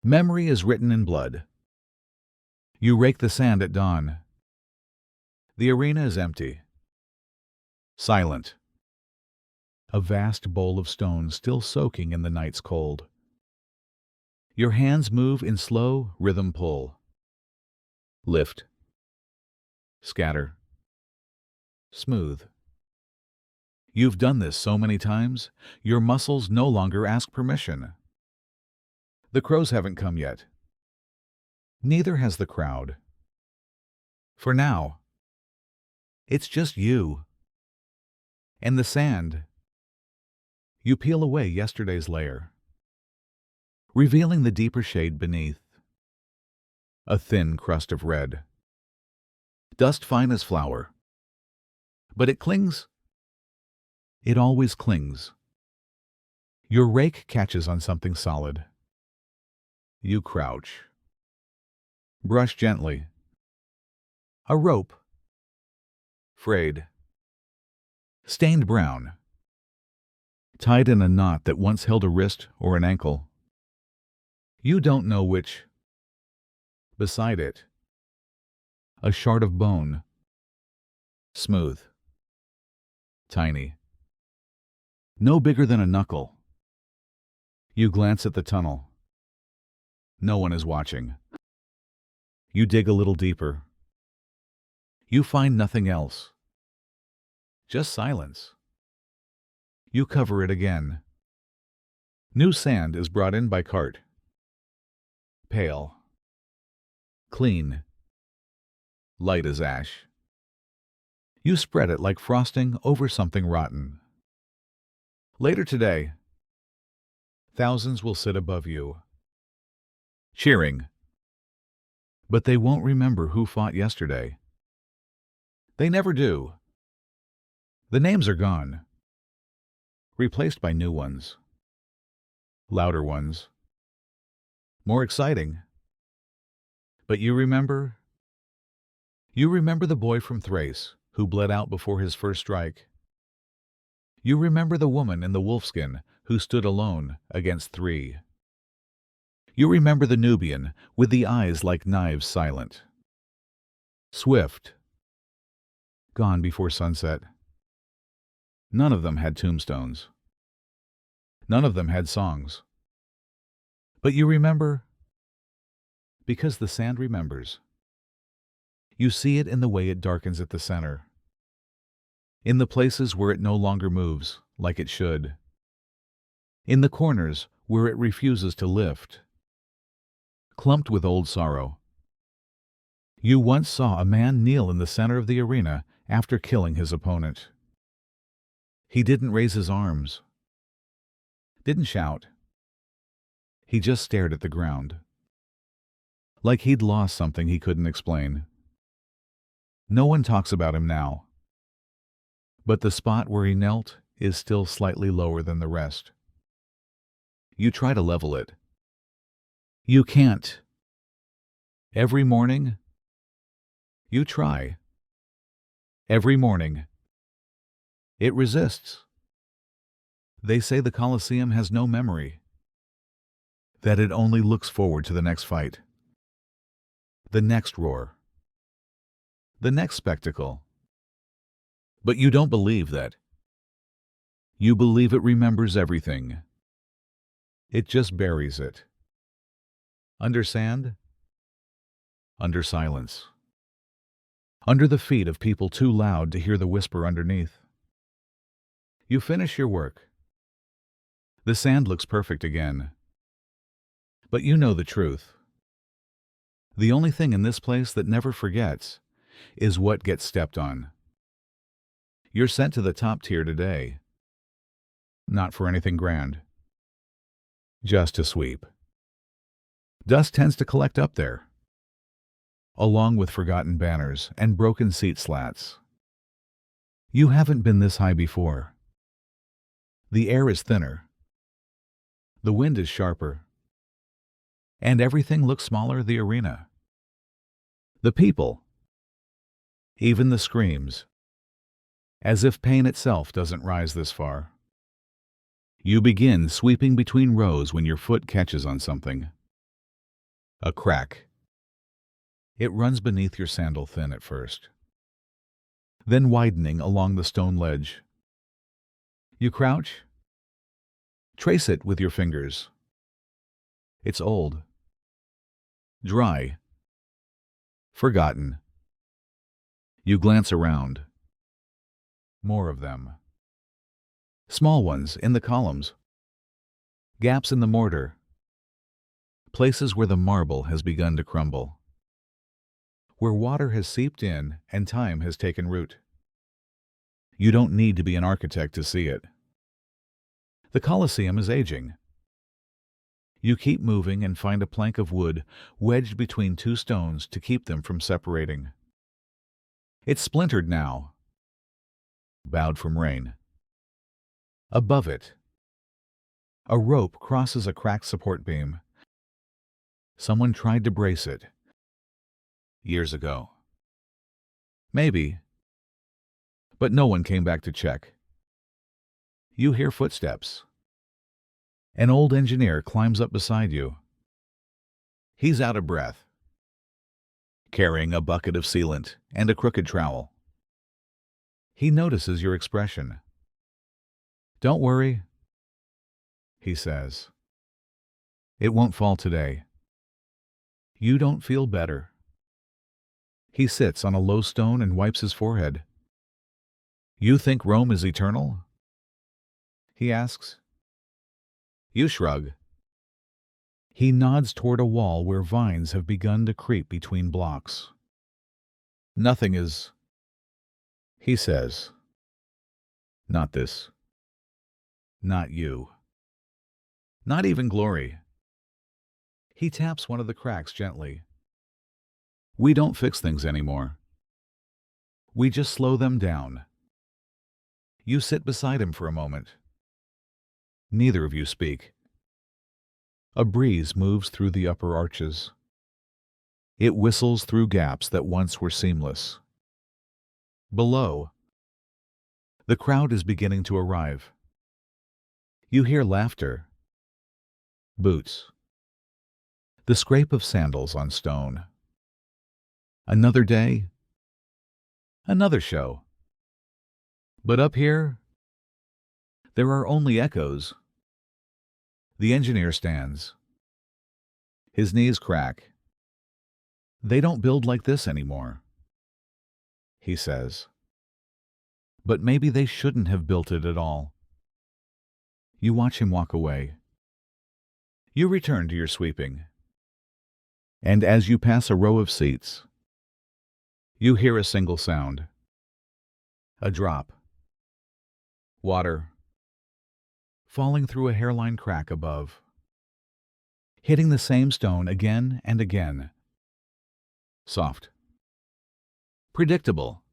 Memory is written in blood. You rake the sand at dawn. The arena is empty. Silent. A vast bowl of stone still soaking in the night's cold. Your hands move in slow rhythm pull. Lift. Scatter. Smooth. You've done this so many times, your muscles no longer ask permission. The crows haven't come yet. Neither has the crowd. For now, it's just you and the sand. You peel away yesterday's layer, revealing the deeper shade beneath. A thin crust of red, dust fine as flour. But it clings. It always clings. Your rake catches on something solid. You crouch. Brush gently. A rope. Frayed. Stained brown. Tied in a knot that once held a wrist or an ankle. You don't know which. Beside it, a shard of bone. Smooth. Tiny. No bigger than a knuckle. You glance at the tunnel. No one is watching. You dig a little deeper. You find nothing else. Just silence. You cover it again. New sand is brought in by cart. Pale. Clean. Light as ash. You spread it like frosting over something rotten. Later today, thousands will sit above you, cheering. But they won't remember who fought yesterday. They never do. The names are gone, replaced by new ones, louder ones, more exciting. But you remember the boy from Thrace who bled out before his first strike. You remember the woman in the wolfskin who stood alone against three. You remember the Nubian with the eyes like knives silent. Swift. Gone before sunset. None of them had tombstones. None of them had songs. But you remember because the sand remembers. You see it in the way it darkens at the center, in the places where it no longer moves like it should, in the corners where it refuses to lift, clumped with old sorrow. You once saw a man kneel in the center of the arena after killing his opponent. He didn't raise his arms, didn't shout. He just stared at the ground, like he'd lost something he couldn't explain. No one talks about him now, but the spot where he knelt is still slightly lower than the rest. You try to level it. You can't. Every morning, you try. Every morning, it resists. They say the Colosseum has no memory, that it only looks forward to the next fight, the next roar, the next spectacle. But you don't believe that. You believe it remembers everything. It just buries it. Under sand, under silence, under the feet of people too loud to hear the whisper underneath. You finish your work. The sand looks perfect again. But you know the truth. The only thing in this place that never forgets is what gets stepped on. You're sent to the top tier today. Not for anything grand. Just to sweep. Dust tends to collect up there, along with forgotten banners and broken seat slats. You haven't been this high before. The air is thinner. The wind is sharper. And everything looks smaller, the arena. The people. Even the screams. As if pain itself doesn't rise this far. You begin sweeping between rows when your foot catches on something. A crack. It runs beneath your sandal thin at first, then widening along the stone ledge. You crouch. Trace it with your fingers. It's old. Dry. Forgotten. You glance around. More of them. Small ones in the columns. Gaps in the mortar. places where the marble has begun to crumble, where water has seeped in and time has taken root. You don't need to be an architect to see it. The Colosseum is aging. You keep moving and find a plank of wood wedged between two stones to keep them from separating. It's splintered now, bowed from rain. Above it, a rope crosses a cracked support beam. Someone tried to brace it years ago. Maybe, but no one came back to check. You hear footsteps. An old engineer climbs up beside you. He's out of breath, carrying a bucket of sealant and a crooked trowel. He notices your expression. "Don't worry," he says. "It won't fall today." You don't feel better. He sits on a low stone and wipes his forehead. "You think Rome is eternal?" he asks. You shrug. He nods toward a wall where vines have begun to creep between blocks. "Nothing is," he says. "Not this. Not you. Not even glory." He taps one of the cracks gently. "We don't fix things anymore. We just slow them down." You sit beside him for a moment. Neither of you speak. A breeze moves through the upper arches. It whistles through gaps that once were seamless. Below, the crowd is beginning to arrive. You hear laughter, boots, the scrape of sandals on stone. Another day, another show. But up here, there are only echoes. The engineer stands. His knees crack. "They don't build like this anymore," he says. "But maybe they shouldn't have built it at all." You watch him walk away. You return to your sweeping. And as you pass a row of seats, you hear a single sound. A drop. Water falling through a hairline crack above, hitting the same stone again and again. Soft. Predictable.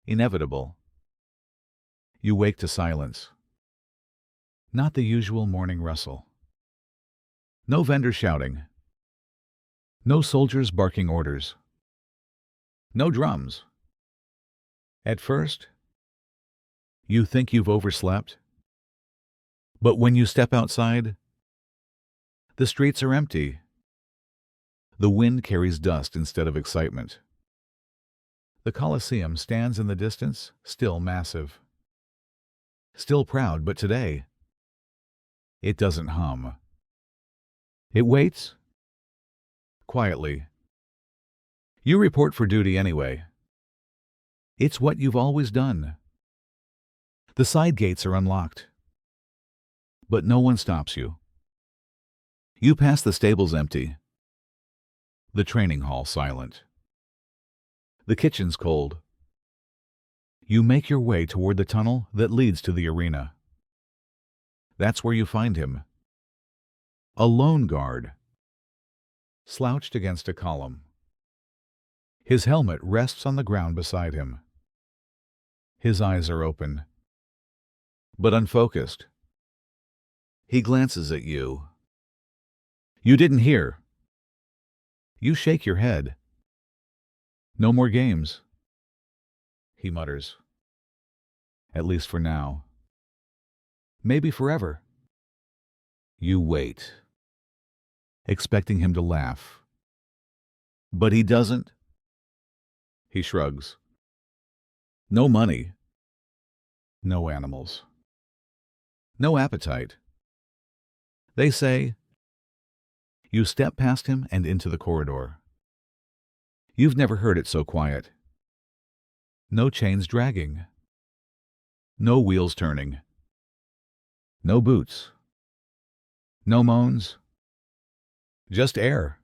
Inevitable. You wake to silence. Not the usual morning rustle. No vendor shouting. No soldiers barking orders. No drums. At first, you think you've overslept. But when you step outside, the streets are empty. The wind carries dust instead of excitement. The Colosseum stands in the distance, still massive. Still proud, but today, it doesn't hum. It waits. Quietly. You report for duty anyway. It's what you've always done. The side gates are unlocked. But no one stops you. You pass the stables empty. The training hall silent. The kitchen's cold. You make your way toward the tunnel that leads to the arena. That's where you find him. A lone guard, slouched against a column. His helmet rests on the ground beside him. His eyes are open, but unfocused. He glances at you. "You didn't hear." You shake your head. "No more games," he mutters. "At least for now. Maybe forever." You wait, expecting him to laugh. But he doesn't. He shrugs. No money. No animals. No appetite. They say. You step past him and into the corridor. You've never heard it so quiet. No chains dragging. No wheels turning. No boots. No moans. Just air,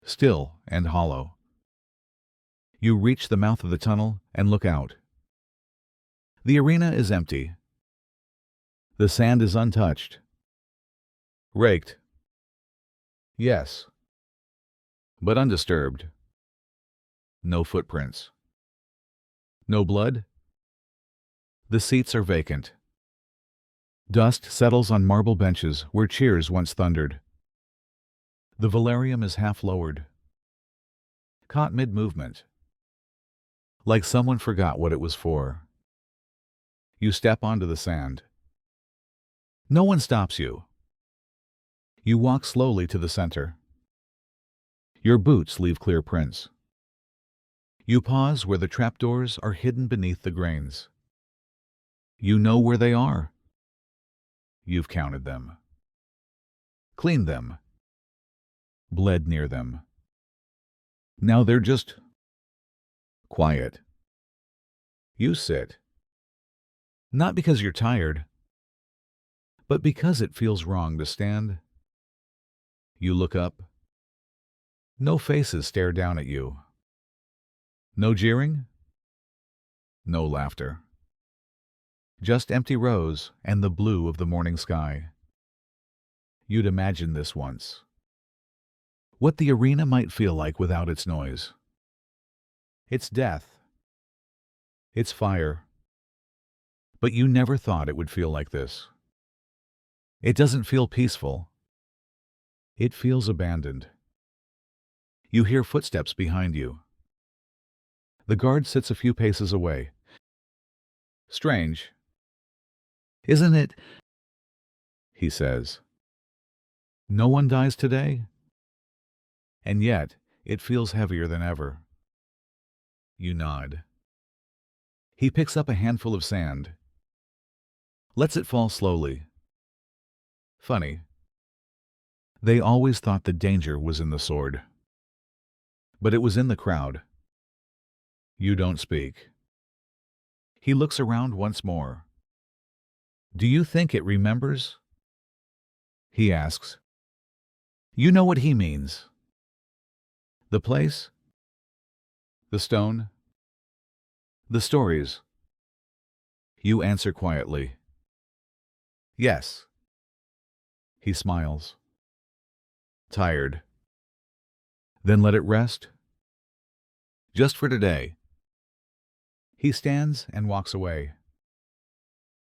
still and hollow. You reach the mouth of the tunnel and look out. The arena is empty. The sand is untouched. Raked. Yes, but undisturbed. No footprints. No blood. The seats are vacant. Dust settles on marble benches where cheers once thundered. The velarium is half lowered, caught mid-movement, like someone forgot what it was for. You step onto the sand. No one stops you. You walk slowly to the center. Your boots leave clear prints. You pause where the trapdoors are hidden beneath the grains. You know where they are. You've counted them, cleaned them, bled near them. Now they're just quiet. You sit, not because you're tired, but because it feels wrong to stand. You look up. No faces stare down at you. No jeering. No laughter. Just empty rows and the blue of the morning sky. You'd imagined this once. What the arena might feel like without its noise. It's death. It's fire. But you never thought it would feel like this. It doesn't feel peaceful. It feels abandoned. You hear footsteps behind you. The guard sits a few paces away. Strange, isn't it? He says. No one dies today? And yet, it feels heavier than ever. You nod. He picks up a handful of sand, lets it fall slowly. Funny. They always thought the danger was in the sword. But it was in the crowd. You don't speak. He looks around once more. Do you think it remembers? He asks. You know what he means. The place? The stone? The stories? You answer quietly. Yes. He smiles. Tired. Then let it rest. Just for today. He stands and walks away.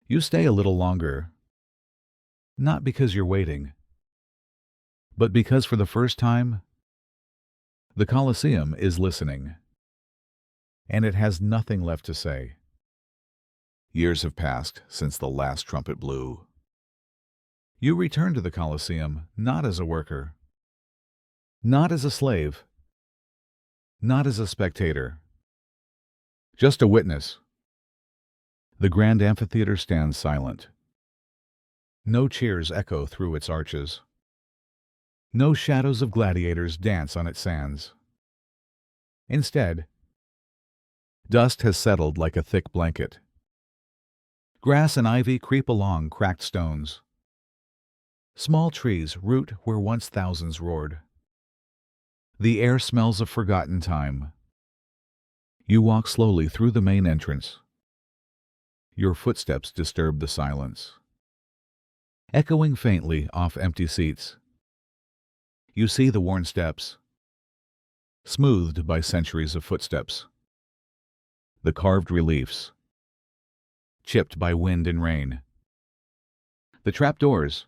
You stay a little longer. Not because you're waiting, but because for the first time, the Colosseum is listening. And it has nothing left to say. Years have passed since the last trumpet blew. You return to the Colosseum not as a worker, not as a slave, not as a spectator, just a witness. The grand amphitheater stands silent. No cheers echo through its arches. No shadows of gladiators dance on its sands. Instead, dust has settled like a thick blanket. Grass and ivy creep along cracked stones. Small trees root where once thousands roared. The air smells of forgotten time. You walk slowly through the main entrance. Your footsteps disturb the silence, echoing faintly off empty seats. You see the worn steps, smoothed by centuries of footsteps. The carved reliefs, chipped by wind and rain. The trapdoors,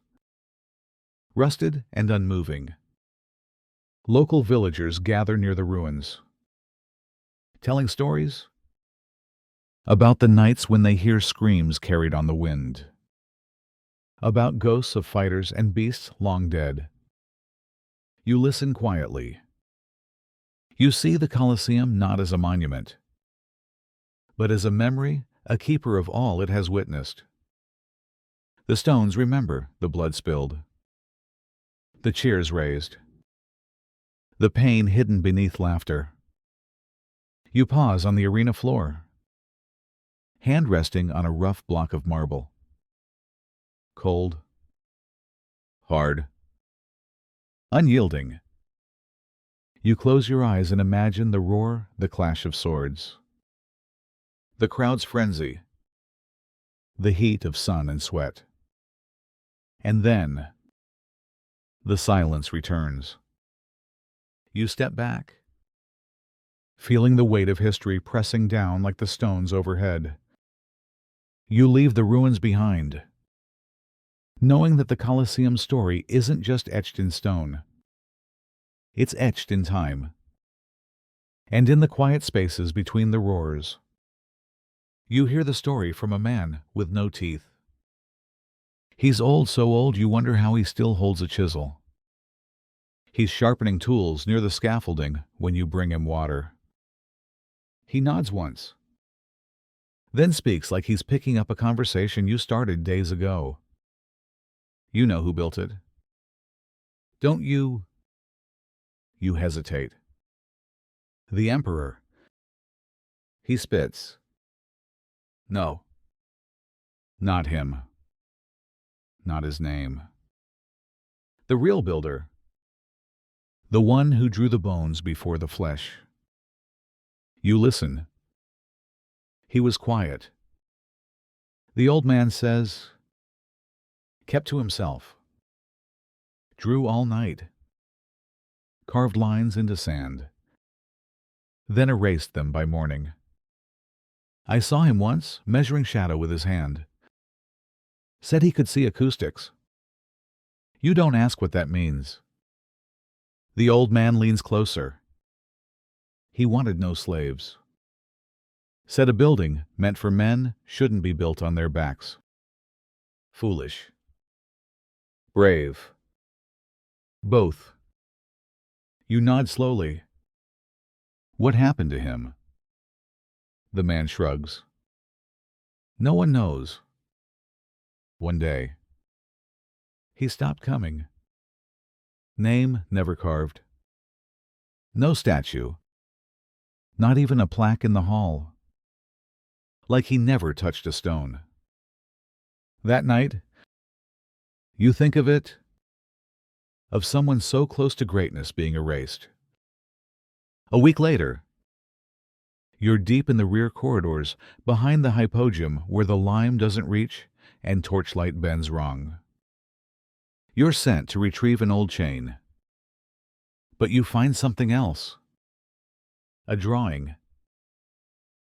rusted and unmoving. Local villagers gather near the ruins, telling stories about the nights when they hear screams carried on the wind, about ghosts of fighters and beasts long dead. You listen quietly. You see the Colosseum not as a monument, but as a memory, a keeper of all it has witnessed. The stones remember the blood spilled, the cheers raised, the pain hidden beneath laughter. You pause on the arena floor, hand resting on a rough block of marble. Cold, hard, unyielding. You close your eyes and imagine the roar, the clash of swords, the crowd's frenzy, the heat of sun and sweat. And then the silence returns. You step back, feeling the weight of history pressing down like the stones overhead. You leave the ruins behind, knowing that the Colosseum story isn't just etched in stone. It's etched in time. And in the quiet spaces between the roars, you hear the story from a man with no teeth. He's old, so old you wonder how he still holds a chisel. He's sharpening tools near the scaffolding when you bring him water. He nods once, then speaks like he's picking up a conversation you started days ago. You know who built it. Don't you? You hesitate. The emperor. He spits. No. Not him. Not his name. The real builder. The one who drew the bones before the flesh. You listen. He was quiet. The old man says, kept to himself. Drew all night. Carved lines into sand. Then erased them by morning. I saw him once measuring shadow with his hand. Said he could see acoustics. You don't ask what that means. The old man leans closer. He wanted no slaves. Said a building meant for men shouldn't be built on their backs. Foolish. Brave. Both. You nod slowly. What happened to him? The man shrugs. No one knows. One day. He stopped coming. Name never carved. No statue. Not even a plaque in the hall. Like he never touched a stone. That night, you think of it, of someone so close to greatness being erased. A week later, you're deep in the rear corridors behind the hypogym where the lime doesn't reach and torchlight bends wrong. You're sent to retrieve an old chain. But you find something else. A drawing.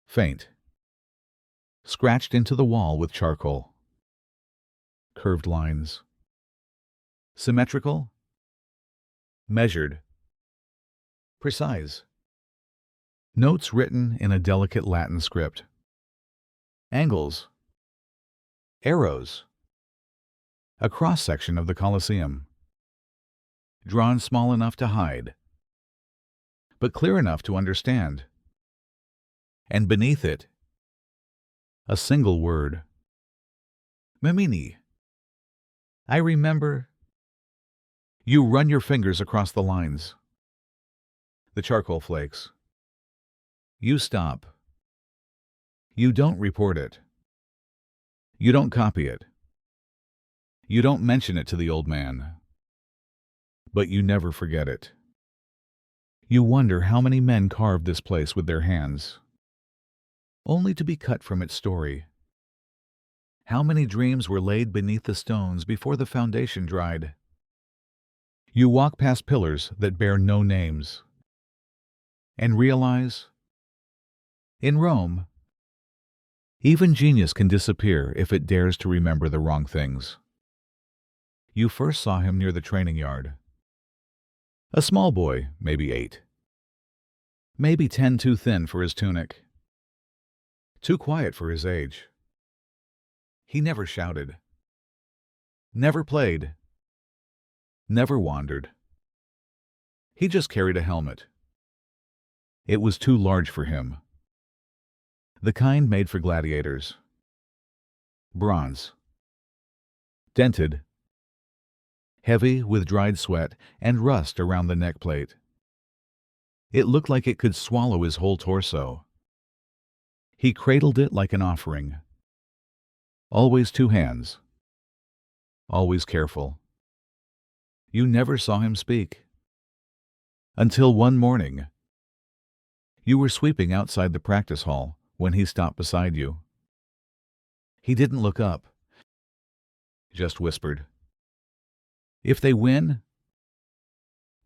Faint. Scratched into the wall with charcoal. Curved lines. Symmetrical. Measured. Precise. Notes written in a delicate Latin script. Angles. Arrows. A cross-section of the Colosseum. Drawn small enough to hide, but clear enough to understand. And beneath it, a single word. Memini. I remember. You run your fingers across the lines. The charcoal flakes. You stop. You don't report it. You don't copy it. You don't mention it to the old man. But you never forget it. You wonder how many men carved this place with their hands, only to be cut from its story. How many dreams were laid beneath the stones before the foundation dried? You walk past pillars that bear no names, and realize, in Rome, even genius can disappear if it dares to remember the wrong things. You first saw him near the training yard. A small boy, maybe 8. Maybe 10 too thin for his tunic. Too quiet for his age. He never shouted. Never played. Never wandered. He just carried a helmet. It was too large for him. The kind made for gladiators. Bronze. Dented. Heavy with dried sweat and rust around the neck plate. It looked like it could swallow his whole torso. He cradled it like an offering. Always 2 hands. Always careful. You never saw him speak. Until one morning, you were sweeping outside the practice hall when he stopped beside you. He didn't look up, just whispered, "If they win,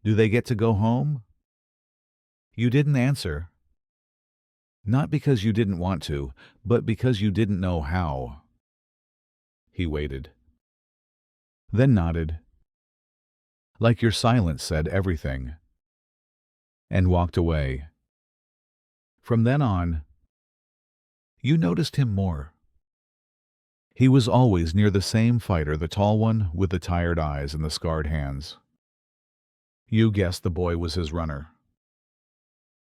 do they get to go home?" You didn't answer. Not because you didn't want to, but because you didn't know how. He waited, then nodded, like your silence said everything, and walked away. From then on, you noticed him more. He was always near the same fighter, the tall one with the tired eyes and the scarred hands. You guessed the boy was his runner.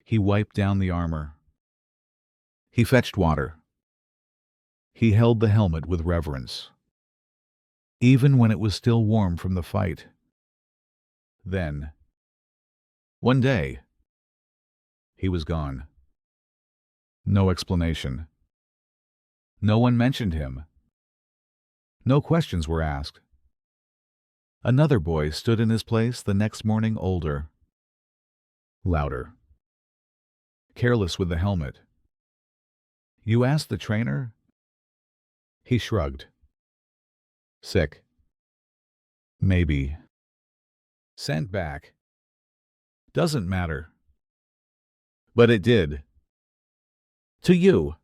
He wiped down the armor. He fetched water. He held the helmet with reverence, even when it was still warm from the fight. Then, one day, he was gone. No explanation. No one mentioned him. No questions were asked. Another boy stood in his place the next morning, older, louder, careless with the helmet. You asked the trainer? He shrugged. Sick. Maybe. Sent back. Doesn't matter. But it did. To you.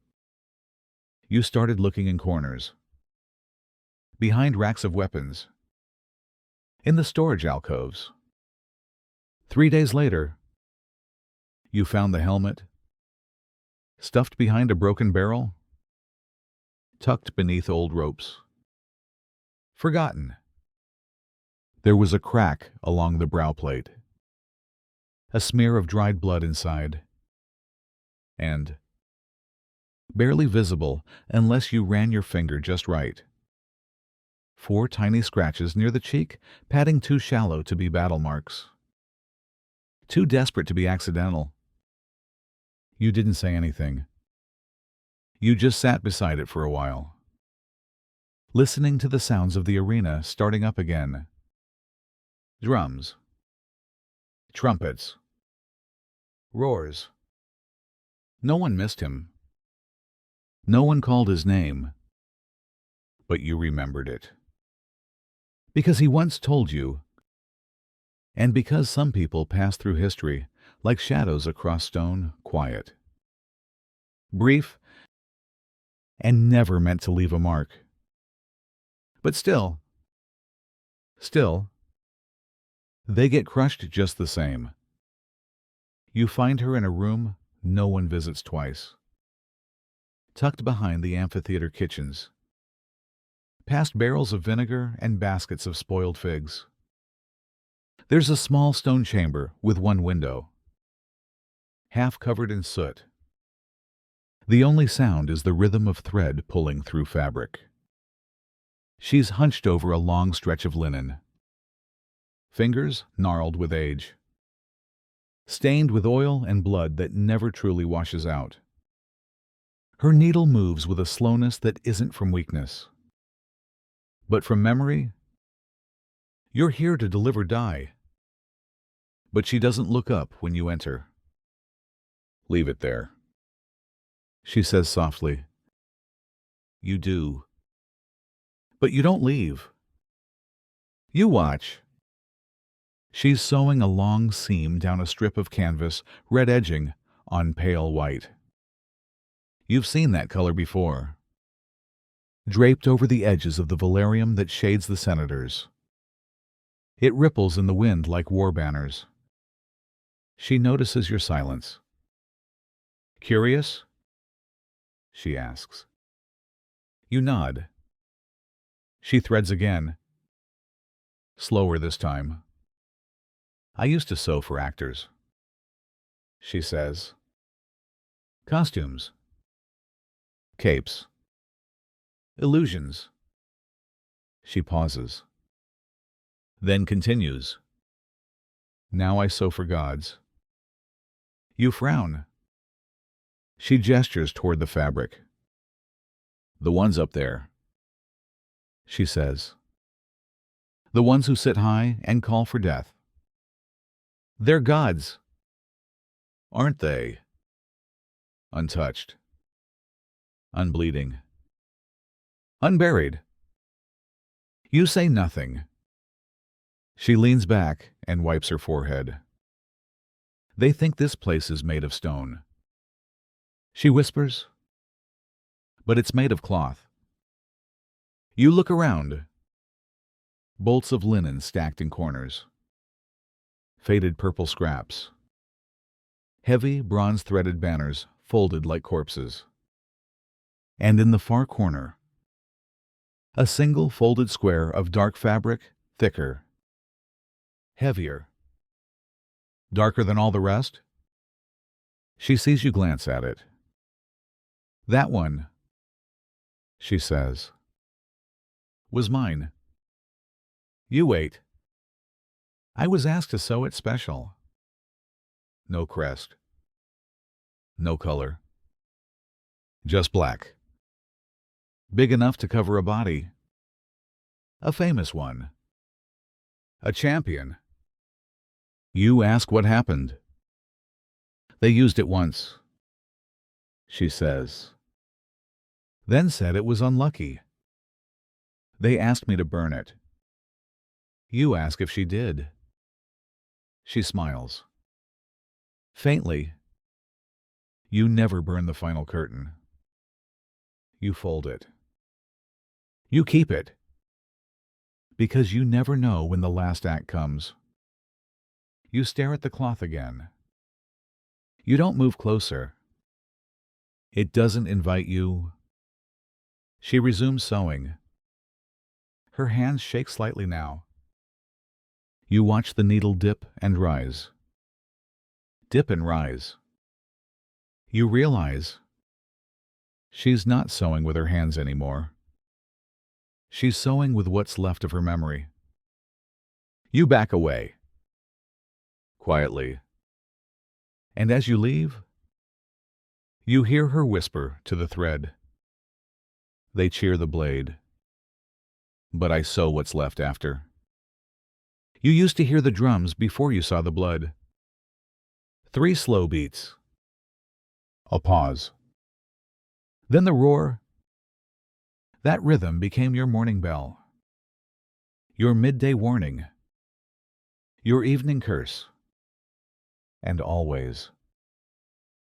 You started looking in corners, behind racks of weapons, in the storage alcoves. 3 days later, you found the helmet, stuffed behind a broken barrel, tucked beneath old ropes. Forgotten. There was a crack along the brow plate, a smear of dried blood inside, and, barely visible unless you ran your finger just right, 4 tiny scratches near the cheek, padding too shallow to be battle marks, too desperate to be accidental. You didn't say anything. You just sat beside it for a while, listening to the sounds of the arena starting up again. Drums, trumpets, roars. No one missed him. No one called his name. But you remembered it. Because he once told you, and because some people pass through history like shadows across stone, quiet, brief, and never meant to leave a mark. But still, they get crushed just the same. You find her in a room no one visits twice, tucked behind the amphitheater kitchens, past barrels of vinegar and baskets of spoiled figs. There's a small stone chamber with one window, half covered in soot. The only sound is the rhythm of thread pulling through fabric. She's hunched over a long stretch of linen, fingers gnarled with age, stained with oil and blood that never truly washes out. Her needle moves with a slowness that isn't from weakness, but from memory. You're here to deliver dye. But she doesn't look up when you enter. Leave it there, she says softly. You do. But you don't leave. You watch. She's sewing a long seam down a strip of canvas, red edging on pale white. You've seen that color before, draped over the edges of the velarium that shades the senators. It ripples in the wind like war banners. She notices your silence. Curious? She asks. You nod. She threads again, slower this time. I used to sew for actors, she says. Costumes, capes, illusions. She pauses, then continues. Now I sew for gods. You frown. She gestures toward the fabric. The ones up there, she says. the ones who sit high and call for death. They're gods, aren't they? Untouched, unbleeding, unburied. You say nothing. She leans back and wipes her forehead. They think this place is made of stone. She whispers, but it's made of cloth. You look around. Bolts of linen stacked in corners. Faded purple scraps. Heavy bronze-threaded banners folded like corpses. And in the far corner, a single folded square of dark fabric, thicker, heavier, darker than all the rest. She sees you glance at it. That one, she says, was mine. You wait. I was asked to sew it special. No crest. No color. Just black. Big enough to cover a body. A famous one. A champion. You ask what happened. They used it once, she says. Then said it was unlucky. They asked me to burn it. You ask if she did. She smiles. Faintly. You never burn the final curtain. You fold it. You keep it. Because you never know when the last act comes. You stare at the cloth again. You don't move closer. It doesn't invite you. She resumes sewing. Her hands shake slightly now. You watch the needle dip and rise. Dip and rise. You realize she's not sewing with her hands anymore. She's sewing with what's left of her memory. You back away. Quietly. And as you leave, you hear her whisper to the thread. They cheer the blade. But I sew what's left after. You used to hear the drums before you saw the blood. 3 slow beats. A pause. Then the roar. That rhythm became your morning bell. Your midday warning. Your evening curse. And always.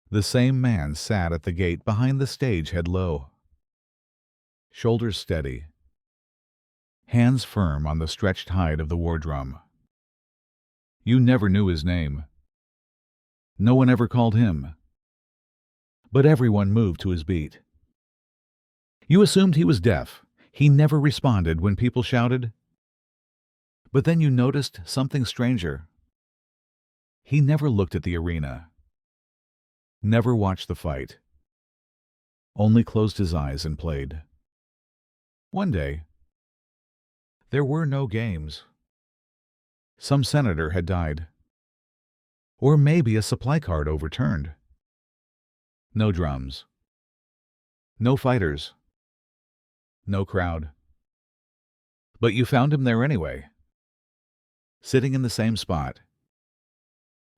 The same man sat at the gate behind the stage, head low. Shoulders steady. Hands firm on the stretched hide of the war drum. You never knew his name. No one ever called him. But everyone moved to his beat. You assumed he was deaf. He never responded when people shouted. But then you noticed something stranger. He never looked at the arena. Never watched the fight. Only closed his eyes and played. One day, there were no games. Some senator had died. Or maybe a supply cart overturned. No drums. No fighters. No crowd. But you found him there anyway. Sitting in the same spot.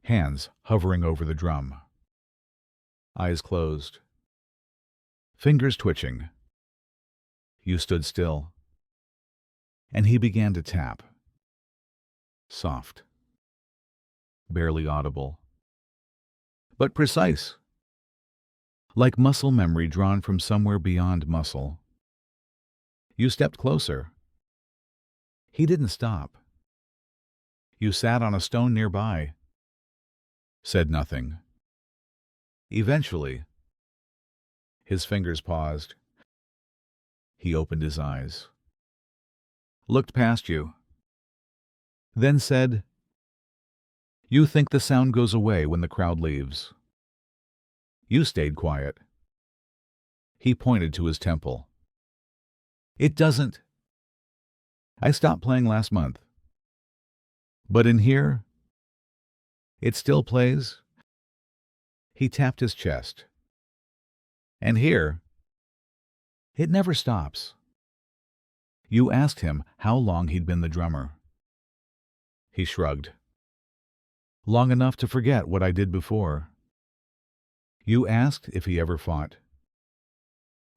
Hands hovering over the drum. Eyes closed. Fingers twitching. You stood still. And he began to tap. Soft. Barely audible. But precise. Like muscle memory drawn from somewhere beyond muscle. You stepped closer. He didn't stop. You sat on a stone nearby. Said nothing. Eventually, his fingers paused. He opened his eyes. Looked past you. Then said, "You think the sound goes away when the crowd leaves." You stayed quiet. He pointed to his temple. It doesn't. I stopped playing last month. But in here, it still plays. He tapped his chest. And here, it never stops. You asked him how long he'd been the drummer. He shrugged. Long enough to forget what I did before. You asked if he ever fought.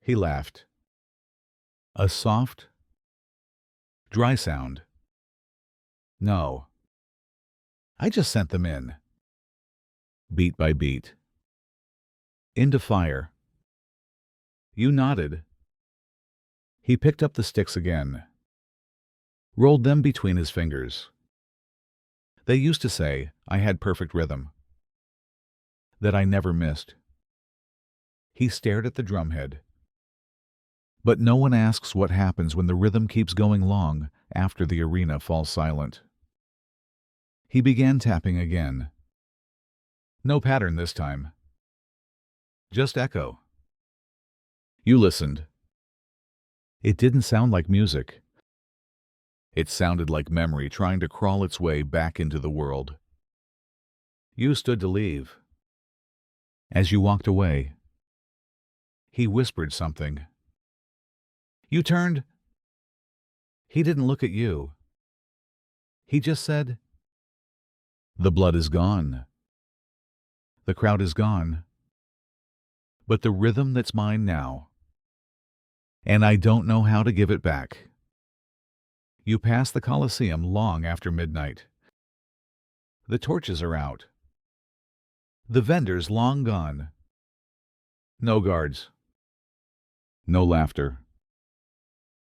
He laughed. A soft, dry sound. No. I just sent them in. Beat by beat. Into fire. You nodded. He picked up the sticks again. Rolled them between his fingers. They used to say I had perfect rhythm. That I never missed. He stared at the drumhead. But no one asks what happens when the rhythm keeps going long after the arena falls silent. He began tapping again. No pattern this time. Just echo. You listened. It didn't sound like music. It sounded like memory trying to crawl its way back into the world. You stood to leave. As you walked away, he whispered something. You turned. He didn't look at you. He just said, "The blood is gone. The crowd is gone. But the rhythm that's mine now. And I don't know how to give it back." You pass the Colosseum long after midnight. The torches are out. The vendors long gone. No guards. No laughter.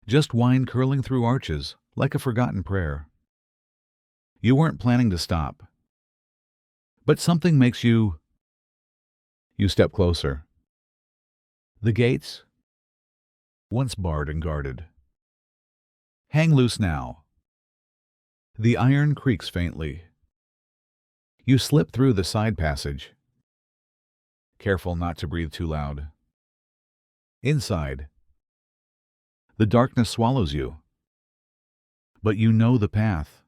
Just wine curling through arches like a forgotten prayer. You weren't planning to stop. But something makes you... You step closer. The gates, once barred and guarded, hang loose now. The iron creaks faintly. You slip through the side passage, careful not to breathe too loud. Inside, the darkness swallows you. But you know the path.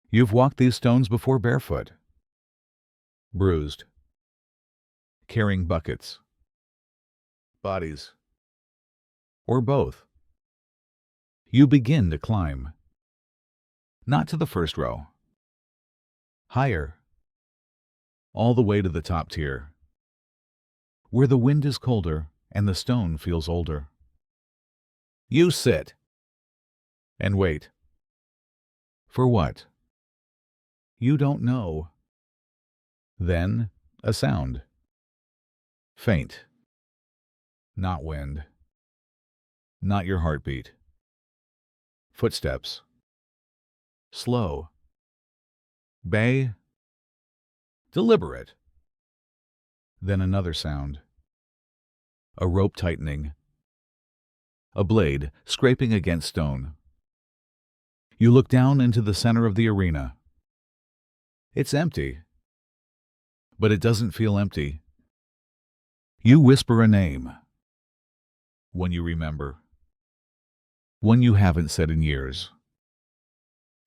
You've walked these stones before barefoot, bruised, carrying buckets, bodies, or both. You begin to climb. Not to the first row. Higher. All the way to the top tier, where the wind is colder and the stone feels older. You sit. And wait. For what? You don't know. Then a sound. Faint. Not wind. Not your heartbeat. Footsteps. Slow. Bay. Deliberate. Then another sound. A rope tightening. A blade scraping against stone. You look down into the center of the arena. It's empty. But it doesn't feel empty. You whisper a name. One you remember. One you haven't said in years.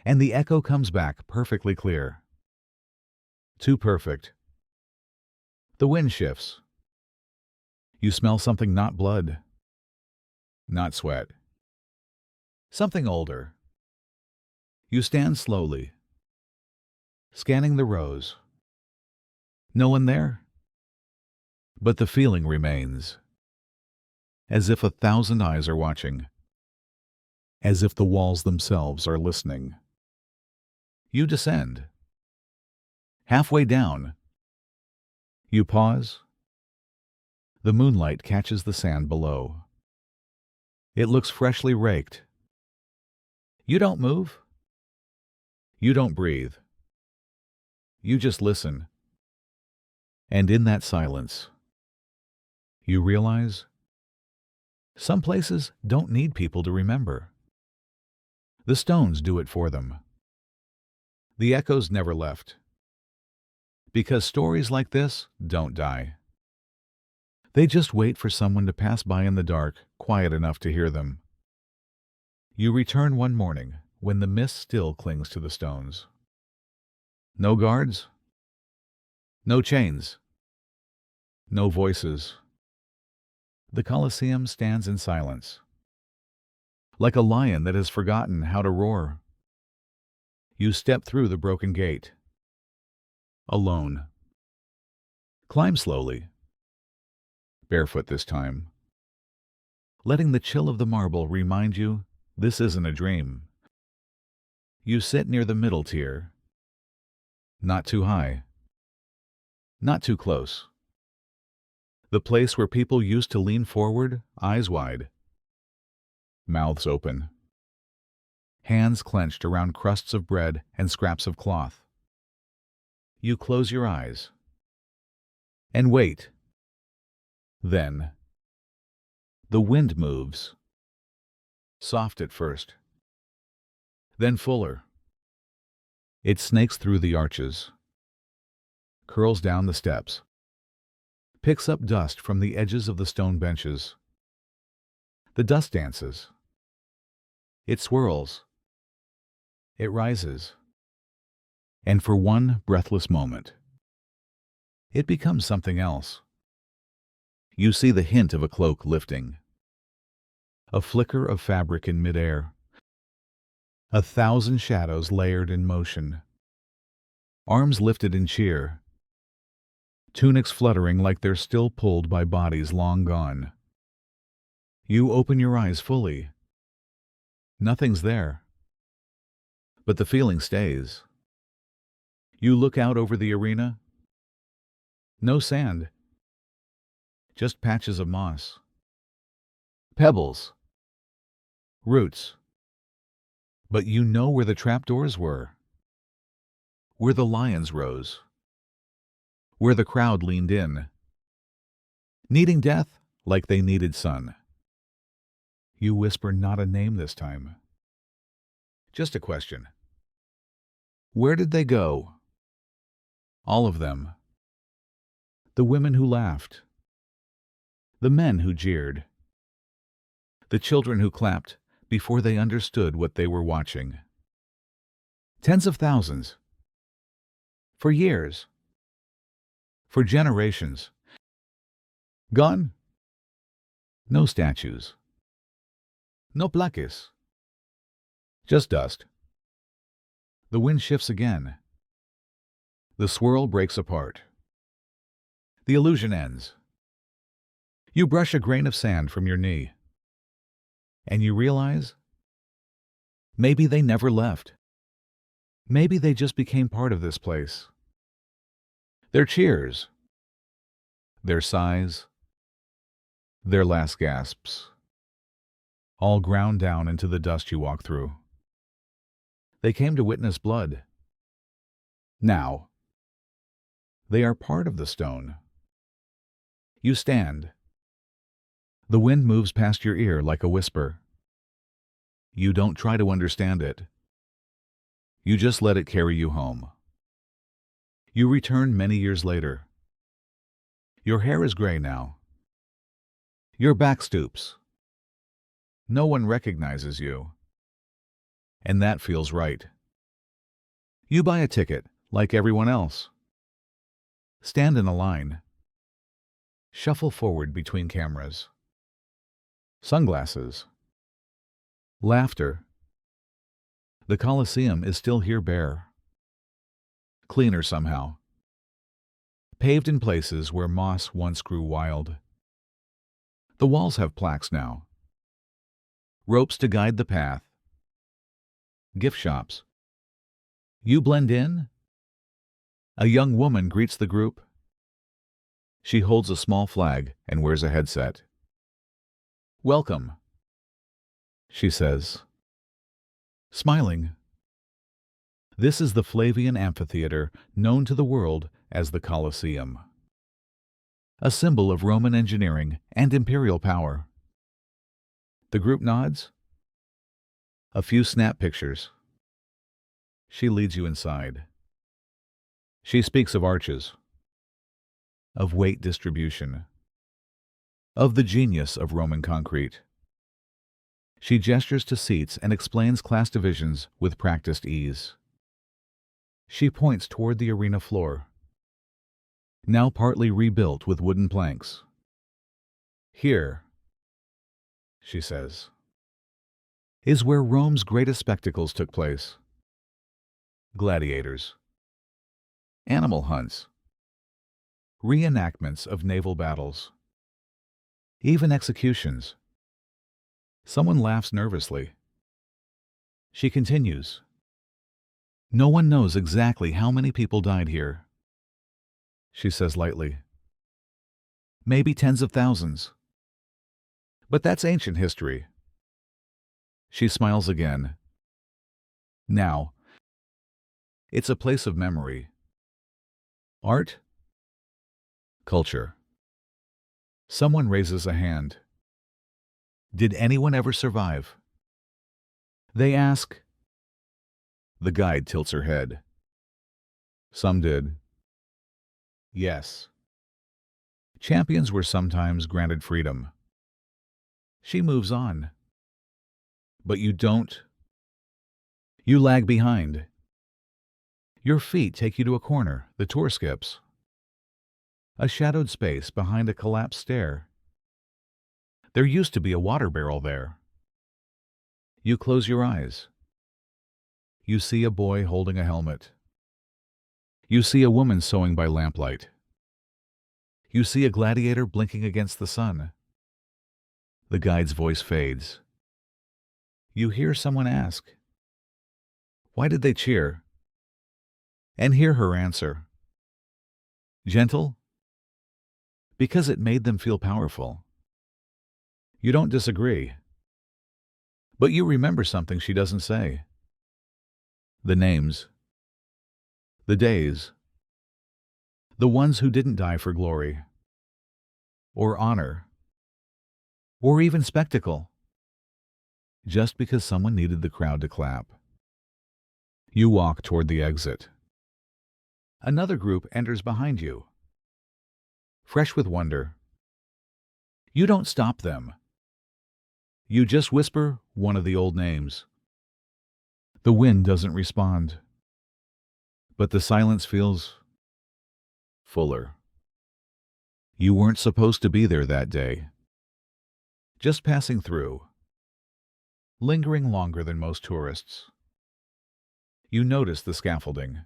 And the echo comes back perfectly clear. Too perfect. The wind shifts. You smell something not blood, not sweat. Something older. You stand slowly, scanning the rows. No one there. But the feeling remains. As if 1,000 eyes are watching. As if the walls themselves are listening. You descend. Halfway down, you pause. The moonlight catches the sand below. It looks freshly raked. You don't move. You don't breathe. You just listen. And in that silence, you realize some places don't need people to remember. The stones do it for them. The echoes never left. Because stories like this don't die. They just wait for someone to pass by in the dark, quiet enough to hear them. You return one morning when the mist still clings to the stones. No guards. No chains. No voices. The Colosseum stands in silence. like a lion that has forgotten how to roar. You step through the broken gate. Alone. Climb slowly. Barefoot this time. Letting the chill of the marble remind you this isn't a dream. You sit near the middle tier. Not too high. Not too close. The place where people used to lean forward, eyes wide. Mouths open. Hands clenched around crusts of bread and scraps of cloth. You close your eyes. And wait. Then, the wind moves. Soft at first. Then fuller. It snakes through the arches. Curls down the steps. Picks up dust from the edges of the stone benches. The dust dances. It swirls. It rises. And for one breathless moment, it becomes something else. You see the hint of a cloak lifting. A flicker of fabric in midair. 1,000 shadows layered in motion. Arms lifted in cheer. Tunics fluttering like they're still pulled by bodies long gone. You open your eyes fully. Nothing's there. But the feeling stays. You look out over the arena. No sand. Just patches of moss. Pebbles. Roots. But you know where the trapdoors were. Where the lions rose. Where the crowd leaned in. Needing death like they needed sun. You whisper not a name this time. Just a question. Where did they go? All of them. The women who laughed. The men who jeered. The children who clapped before they understood what they were watching. Tens of thousands. For years. For generations. Gone? No statues. No plaques. Just dust. The wind shifts again. The swirl breaks apart. The illusion ends. You brush a grain of sand from your knee. And you realize, maybe they never left. Maybe they just became part of this place. Their cheers. Their sighs. Their last gasps. All ground down into the dust you walk through. They came to witness blood. Now, they are part of the stone. You stand. The wind moves past your ear like a whisper. You don't try to understand it. You just let it carry you home. You return many years later. Your hair is gray now. Your back stoops. No one recognizes you. And that feels right. You buy a ticket like everyone else. Stand in a line. Shuffle forward between cameras. Sunglasses. Laughter. The Colosseum is still here bare. Cleaner somehow. Paved in places where moss once grew wild. The walls have plaques now. Ropes to guide the path. Gift shops. You blend in? A young woman greets the group. She holds a small flag and wears a headset. Welcome, she says, smiling. This is the Flavian amphitheater known to the world as the Colosseum. A symbol of Roman engineering and imperial power. The group nods. A few snap pictures. She leads you inside. She speaks of arches, of weight distribution, of the genius of Roman concrete. She gestures to seats and explains class divisions with practiced ease. She points toward the arena floor, now partly rebuilt with wooden planks. Here, she says. is where Rome's greatest spectacles took place. Gladiators, animal hunts, reenactments of naval battles, even executions. Someone laughs nervously. She continues. No one knows exactly how many people died here. She says lightly. Maybe tens of thousands. But that's ancient history. She smiles again. Now, it's a place of memory. Art, culture. Someone raises a hand. Did anyone ever survive? They ask. The guide tilts her head. Some did. Yes. Champions were sometimes granted freedom. She moves on. But you don't. You lag behind. Your feet take you to a corner. The tour skips. A shadowed space behind a collapsed stair. There used to be a water barrel there. You close your eyes. You see a boy holding a helmet. You see a woman sewing by lamplight. You see a gladiator blinking against the sun. The guide's voice fades. You hear someone ask, "Why did they cheer?" And hear her answer. Gentle? Because it made them feel powerful. You don't disagree. But you remember something she doesn't say. The names. The days. The ones who didn't die for glory. Or honor. Or even spectacle. Just because someone needed the crowd to clap. You walk toward the exit. Another group enters behind you. Fresh with wonder. You don't stop them. You just whisper one of the old names. The wind doesn't respond. But the silence feels fuller. You weren't supposed to be there that day. Just passing through. Lingering longer than most tourists. You notice the scaffolding.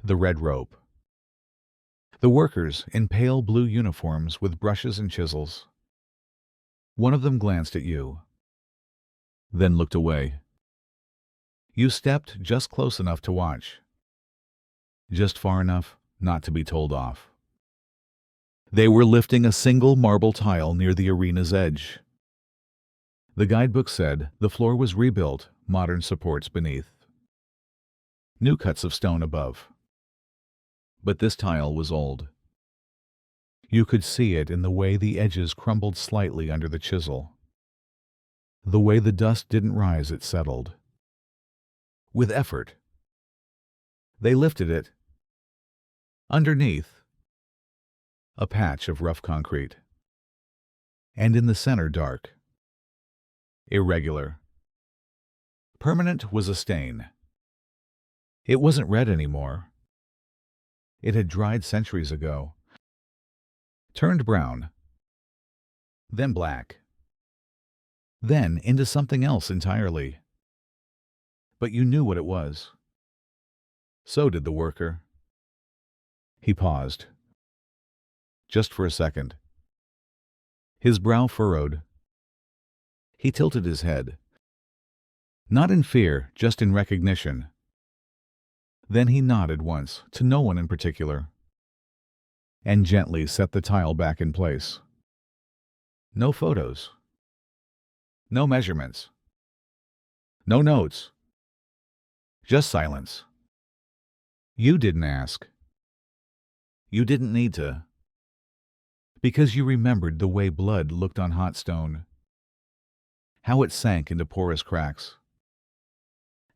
The red rope. The workers in pale blue uniforms with brushes and chisels. One of them glanced at you, then looked away. You stepped just close enough to watch. Just far enough not to be told off. They were lifting a single marble tile near the arena's edge. The guidebook said the floor was rebuilt, modern supports beneath. New cuts of stone above. But this tile was old. You could see it in the way the edges crumbled slightly under the chisel. The way the dust didn't rise, it settled. With effort. They lifted it. Underneath, a patch of rough concrete. And in the center, dark. Irregular. Permanent was a stain. It wasn't red anymore. It had dried centuries ago. Turned brown. Then black. Then into something else entirely. But you knew what it was. So did the worker. He paused. Just for a second. His brow furrowed. He tilted his head. Not in fear, just in recognition. Then he nodded once, to no one in particular, and gently set the tile back in place. No photos. No measurements. No notes. Just silence. You didn't ask. You didn't need to. Because you remembered the way blood looked on hot stone. How it sank into porous cracks.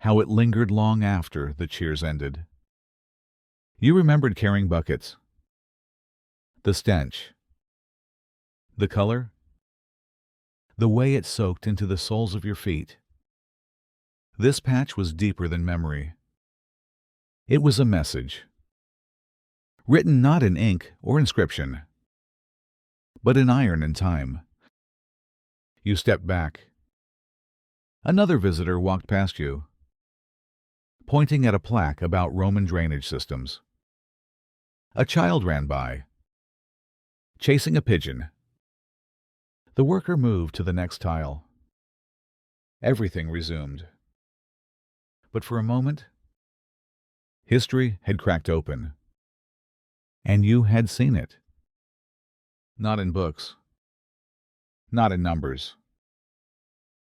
How it lingered long after the cheers ended. You remembered carrying buckets. The stench. The color. The way it soaked into the soles of your feet. This patch was deeper than memory. It was a message. Written not in ink or inscription, but in iron and time. You stepped back. Another visitor walked past you, pointing at a plaque about Roman drainage systems. A child ran by, chasing a pigeon. The worker moved to the next tile. Everything resumed. But for a moment, history had cracked open, and you had seen it. Not in books, not in numbers,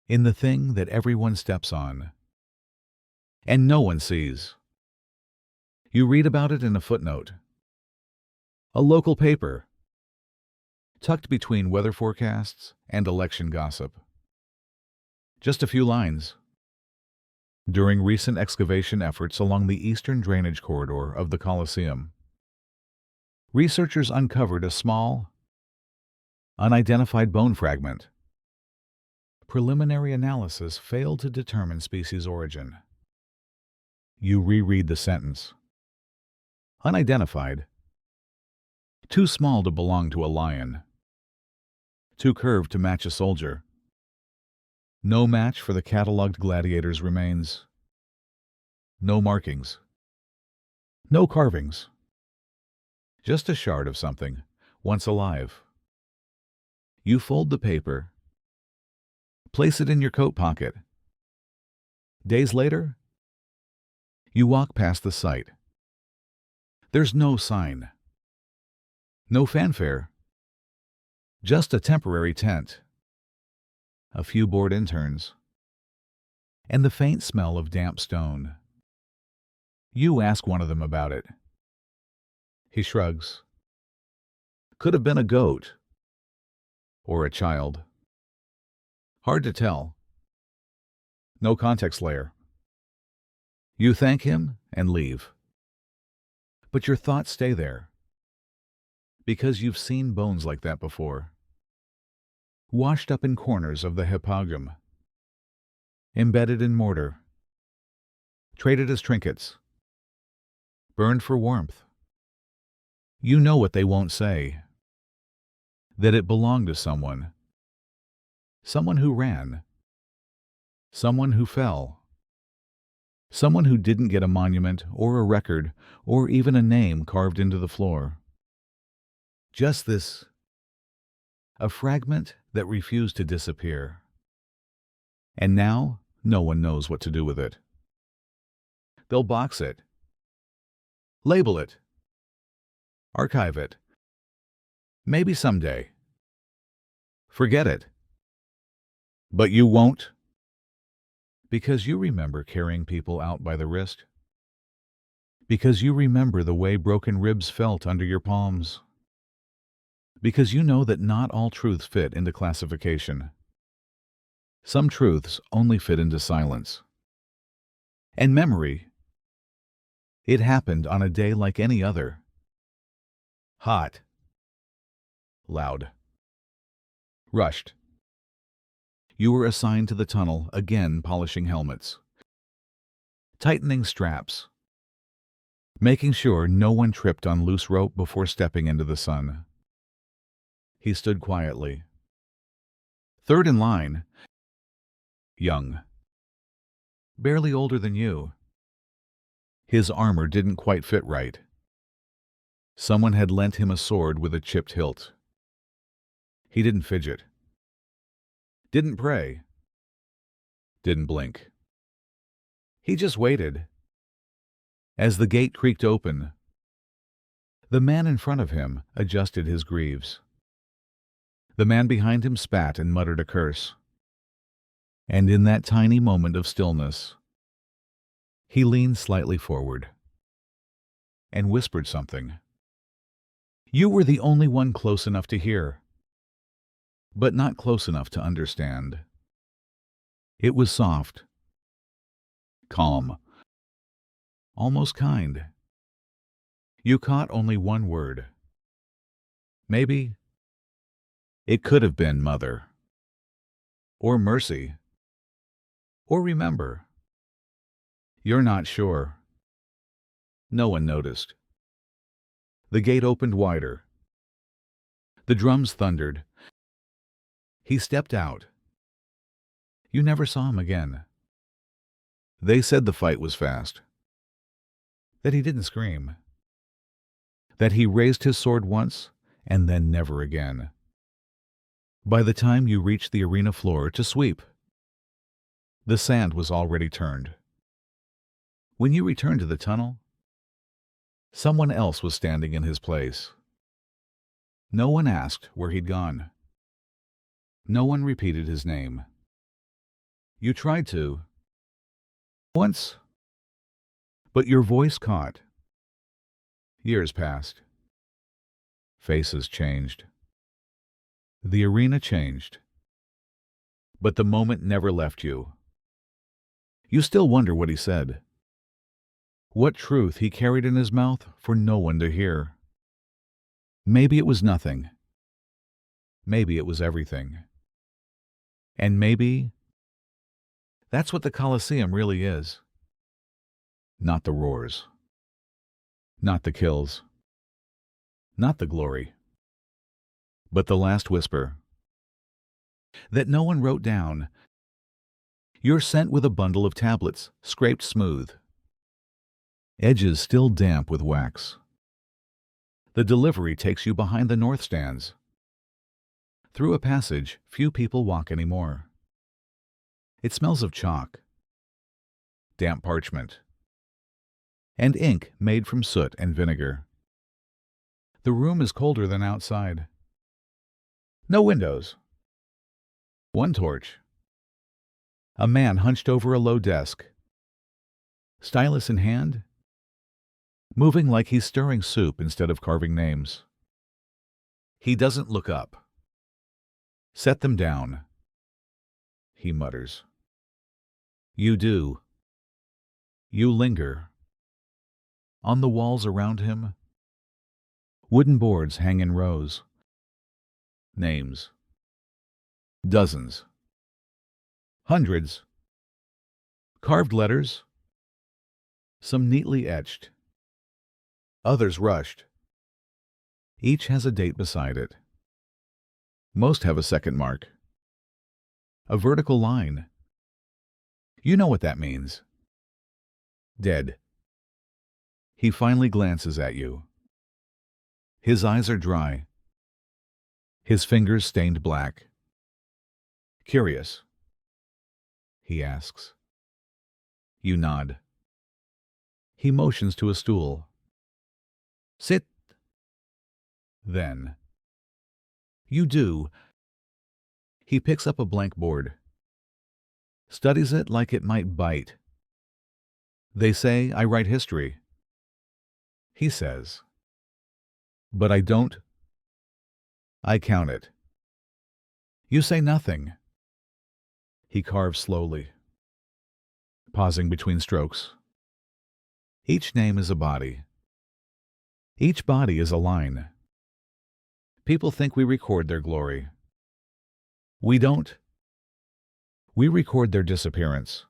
in the thing that everyone steps on, and no one sees. You read about it in a footnote, a local paper, tucked between weather forecasts and election gossip. Just a few lines. During recent excavation efforts along the eastern drainage corridor of the Colosseum, researchers uncovered a small, unidentified bone fragment. Preliminary analysis failed to determine species origin. You reread the sentence. Unidentified. Too small to belong to a lion. Too curved to match a soldier. No match for the catalogued gladiator's remains. No markings. No carvings. Just a shard of something, once alive. You fold the paper, place it in your coat pocket. Days later, you walk past the site. There's no sign. No fanfare. Just a temporary tent. A few bored interns, and the faint smell of damp stone. You ask one of them about it. He shrugs. Could have been a goat. Or a child. Hard to tell. No context layer. You thank him and leave. But your thoughts stay there. Because you've seen bones like that before. Washed up in corners of the hypogeum. Embedded in mortar. Traded as trinkets. Burned for warmth. You know what they won't say. That it belonged to someone. Someone who ran. Someone who fell. Someone who didn't get a monument or a record or even a name carved into the floor. Just this. A fragment that refused to disappear. And now, no one knows what to do with it. They'll box it. Label it. Archive it. Maybe someday. Forget it. But you won't. Because you remember carrying people out by the wrist. Because you remember the way broken ribs felt under your palms. Because you know that not all truths fit into classification. Some truths only fit into silence. And memory. It happened on a day like any other. Hot. Loud. Rushed. You were assigned to the tunnel, again polishing helmets. Tightening straps. Making sure no one tripped on loose rope before stepping into the sun. He stood quietly. Third in line. Young. Barely older than you. His armor didn't quite fit right. Someone had lent him a sword with a chipped hilt. He didn't fidget. Didn't pray. Didn't blink. He just waited. As the gate creaked open, the man in front of him adjusted his greaves. The man behind him spat and muttered a curse. And in that tiny moment of stillness, he leaned slightly forward and whispered something. You were the only one close enough to hear, but not close enough to understand. It was soft, calm, almost kind. You caught only one word. Maybe it could have been mother, or mercy, or remember. You're not sure. No one noticed. The gate opened wider. The drums thundered. He stepped out. You never saw him again. They said the fight was fast, that he didn't scream, that he raised his sword once and then never again. By the time you reached the arena floor to sweep, the sand was already turned. When you returned to the tunnel, someone else was standing in his place. No one asked where he'd gone. No one repeated his name. You tried to, once, but your voice caught. Years passed. Faces changed. The arena changed. But the moment never left you. You still wonder what he said. What truth he carried in his mouth for no one to hear. Maybe it was nothing. Maybe it was everything. And maybe that's what the Colosseum really is. Not the roars. Not the kills. Not the glory. But the last whisper that no one wrote down. You're sent with a bundle of tablets, scraped smooth, edges still damp with wax. The delivery takes you behind the north stands, through a passage few people walk anymore. It smells of chalk, damp parchment, and ink made from soot and vinegar. The room is colder than outside. No windows. One torch. A man hunched over a low desk, stylus in hand, moving like he's stirring soup instead of carving names. He doesn't look up. Set them down, he mutters. You do. You linger. On the walls around him, wooden boards hang in rows. Names. Dozens. Hundreds. Carved letters. Some neatly etched. Others rushed. Each has a date beside it. Most have a second mark. A vertical line. You know what that means. Dead. He finally glances at you. His eyes are dry. His fingers stained black. Curious. He asks. You nod. He motions to a stool. Sit. Then. You do. He picks up a blank board. Studies it like it might bite. They say I write history. He says. But I don't. I count it. You say nothing. He carves slowly, pausing between strokes. Each name is a body. Each body is a line. People think we record their glory. We don't. We record their disappearance.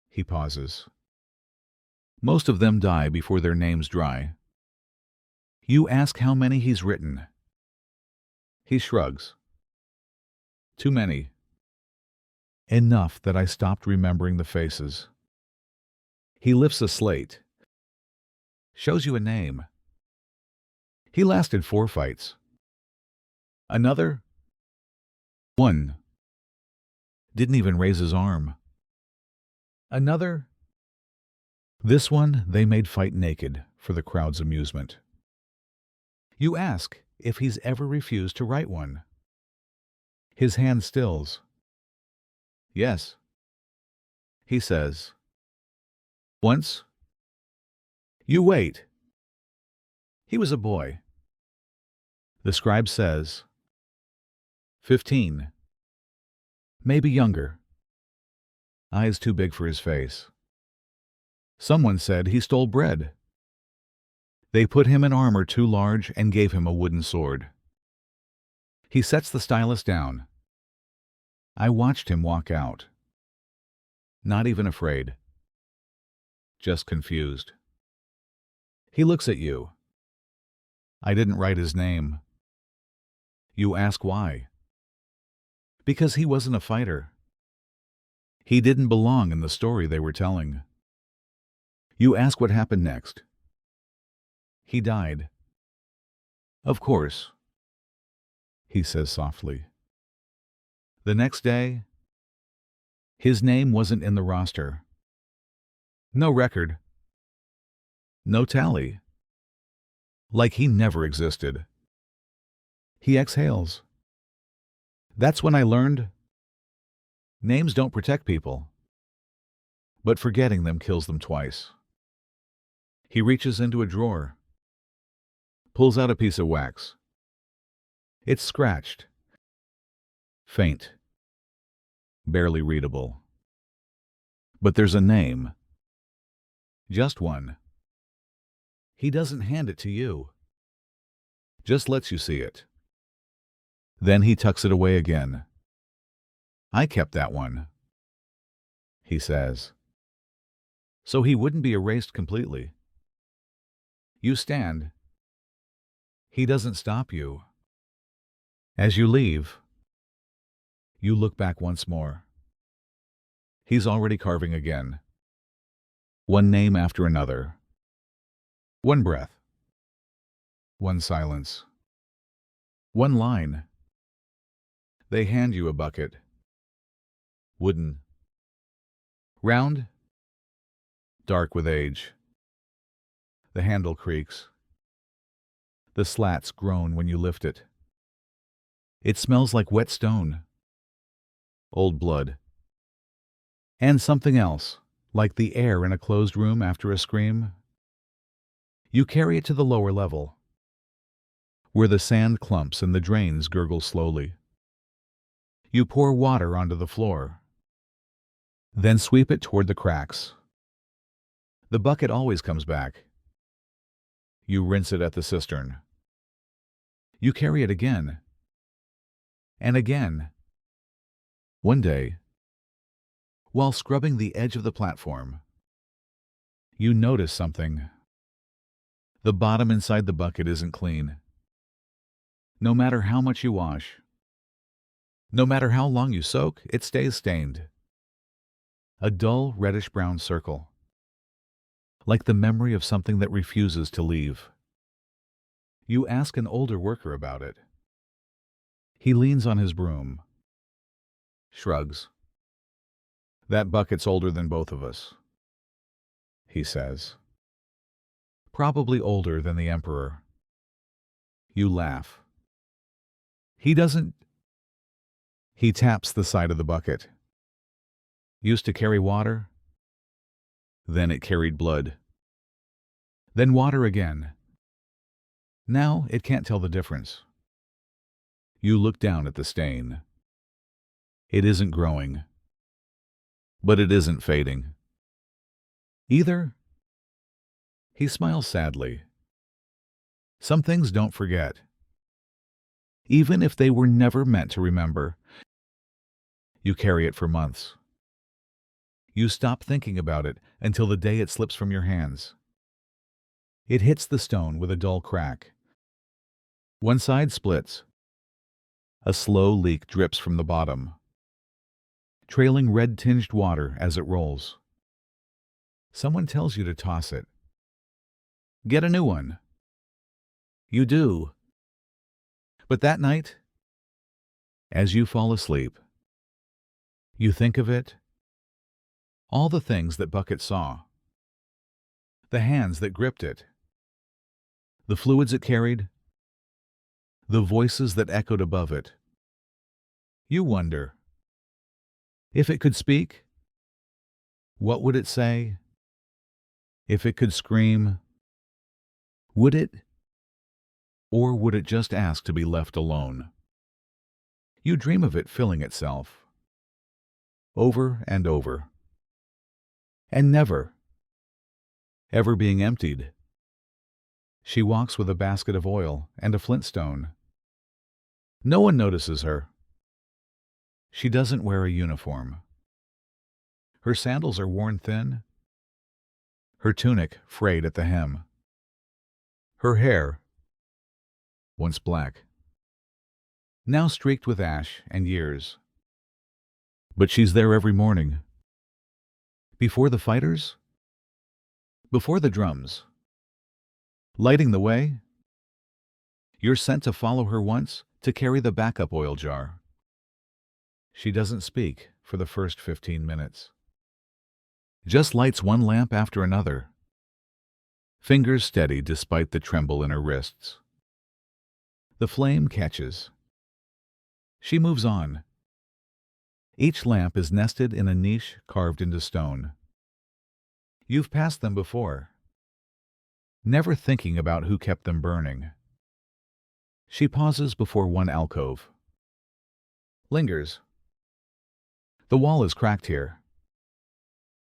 He pauses. Most of them die before their names dry. You ask how many he's written. He shrugs. Too many. Enough that I stopped remembering the faces. He lifts a slate. Shows you a name. He lasted 4 fights. Another? 1. Didn't even raise his arm. Another? This one they made fight naked for the crowd's amusement. You ask if he's ever refused to write one. His hand stills. Yes. He says. Once. You wait. He was a boy. The scribe says. 15. Maybe younger. Eyes too big for his face. Someone said he stole bread. They put him in armor too large and gave him a wooden sword. He sets the stylus down. I watched him walk out. Not even afraid. Just confused. He looks at you. I didn't write his name. You ask why. Because he wasn't a fighter. He didn't belong in the story they were telling. You ask what happened next. He died. Of course, he says softly. The next day, his name wasn't in the roster. No record. No tally. Like he never existed. He exhales. That's when I learned names don't protect people, but forgetting them kills them twice. He reaches into a drawer, pulls out a piece of wax. It's scratched, faint, barely readable. But there's a name. Just one. He doesn't hand it to you. Just lets you see it. Then he tucks it away again. I kept that one, he says, so he wouldn't be erased completely. You stand. He doesn't stop you. As you leave, you look back once more. He's already carving again. One name after another. One breath. One silence. One line. They hand you a bucket. Wooden. Round. Dark with age. The handle creaks. The slats groan when you lift it. It smells like wet stone. Old blood. And something else, like the air in a closed room after a scream. You carry it to the lower level, where the sand clumps and the drains gurgle slowly. You pour water onto the floor, then sweep it toward the cracks. The bucket always comes back. You rinse it at the cistern. You carry it again, and again. One day, while scrubbing the edge of the platform, you notice something. The bottom inside the bucket isn't clean. No matter how much you wash, no matter how long you soak, it stays stained. A dull reddish-brown circle, like the memory of something that refuses to leave. You ask an older worker about it. He leans on his broom, shrugs. That bucket's older than both of us, he says. Probably older than the emperor. You laugh. He doesn't. He taps the side of the bucket. Used to carry water. Then it carried blood. Then water again. Now it can't tell the difference. You look down at the stain. It isn't growing. But it isn't fading. Either. He smiles sadly. Some things don't forget. Even if they were never meant to remember. You carry it for months. You stop thinking about it until the day it slips from your hands. It hits the stone with a dull crack. One side splits. A slow leak drips from the bottom, trailing red-tinged water as it rolls. Someone tells you to toss it. Get a new one. You do. But that night, as you fall asleep, you think of it, all the things that bucket saw, the hands that gripped it, the fluids it carried, the voices that echoed above it. You wonder, if it could speak, what would it say? If it could scream, would it? Or would it just ask to be left alone? You dream of it filling itself, over and over, and never, ever being emptied. She walks with a basket of oil and a flintstone. No one notices her. She doesn't wear a uniform. Her sandals are worn thin, her tunic frayed at the hem. Her hair, once black, now streaked with ash and years. But she's there every morning, Before the fighters? Before the drums? Lighting the way? You're sent to follow her once, to carry the backup oil jar. She doesn't speak for the first 15 minutes. Just lights one lamp after another. Fingers steady despite the tremble in her wrists. The flame catches. She moves on. Each lamp is nested in a niche carved into stone. You've passed them before, never thinking about who kept them burning. She pauses before one alcove. Lingers. The wall is cracked here.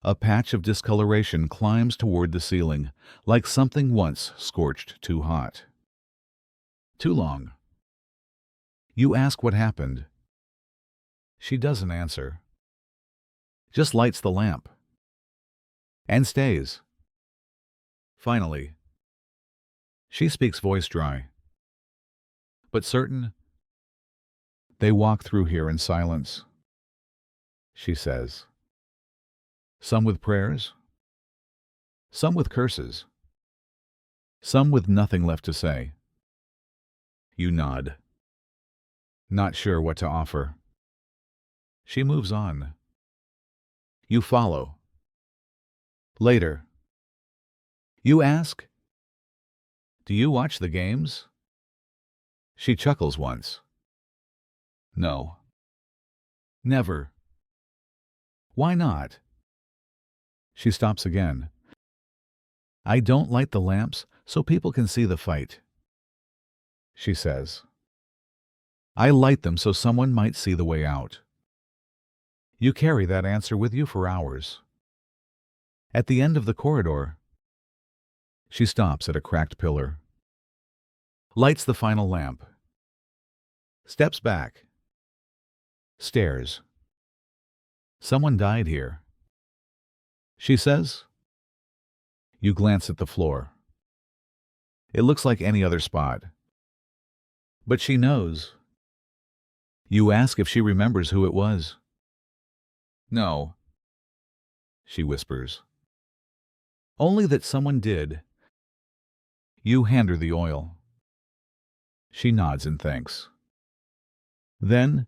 A patch of discoloration climbs toward the ceiling, like something once scorched too hot. Too long. You ask what happened. She doesn't answer. Just lights the lamp. And stays. Finally, she speaks voice dry, but certain. They walk through here in silence. She says. Some with prayers. Some with curses. Some with nothing left to say. You nod. Not sure what to offer. She moves on. You follow. Later. You ask, do you watch the games? She chuckles once. No. Never. Why not? She stops again. I don't light the lamps so people can see the fight. She says. I light them so someone might see the way out. You carry that answer with you for hours. At the end of the corridor, she stops at a cracked pillar, lights the final lamp, steps back, stares. Someone died here. She says. You glance at the floor. It looks like any other spot. But she knows. You ask if she remembers who it was. No, she whispers. Only that someone did. You hand her the oil. She nods in thanks. Then,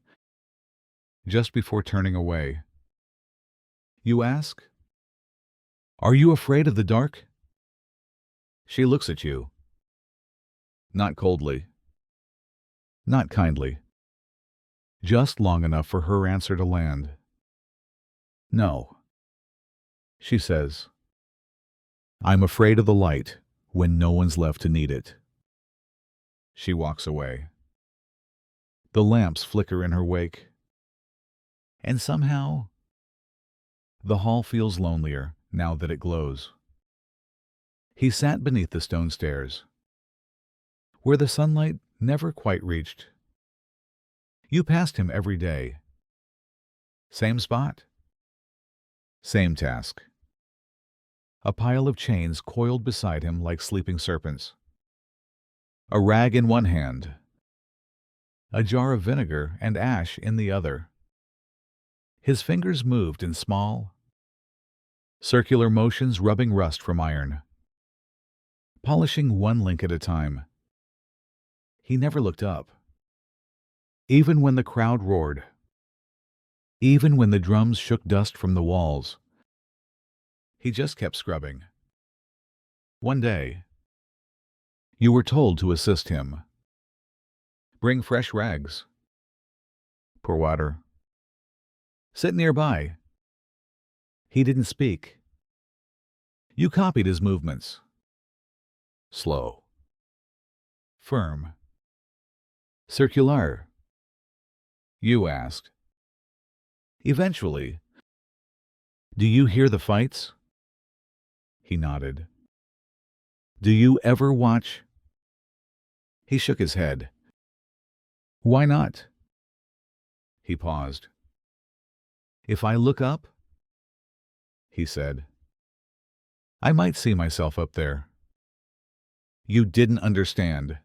just before turning away, you ask, are you afraid of the dark? She looks at you. Not coldly. Not kindly. Just long enough for her answer to land. No. She says, I'm afraid of the light when no one's left to need it. She walks away. The lamps flicker in her wake. And somehow, the hall feels lonelier now that it glows. He sat beneath the stone stairs, where the sunlight never quite reached. You passed him every day. Same spot. Same task. A pile of chains coiled beside him like sleeping serpents. A rag in one hand. A jar of vinegar and ash in the other. His fingers moved in small, circular motions, rubbing rust from iron, polishing one link at a time. He never looked up. Even when the crowd roared, even when the drums shook dust from the walls, he just kept scrubbing. One day, you were told to assist him. Bring fresh rags. Pour water. Sit nearby. He didn't speak. You copied his movements. Slow. Firm. Circular. You asked. Eventually, do you hear the fights? He nodded. Do you ever watch? He shook his head. Why not? He paused. If I look up, he said, I might see myself up there. You didn't understand.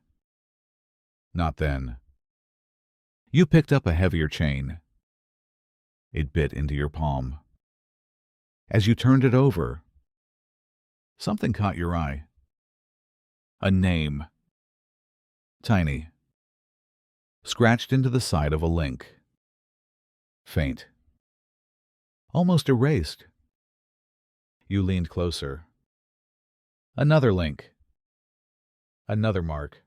Not then. You picked up a heavier chain. It bit into your palm. As you turned it over, something caught your eye. A name. Tiny. Scratched into the side of a link. Faint. Almost erased. You leaned closer. Another link. Another mark.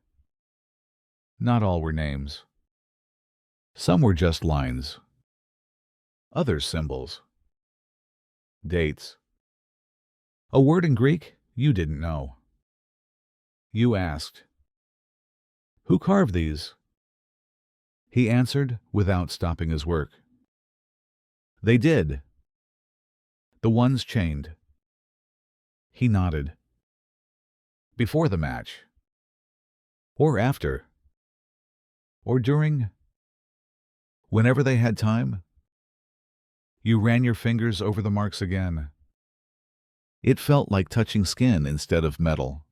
Not all were names. Some were just lines. Others symbols. Dates. A word in Greek you didn't know. You asked, "Who carved these?" He answered without stopping his work. "They did. The ones chained." He nodded. "Before the match. Or after. Or during. Whenever they had time." You ran your fingers over the marks again. It felt like touching skin instead of metal.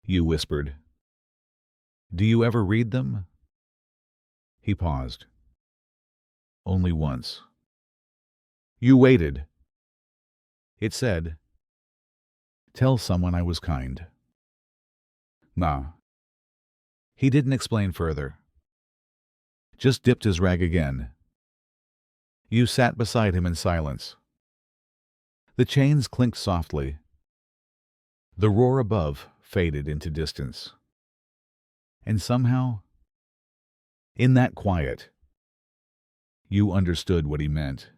You whispered, "Do you ever read them?" He paused. "Only once." You waited. It said, "Tell someone I was kind." Nah. He didn't explain further. Just dipped his rag again. You sat beside him in silence. The chains clinked softly. The roar above faded into distance. And somehow, in that quiet, you understood what he meant.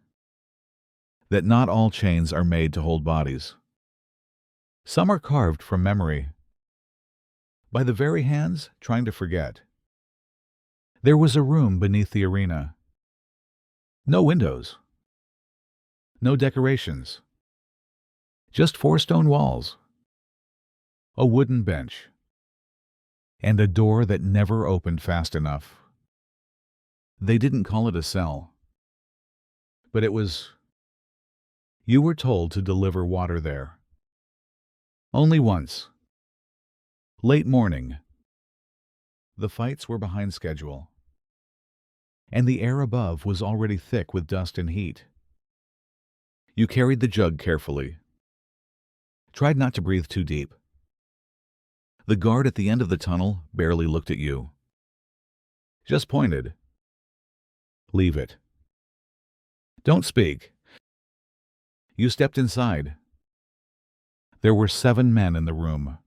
That not all chains are made to hold bodies. Some are carved from memory, by the very hands trying to forget. There was a room beneath the arena. No windows. No decorations. Just 4 stone walls. A wooden bench. And a door that never opened fast enough. They didn't call it a cell. But it was... You were told to deliver water there. Only once. Late morning. The fights were behind schedule. And the air above was already thick with dust and heat. You carried the jug carefully. Tried not to breathe too deep. The guard at the end of the tunnel barely looked at you. Just pointed. "Leave it. Don't speak." You stepped inside. There were 7 men in the room.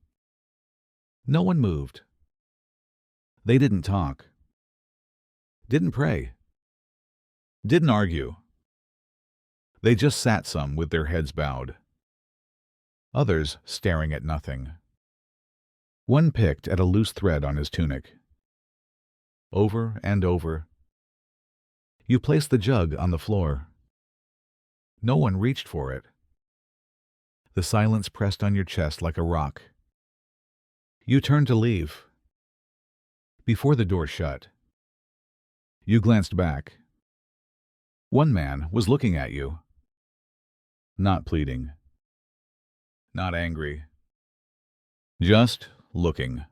No one moved. They didn't talk. Didn't pray. Didn't argue. They just sat, some with their heads bowed. Others staring at nothing. One picked at a loose thread on his tunic. Over and over. You placed the jug on the floor. No one reached for it. The silence pressed on your chest like a rock. You turned to leave. Before the door shut, you glanced back. One man was looking at you. Not pleading. Not angry. Just looking.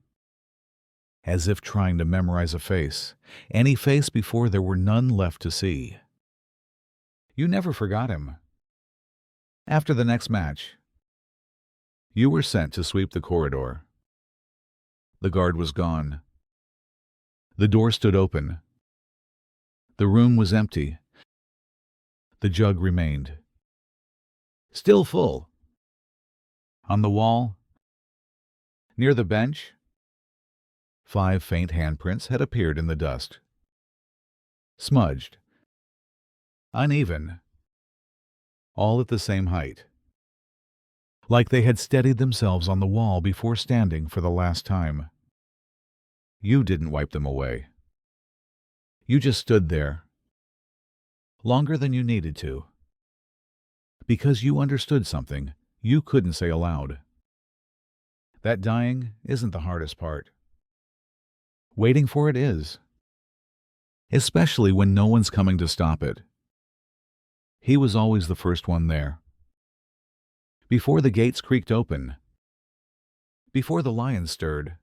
As if trying to memorize a face. Any face before there were none left to see. You never forgot him. After the next match, you were sent to sweep the corridor. The guard was gone. The door stood open. The room was empty. The jug remained. Still full. On the wall, near the bench, 5 faint handprints had appeared in the dust. Smudged. Uneven. All at the same height. Like they had steadied themselves on the wall before standing for the last time. You didn't wipe them away. You just stood there. Longer than you needed to. Because you understood something you couldn't say aloud. That dying isn't the hardest part. Waiting for it is. Especially when no one's coming to stop it. He was always the first one there. Before the gates creaked open. Before the lions stirred.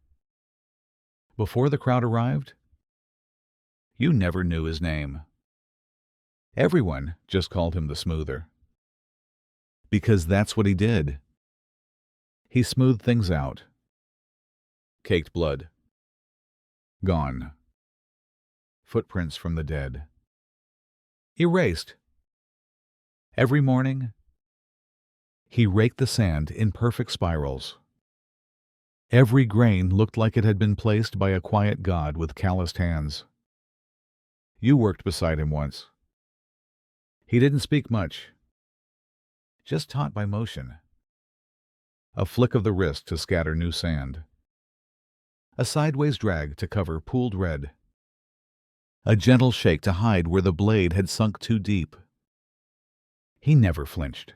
Before the crowd arrived. You never knew his name. Everyone just called him the Smoother. because that's what he did. He smoothed things out. Caked blood. Gone. Footprints from the dead. Erased. Every morning, he raked the sand in perfect spirals. Every grain looked like it had been placed by a quiet god with calloused hands. You worked beside him once. He didn't speak much, just taught by motion. A flick of the wrist to scatter new sand. A sideways drag to cover pooled red. A gentle shake to hide where the blade had sunk too deep. He never flinched.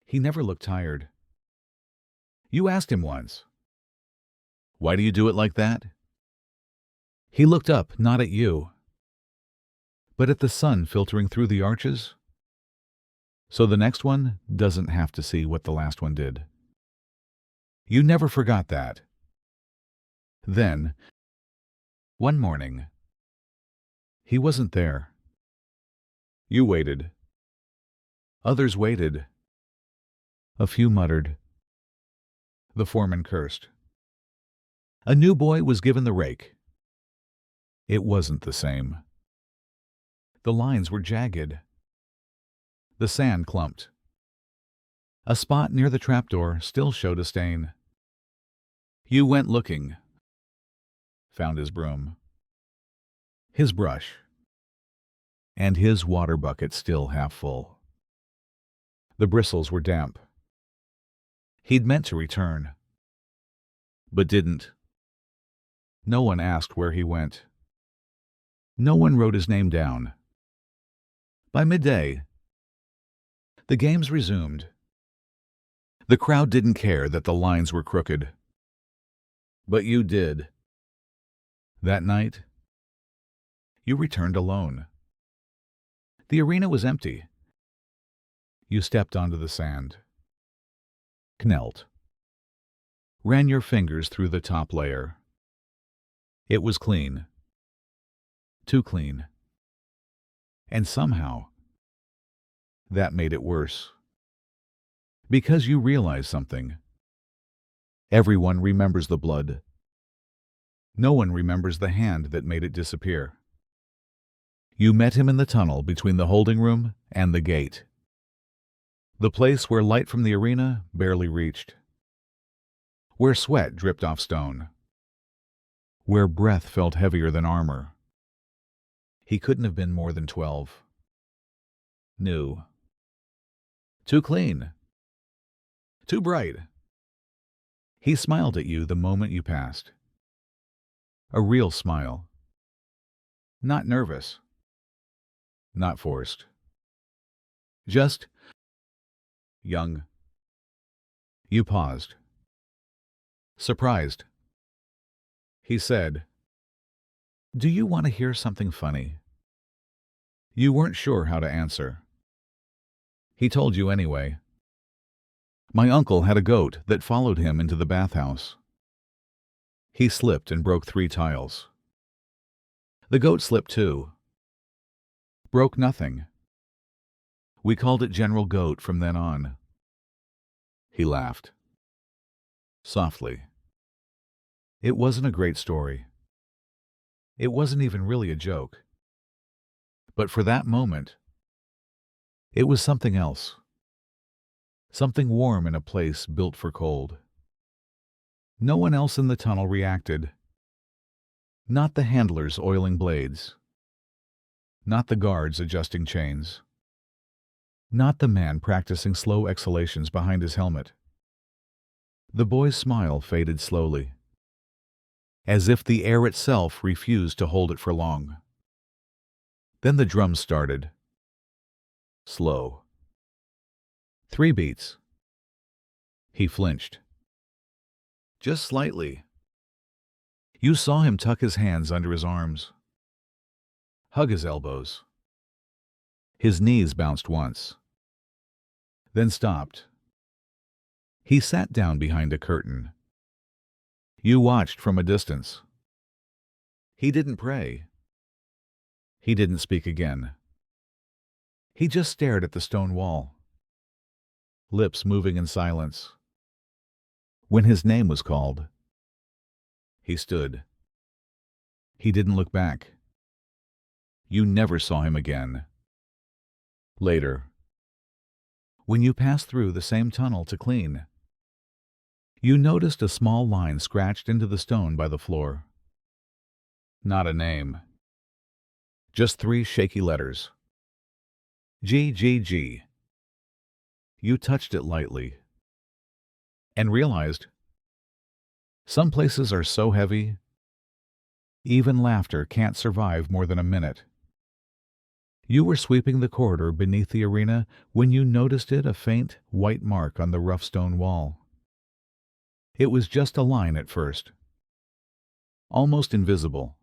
He never looked tired. You asked him once, "Why do you do it like that?" He looked up, not at you, but at the sun filtering through the arches, so the next one doesn't have to see what the last one did. You never forgot that. Then, one morning, he wasn't there. You waited. Others waited. A few muttered. The foreman cursed. A new boy was given the rake. It wasn't the same. The lines were jagged. The sand clumped. A spot near the trapdoor still showed a stain. You went looking. Found his broom. His brush. And his water bucket still half full. The bristles were damp. He'd meant to return, but didn't. No one asked where he went. No one wrote his name down. By midday, the games resumed. The crowd didn't care that the lines were crooked. But you did. That night, you returned alone. The arena was empty. You stepped onto the sand. Knelt. Ran your fingers through the top layer. It was clean. Too clean. And somehow, that made it worse. Because you realized something. Everyone remembers the blood. No one remembers the hand that made it disappear. You met him in the tunnel between the holding room and the gate. The place where light from the arena barely reached. Where sweat dripped off stone. Where breath felt heavier than armor. He couldn't have been more than 12. New. Too clean. Too bright. He smiled at you the moment you passed. A real smile. Not nervous. Not forced. Just young. You paused. Surprised. He said, "Do you want to hear something funny?" You weren't sure how to answer. He told you anyway. My uncle had a goat that followed him into the bathhouse. He slipped and broke 3 tiles. The goat slipped too. Broke nothing. We called it General Goat from then on. He laughed. Softly. It wasn't a great story. It wasn't even really a joke. But for that moment, it was something else. Something warm in a place built for cold. No one else in the tunnel reacted. Not the handlers oiling blades. Not the guards adjusting chains. Not the man practicing slow exhalations behind his helmet. The boy's smile faded slowly, as if the air itself refused to hold it for long. Then the drums started. Slow. 3 beats. He flinched. Just slightly. You saw him tuck his hands under his arms. Hug his elbows. His knees bounced once. Then stopped. He sat down behind a curtain. You watched from a distance. He didn't pray. He didn't speak again. He just stared at the stone wall. lips moving in silence. When his name was called, he stood. He didn't look back. You never saw him again. Later, when you passed through the same tunnel to clean, you noticed a small line scratched into the stone by the floor. Not a name. Just 3 shaky letters. G. You touched it lightly and realized some places are so heavy, even laughter can't survive more than a minute. You were sweeping the corridor beneath the arena when you noticed a faint white mark on the rough stone wall. It was just a line at first, almost invisible,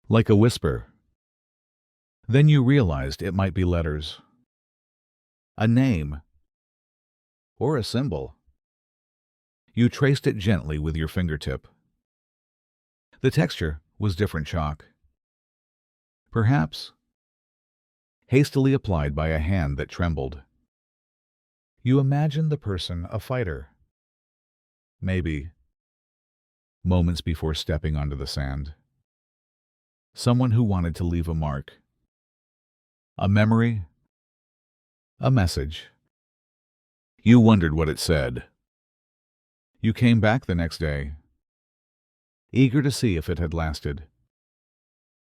like a whisper. Then you realized it might be letters, a name, or a symbol. You traced it gently with your fingertip. The texture was different chalk. Perhaps hastily applied by a hand that trembled. You imagined the person a fighter. Maybe, moments before stepping onto the sand. Someone who wanted to leave a mark. A memory. A message. You wondered what it said. You came back the next day, eager to see if it had lasted.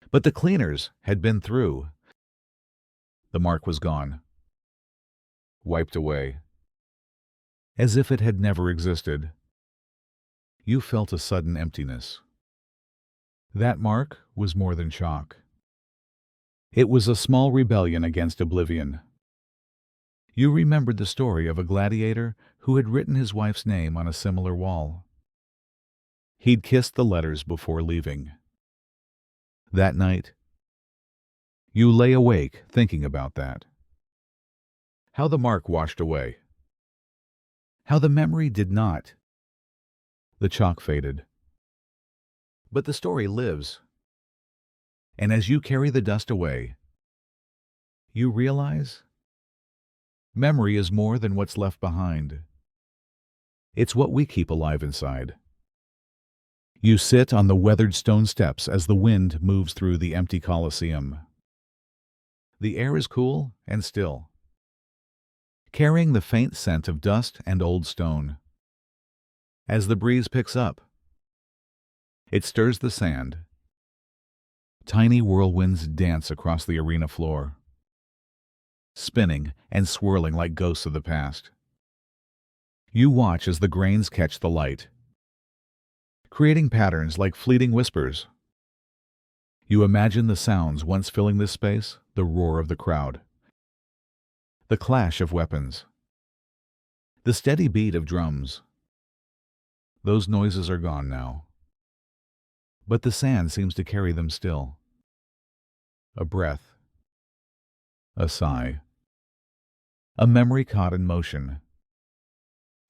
But the cleaners had been through. The mark was gone. Wiped away. As if it had never existed. You felt a sudden emptiness. That mark was more than chalk. It was a small rebellion against oblivion. You remembered the story of a gladiator who had written his wife's name on a similar wall. He'd kissed the letters before leaving. That night, you lay awake thinking about that. How the mark washed away. How the memory did not. The chalk faded. But the story lives. And as you carry the dust away, you realize memory is more than what's left behind. It's what we keep alive inside. You sit on the weathered stone steps as the wind moves through the empty Colosseum. The air is cool and still, carrying the faint scent of dust and old stone. As the breeze picks up, it stirs the sand. Tiny whirlwinds dance across the arena floor, spinning and swirling like ghosts of the past. You watch as the grains catch the light, creating patterns like fleeting whispers. You imagine the sounds once filling this space, the roar of the crowd, the clash of weapons, the steady beat of drums. Those noises are gone now, but the sand seems to carry them still. A breath, a sigh, a memory caught in motion.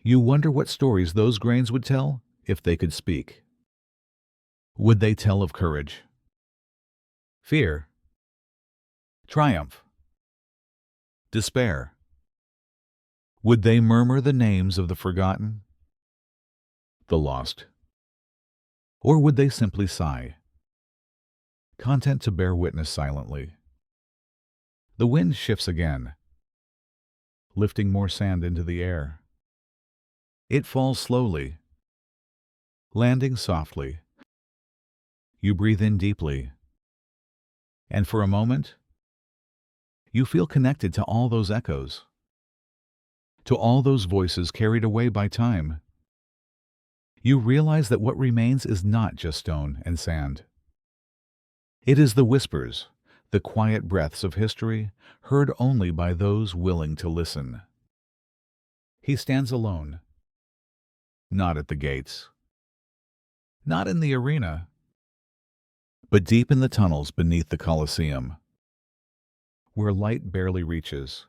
You wonder what stories those grains would tell if they could speak. Would they tell of courage, fear, triumph, despair? Would they murmur the names of the forgotten, the lost? Or would they simply sigh, content to bear witness silently? The wind shifts again, lifting more sand into the air. It falls slowly, landing softly. You breathe in deeply, and for a moment, you feel connected to all those echoes, to all those voices carried away by time. You realize that what remains is not just stone and sand. It is the whispers, the quiet breaths of history, heard only by those willing to listen. He stands alone, not at the gates, not in the arena, but deep in the tunnels beneath the Colosseum, where light barely reaches.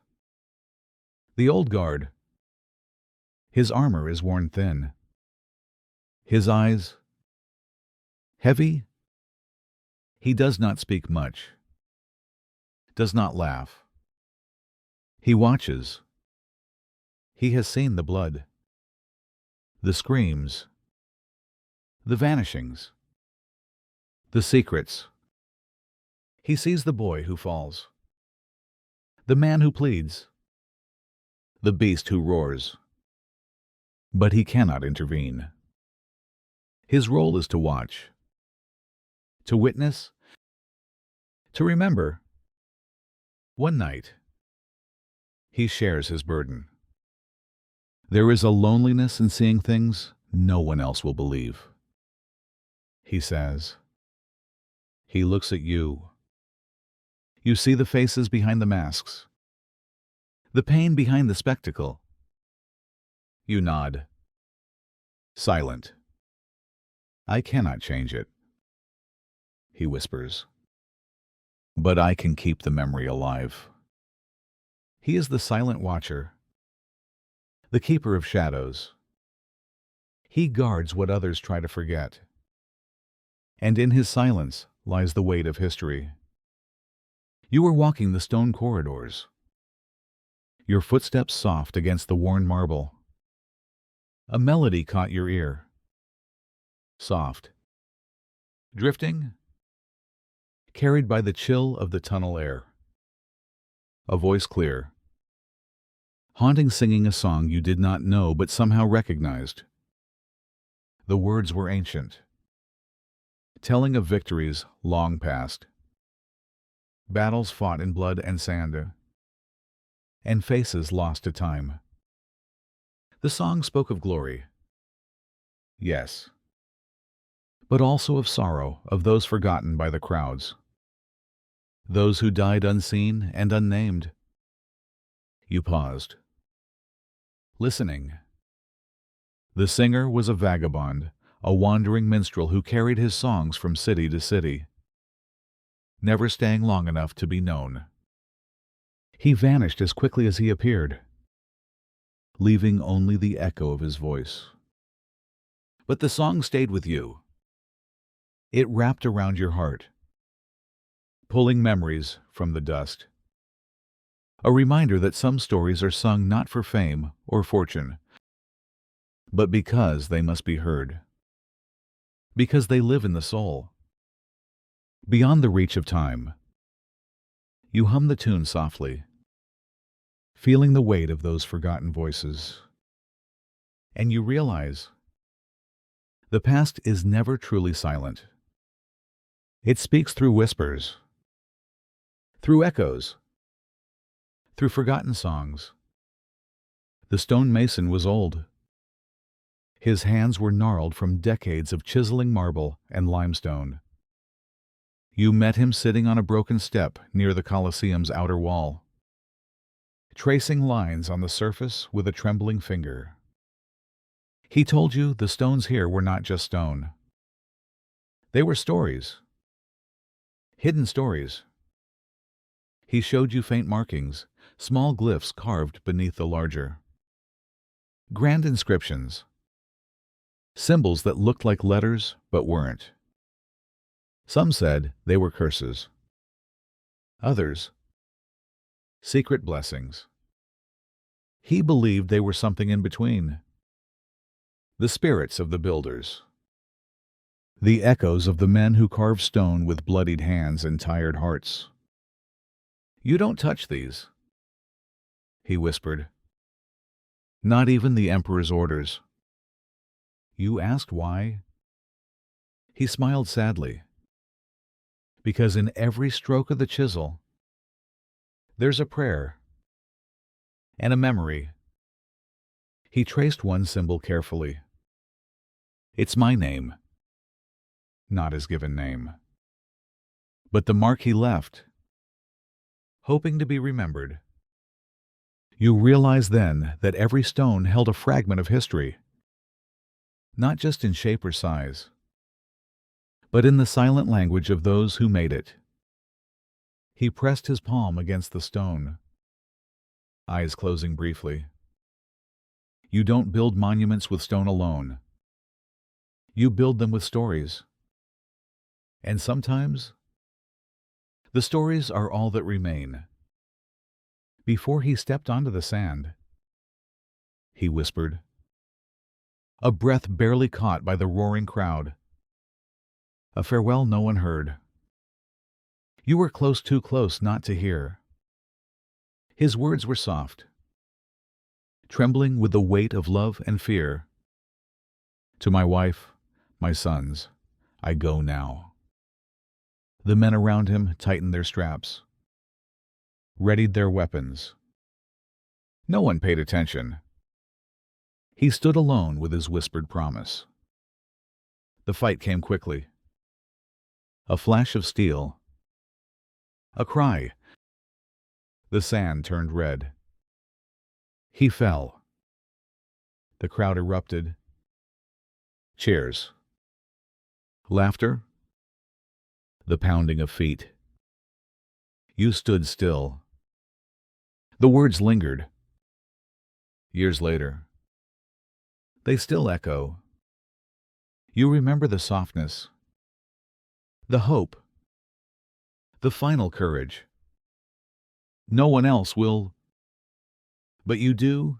The old guard, his armor is worn thin. His eyes, heavy. He does not speak much, does not laugh. He watches, He has seen the blood, the screams, the vanishings, the secrets. He sees the boy who falls, the man who pleads, the beast who roars. But he cannot intervene. His role is to watch, to witness, to remember. One night, he shares his burden. There is a loneliness in seeing things no one else will believe. He says, he looks at you. You see the faces behind the masks, the pain behind the spectacle. You nod, silent. I cannot change it, he whispers. But I can keep the memory alive. He is the silent watcher, the keeper of shadows. He guards what others try to forget. And in his silence lies the weight of history. You are walking the stone corridors, your footsteps soft against the worn marble. A melody caught your ear. Soft, drifting, carried by the chill of the tunnel air. A voice clear, haunting, singing a song you did not know but somehow recognized. The words were ancient, telling of victories long past, battles fought in blood and sand, and faces lost to time. The song spoke of glory, yes, but also of sorrow, of those forgotten by the crowds, those who died unseen and unnamed. You paused, listening. The singer was a vagabond, a wandering minstrel who carried his songs from city to city, never staying long enough to be known. He vanished as quickly as he appeared, leaving only the echo of his voice. But the song stayed with you. It wrapped around your heart, pulling memories from the dust. A reminder that some stories are sung not for fame or fortune, but because they must be heard, because they live in the soul. Beyond the reach of time, you hum the tune softly, feeling the weight of those forgotten voices. And you realize the past is never truly silent. It speaks through whispers, through echoes, through forgotten songs. The stonemason was old. His hands were gnarled from decades of chiseling marble and limestone. You met him sitting on a broken step near the Colosseum's outer wall, tracing lines on the surface with a trembling finger. He told you the stones here were not just stone. They were stories, hidden stories. He showed you faint markings, small glyphs carved beneath the larger. Grand inscriptions, symbols that looked like letters but weren't. Some said they were curses. Others, secret blessings. He believed they were something in between. The spirits of the builders. The echoes of the men who carved stone with bloodied hands and tired hearts. You don't touch these, he whispered. Not even the emperor's orders. You asked why? He smiled sadly. Because in every stroke of the chisel, there's a prayer and a memory. He traced one symbol carefully. It's my name, not his given name, but the mark he left, hoping to be remembered. You realize then that every stone held a fragment of history, not just in shape or size, but in the silent language of those who made it. He pressed his palm against the stone, eyes closing briefly. You don't build monuments with stone alone. You build them with stories. And sometimes, the stories are all that remain. Before he stepped onto the sand, he whispered, a breath barely caught by the roaring crowd. A farewell no one heard. You were close, too close not to hear. His words were soft, trembling with the weight of love and fear. To my wife, my sons, I go now. The men around him tightened their straps, readied their weapons. No one paid attention. He stood alone with his whispered promise. The fight came quickly. A flash of steel. A cry. The sand turned red. He fell. The crowd erupted. Cheers. Laughter. The pounding of feet. You stood still. The words lingered. Years later, they still echo. You remember the softness, the hope, the final courage. No one else will, but you do,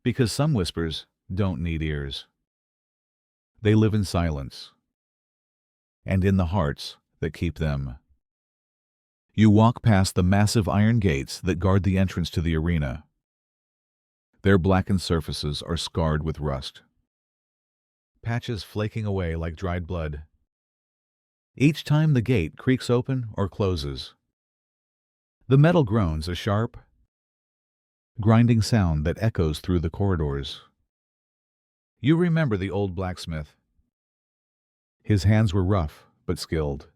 because some whispers don't need ears. They live in silence, and in the hearts that keep them. You walk past the massive iron gates that guard the entrance to the arena. Their blackened surfaces are scarred with rust, patches flaking away like dried blood. Each time the gate creaks open or closes, the metal groans a sharp, grinding sound that echoes through the corridors. You remember the old blacksmith. His hands were rough but skilled.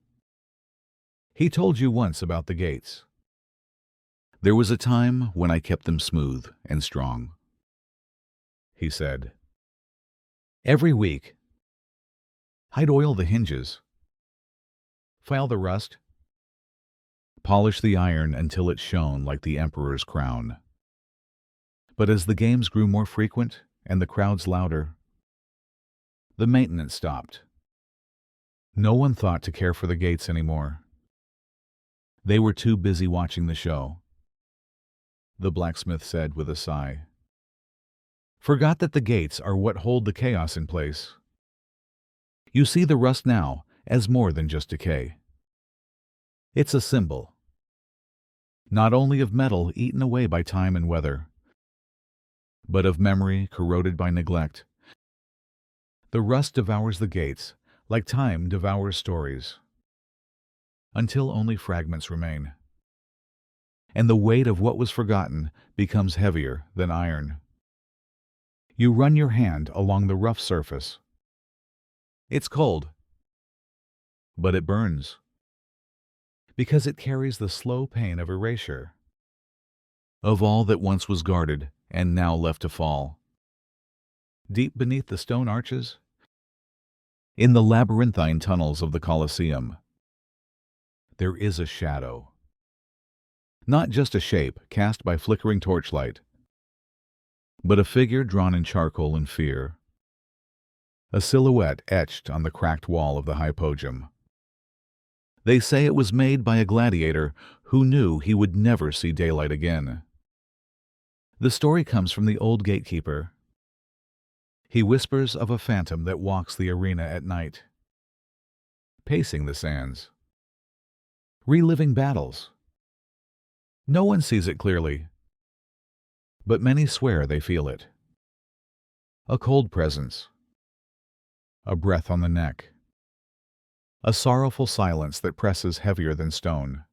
He told you once about the gates. There was a time when I kept them smooth and strong, he said. Every week, I'd oil the hinges, file the rust, polish the iron until it shone like the emperor's crown. But as the games grew more frequent and the crowds louder, the maintenance stopped. No one thought to care for the gates anymore. They were too busy watching the show, the blacksmith said with a sigh. Forgot that the gates are what hold the chaos in place. You see the rust now as more than just decay. It's a symbol, not only of metal eaten away by time and weather, but of memory corroded by neglect. The rust devours the gates like time devours stories, until only fragments remain. And the weight of what was forgotten becomes heavier than iron. You run your hand along the rough surface. It's cold, but it burns, because it carries the slow pain of erasure, of all that once was guarded and now left to fall. Deep beneath the stone arches, in the labyrinthine tunnels of the Colosseum, there is a shadow. Not just a shape cast by flickering torchlight, but a figure drawn in charcoal and fear. A silhouette etched on the cracked wall of the hypogum. They say it was made by a gladiator who knew he would never see daylight again. The story comes from the old gatekeeper. He whispers of a phantom that walks the arena at night, pacing the sands, reliving battles. No one sees it clearly, but many swear they feel it. A cold presence, a breath on the neck, a sorrowful silence that presses heavier than stone.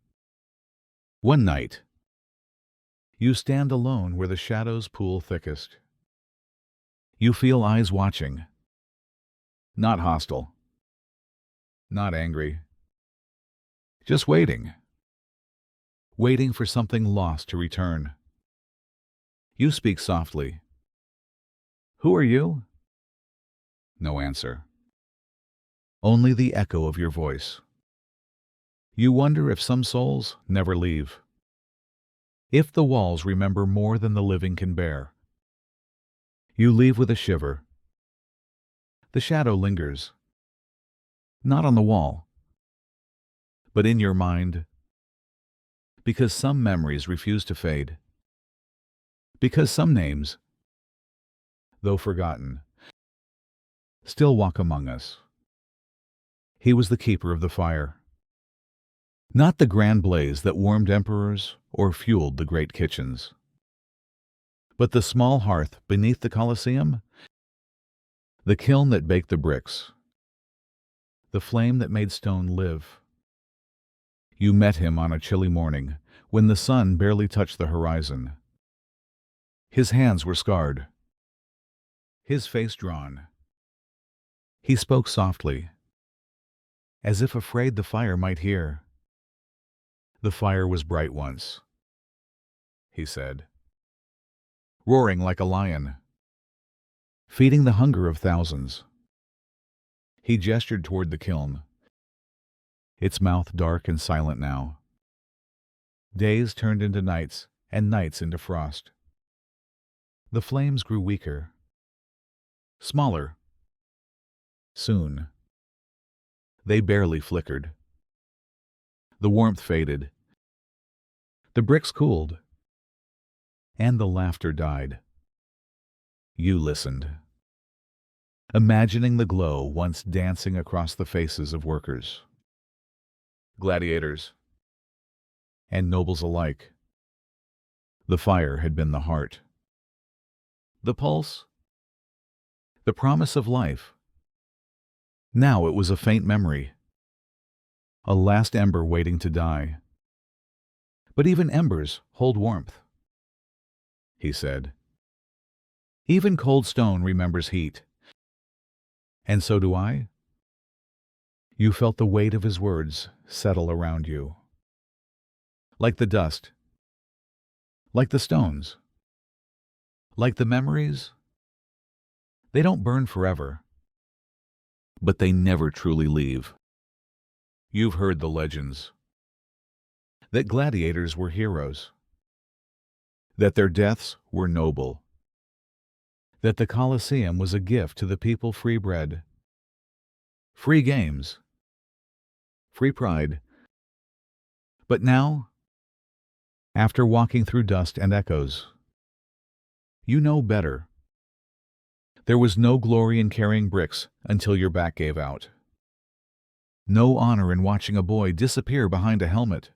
One night, you stand alone where the shadows pool thickest. You feel eyes watching, not hostile, not angry, just waiting. Waiting for something lost to return. You speak softly. Who are you? No answer. Only the echo of your voice. You wonder if some souls never leave. If the walls remember more than the living can bear. You leave with a shiver. The shadow lingers. Not on the wall, but in your mind. Because some memories refuse to fade. Because some names though forgotten, still walk among us. He was the keeper of the fire. Not the grand blaze that warmed emperors or fueled the great kitchens, but the small hearth beneath the Colosseum, the kiln that baked the bricks, the flame that made stone live. You met him on a chilly morning when the sun barely touched the horizon. His hands were scarred, his face drawn. He spoke softly, as if afraid the fire might hear. The fire was bright once, he said, roaring like a lion, feeding the hunger of thousands. He gestured toward the kiln, its mouth dark and silent now. Days turned into nights, and nights into frost. The flames grew weaker, smaller. Soon, they barely flickered. The warmth faded. The bricks cooled. And the laughter died. You listened, imagining the glow once dancing across the faces of workers, gladiators, and nobles alike. The fire had been the heart, the pulse, the promise of life. Now it was a faint memory, a last ember waiting to die. But even embers hold warmth, he said. Even cold stone remembers heat. And so do I. You felt the weight of his words settle around you. Like the dust, like the stones, like the memories. They don't burn forever, but they never truly leave. You've heard the legends, that gladiators were heroes, that their deaths were noble, that the Colosseum was a gift to the people free bread, free games, free pride. But now, after walking through dust and echoes, you know better. There was no glory in carrying bricks until your back gave out. No honor in watching a boy disappear behind a helmet.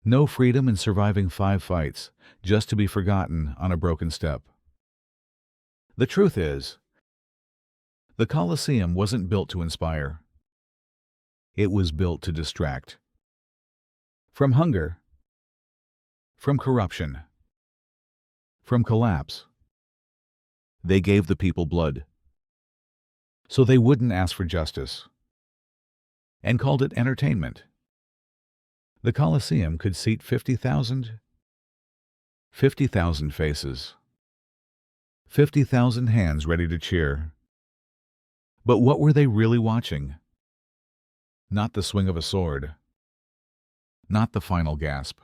No freedom in surviving 5 fights just to be forgotten on a broken step. The truth is, the Colosseum wasn't built to inspire. It was built to distract. From hunger, from corruption, from collapse. They gave the people blood, so they wouldn't ask for justice, and called it entertainment. The Colosseum could seat 50,000 faces, 50,000 hands ready to cheer. But what were they really watching? Not the swing of a sword, not the final gasp.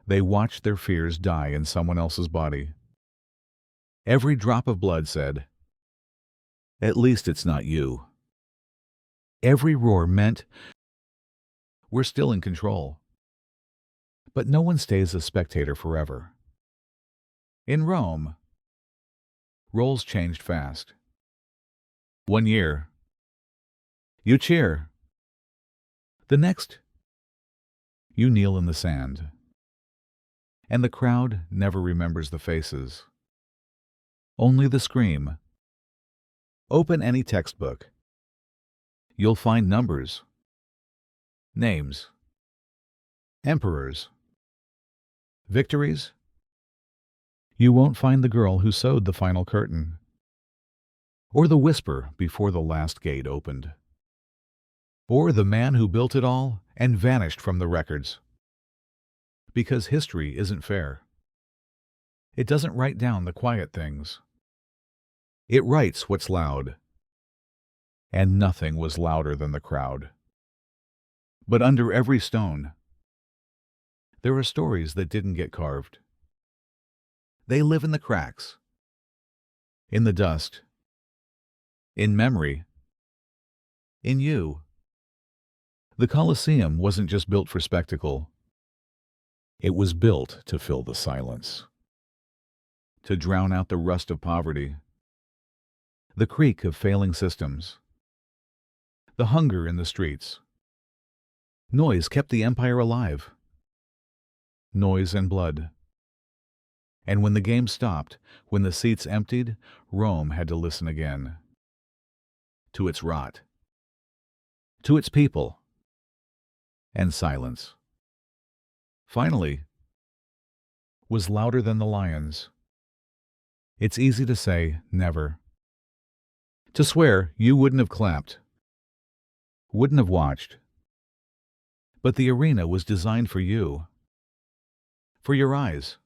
They watched their fears die in someone else's body. Every drop of blood said, "At least it's not you." Every roar meant, "We're still in control." But no one stays a spectator forever. In Rome, roles changed fast. 1 year, you cheer. The next, you kneel in the sand. And the crowd never remembers the faces. Only the scream. Open any textbook. You'll find numbers, names, emperors, victories. You won't find the girl who sewed the final curtain, or the whisper before the last gate opened, or the man who built it all and vanished from the records. Because history isn't fair. It doesn't write down the quiet things. It writes what's loud. And nothing was louder than the crowd. But under every stone, there are stories that didn't get carved. They live in the cracks, in the dust, in memory, in you. The Colosseum wasn't just built for spectacle. It was built to fill the silence, to drown out the rust of poverty, the creak of failing systems, the hunger in the streets. Noise kept the empire alive. Noise and blood. And when the game stopped, when the seats emptied, Rome had to listen again. To its rot. To its people. And silence. Finally, was louder than the lions. It's easy to say, never. To swear you wouldn't have clapped. Wouldn't have watched. But the arena was designed for you. For your eyes.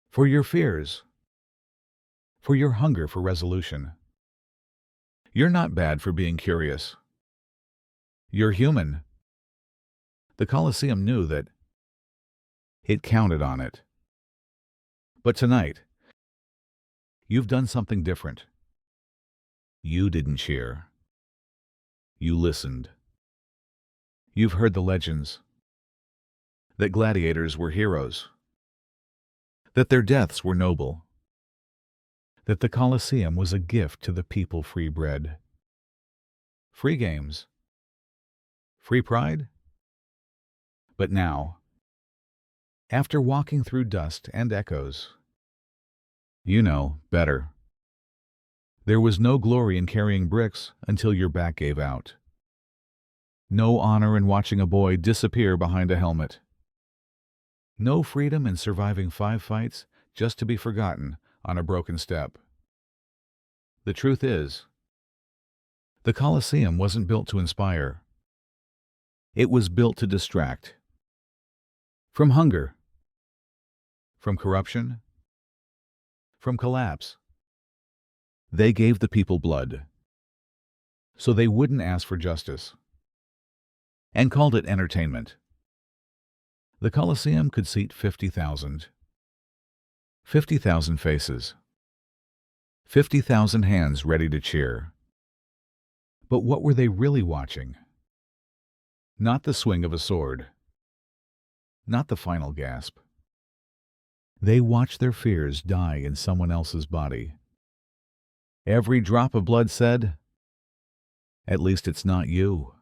For your fears. For your hunger for resolution. You're not bad for being curious. You're human. The Colosseum knew that. It counted on it. But tonight, you've done something different. You didn't cheer. You listened. You've heard the legends. That gladiators were heroes. That their deaths were noble. That the Colosseum was a gift to the people free bread. Free games. Free pride? But now, after walking through dust and echoes, you know better. There was no glory in carrying bricks until your back gave out. No honor in watching a boy disappear behind a helmet. No freedom in surviving 5 fights just to be forgotten on a broken step. The truth is, the Colosseum wasn't built to inspire. It was built to distract. From hunger. From corruption. From collapse. They gave the people blood, so they wouldn't ask for justice, and called it entertainment. The Colosseum could seat 50,000. 50,000 faces. 50,000 hands ready to cheer. But what were they really watching? Not the swing of a sword. Not the final gasp. They watched their fears die in someone else's body. Every drop of blood said, "At least it's not you."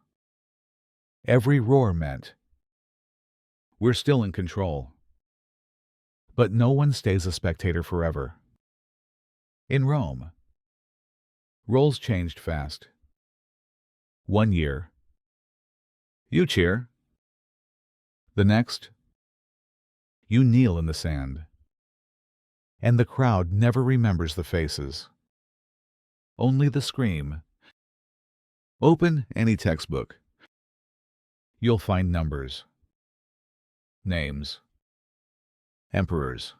Every roar meant, "We're still in control." But no one stays a spectator forever. In Rome, roles changed fast. 1 year, you cheer. The next, you kneel in the sand. And the crowd never remembers the faces. Only the scream. Open any textbook. You'll find numbers, names, emperors,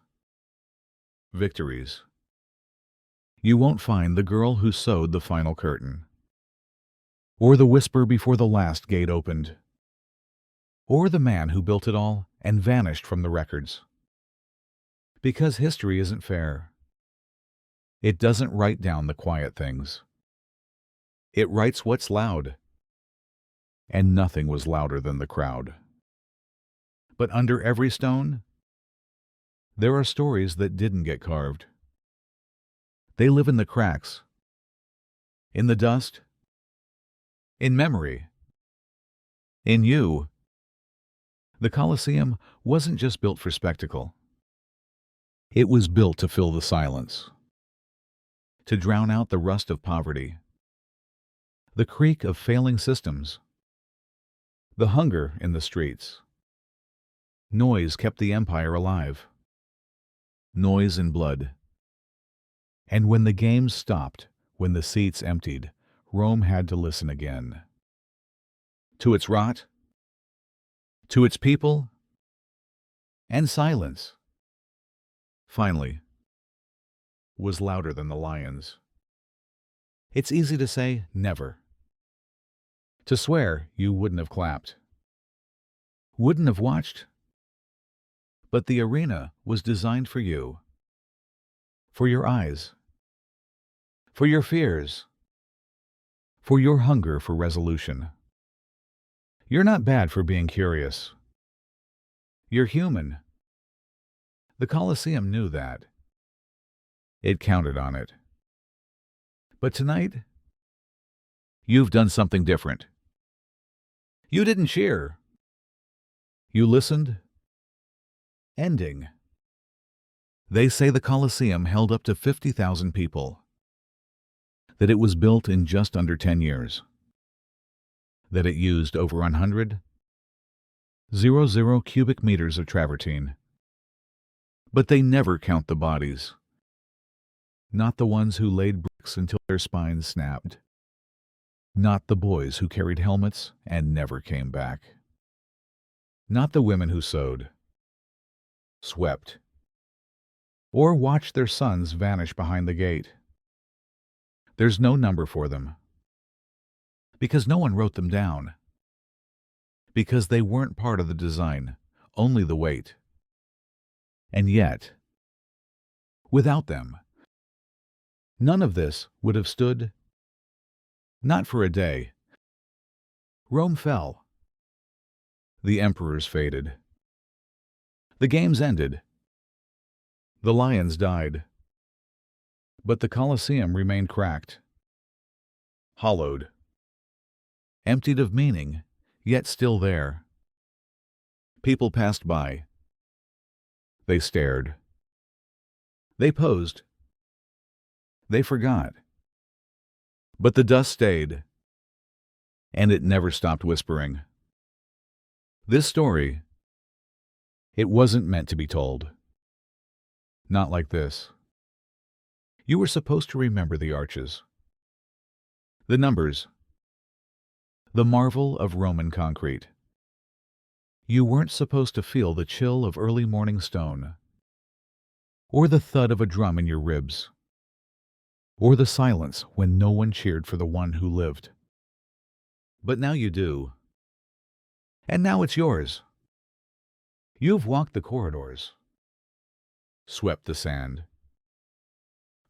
victories. You won't find the girl who sewed the final curtain, or the whisper before the last gate opened, or the man who built it all and vanished from the records. Because history isn't fair. It doesn't write down the quiet things. It writes what's loud. And nothing was louder than the crowd. But under every stone, there are stories that didn't get carved. They live in the cracks, in the dust, in memory, in you. The Colosseum wasn't just built for spectacle. It was built to fill the silence, to drown out the rust of poverty, the creak of failing systems, the hunger in the streets. Noise kept the empire alive. Noise and blood. And when the games stopped, when the seats emptied, Rome had to listen again. To its rot, to its people, and silence. Finally, was louder than the lions. It's easy to say never. To swear you wouldn't have clapped. Wouldn't have watched. But the arena was designed for you. For your eyes. For your fears. For your hunger for resolution. You're not bad for being curious. You're human. The Colosseum knew that. It counted on it. But tonight, you've done something different. You didn't cheer. You listened. Ending. They say the Colosseum held up to 50,000 people. That it was built in just under 10 years. That it used over 100,000 cubic meters of travertine. But they never count the bodies. Not the ones who laid bricks until their spines snapped. Not the boys who carried helmets and never came back. Not the women who sewed, swept, or watched their sons vanish behind the gate. There's no number for them. Because no one wrote them down. Because they weren't part of the design, only the weight. And yet, without them, none of this would have stood. Not for a day. Rome fell. The emperors faded. The games ended. The lions died. But the Colosseum remained cracked, hollowed, emptied of meaning, yet still there. People passed by. They stared. They posed. They forgot. But the dust stayed, and it never stopped whispering. This story, it wasn't meant to be told. Not like this. You were supposed to remember the arches, the numbers, the marvel of Roman concrete. You weren't supposed to feel the chill of early morning stone, or the thud of a drum in your ribs, or the silence when no one cheered for the one who lived. But now you do. And now it's yours. You've walked the corridors, swept the sand,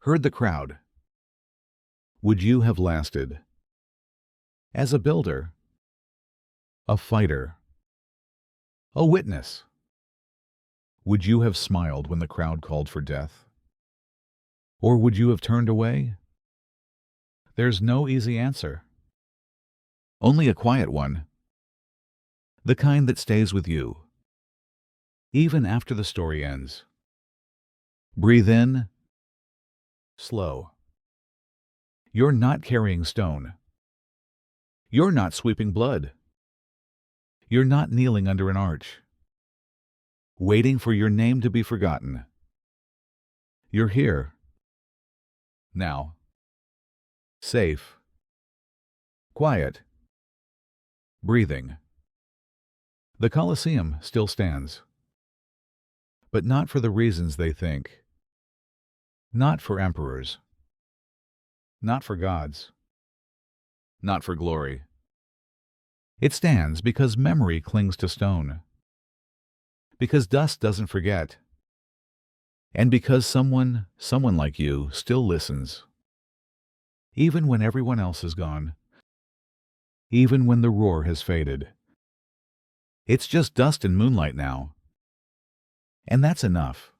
heard the crowd. Would you have lasted? As a builder, a fighter, a witness, would you have smiled when the crowd called for death? Or would you have turned away? There's no easy answer. Only a quiet one. The kind that stays with you, even after the story ends. Breathe in, slow. You're not carrying stone. You're not sweeping blood. You're not kneeling under an arch, waiting for your name to be forgotten. You're here, now, safe, quiet, breathing. The Colosseum still stands, but not for the reasons they think. Not for emperors. Not for gods. Not for glory. It stands because memory clings to stone. Because dust doesn't forget. And because someone like you still listens. Even when everyone else is gone. Even when the roar has faded. It's just dust and moonlight now. And that's enough.